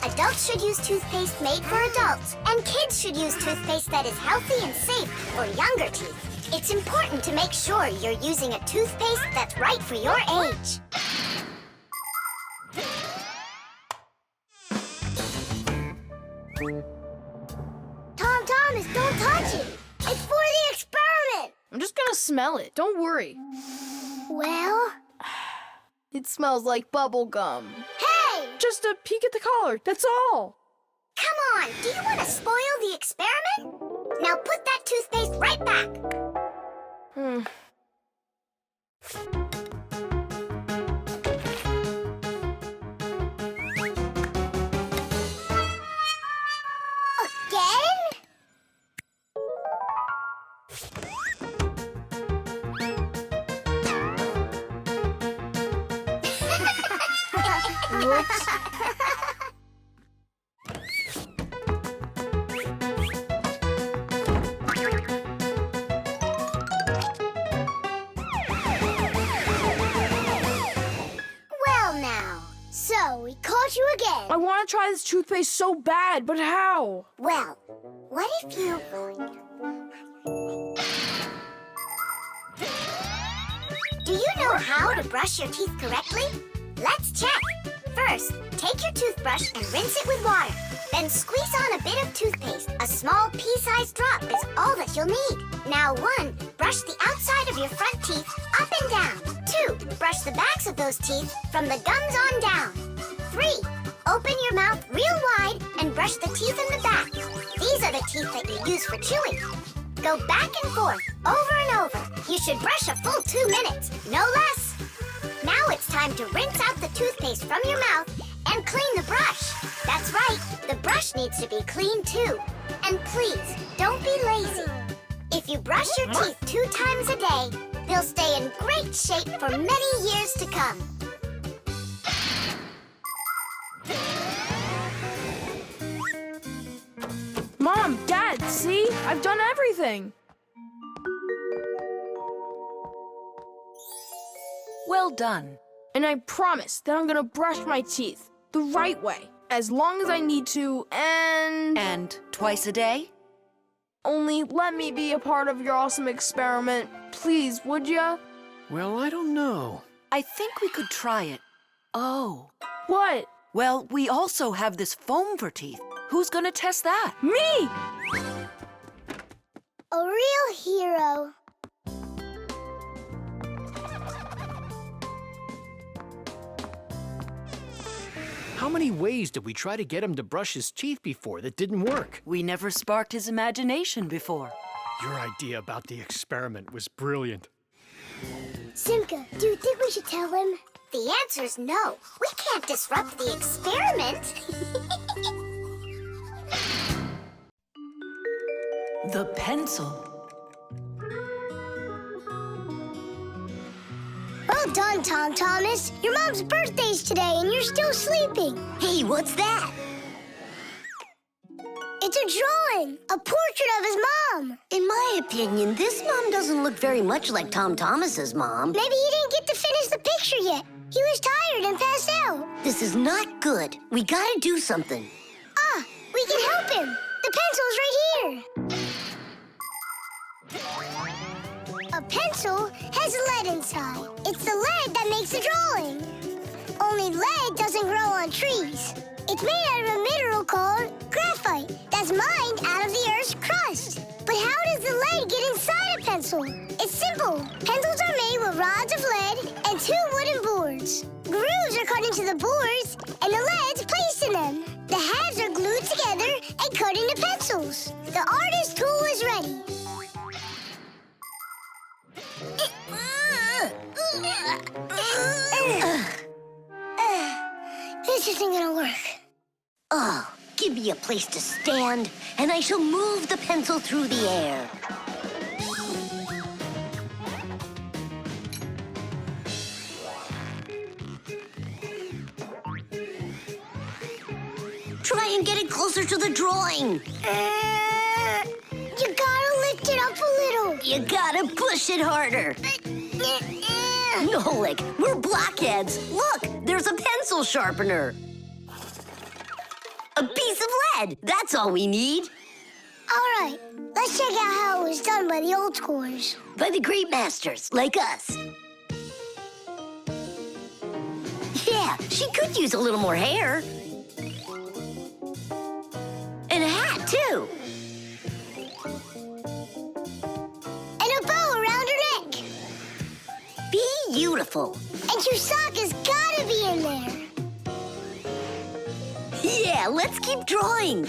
Adults should use toothpaste made for adults, and kids should use toothpaste that is healthy and safe for younger teeth. It's important to make sure you're using a toothpaste that's right for your age. Tom Thomas, don't touch it. It's for the experiment. I'm just gonna smell it. Don't worry. Well? It smells like bubble gum. Hey! Just a peek at the collar, that's all. Come on, do you want to spoil the experiment? Now put that toothpaste right back. Again? Whoops. So, we caught you again. I want to try this toothpaste so bad, but how? Well, what if you... Do you know how to brush your teeth correctly? Let's check. First, take your toothbrush and rinse it with water. Then squeeze on a bit of toothpaste. A small pea-sized drop is all that you'll need. Now 1, brush the outside of your front teeth up and down. 2, brush the backs of those teeth from the gums on down. 3, open your mouth real wide and brush the teeth in the back. These are the teeth that you use for chewing. Go back and forth, over and over. You should brush a full 2 minutes, no less. Now it's time to rinse out the toothpaste from your mouth and clean the brush. That's right, the brush needs to be clean too. And please, don't be lazy. If you brush your teeth 2 times a day, they'll stay in great shape for many years to come. Mom, Dad, see? I've done everything. Well done. And I promise that I'm gonna brush my teeth the right way, as long as I need to, and... And twice a day? Only let me be a part of your awesome experiment. Please, would ya? Well, I don't know. I think we could try it. Oh. What? Well, we also have this foam for teeth. Who's gonna test that? Me! A real hero. How many ways did we try to get him to brush his teeth before that didn't work? We never sparked his imagination before. Your idea about the experiment was brilliant. Simka, do you think we should tell him? The answer's no. We can't disrupt the experiment. The pencil. Well done, Tom Thomas. Your mom's birthday's today and you're still sleeping. Hey, what's that? It's a drawing, a portrait of his mom. In my opinion, this mom doesn't look very much like Tom Thomas's mom. Maybe he didn't get to finish the picture yet. He was tired and passed out. This is not good. We gotta do something. Ah, we can help him. The pencil's right here. A pencil has lead inside. It's the lead that makes the drawing. Only lead doesn't grow on trees. It's made out of a mineral called graphite that's mined out of the Earth's crust. But how does the lead get inside a pencil? It's simple. Pencils are made with rods of lead and 2 wooden boards. Grooves are cut into the boards, and the lead's placed in them. The halves are glued together and cut into pencils. The artist's tool is ready. This isn't gonna work. Oh, give me a place to stand, and I shall move the pencil through the air. Try and get it closer to the drawing. You gotta lift it up a little. You gotta push it harder. Nolik, we're blockheads. Look, there's a pencil sharpener. A piece of lead. That's all we need. All right, let's check out how it was done by the old schoolers. By the great masters, like us. Yeah, she could use a little more hair. And a hat, too. And a bow around her neck. Beautiful. And Chusaka's gotta be in there. Yeah, let's keep drawing.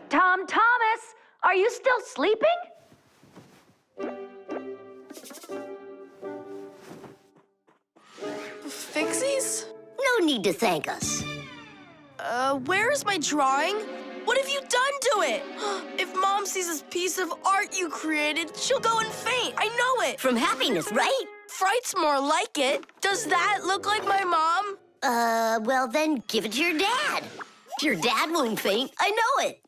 Tom Thomas, are you still sleeping? Fixies? No need to thank us. Where's my drawing? What have you done to it? If Mom sees this piece of art you created, she'll go and faint. I know it. From happiness, right? Fright's more like it. Does that look like my mom? Well then give it to your dad. Your dad won't faint, I know it.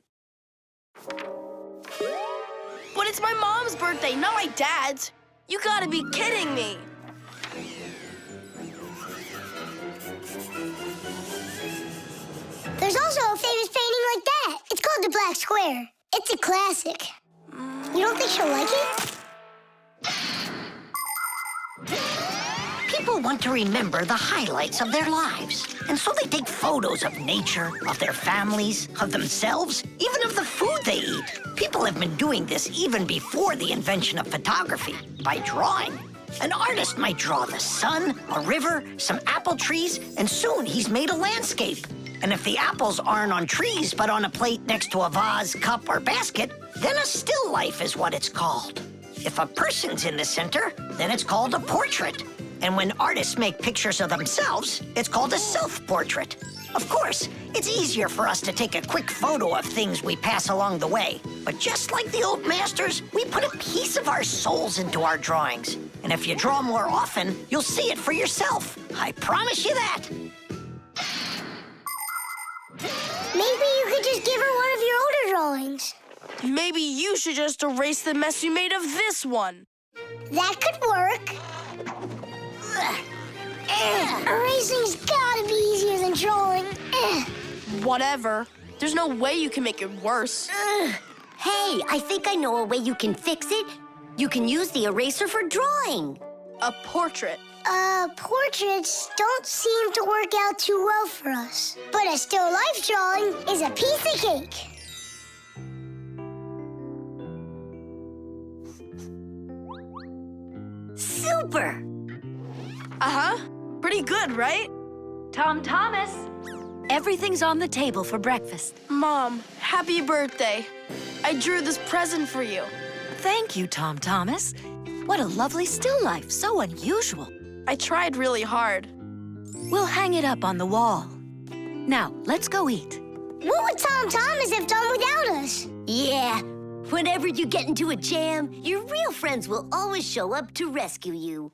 But it's my mom's birthday, not my dad's. You gotta be kidding me! There's also a famous painting like that. It's called the Black Square. It's a classic. You don't think she'll like it? People want to remember the highlights of their lives. And so they take photos of nature, of their families, of themselves, even of the food they eat. People have been doing this even before the invention of photography, by drawing. An artist might draw the sun, a river, some apple trees, and soon he's made a landscape. And if the apples aren't on trees, but on a plate next to a vase, cup, or basket, then a still life is what it's called. If a person's in the center, then it's called a portrait. And when artists make pictures of themselves, it's called a self-portrait. Of course, it's easier for us to take a quick photo of things we pass along the way. But just like the old masters, we put a piece of our souls into our drawings. And if you draw more often, you'll see it for yourself. I promise you that. Maybe you could just give her one of your older drawings. Maybe you should just erase the mess you made of this one. That could work. Erasing's gotta be easier than drawing. Whatever. There's no way you can make it worse. Hey, I think I know a way you can fix it. You can use the eraser for drawing. A portrait. Portraits don't seem to work out too well for us. But a still life drawing is a piece of cake. Super! Uh-huh. Pretty good, right? Tom Thomas, everything's on the table for breakfast. Mom, happy birthday. I drew this present for you. Thank you, Tom Thomas. What a lovely still life, so unusual. I tried really hard. We'll hang it up on the wall. Now, let's go eat. What would Tom Thomas have done without us? Yeah, whenever you get into a jam, your real friends will always show up to rescue you.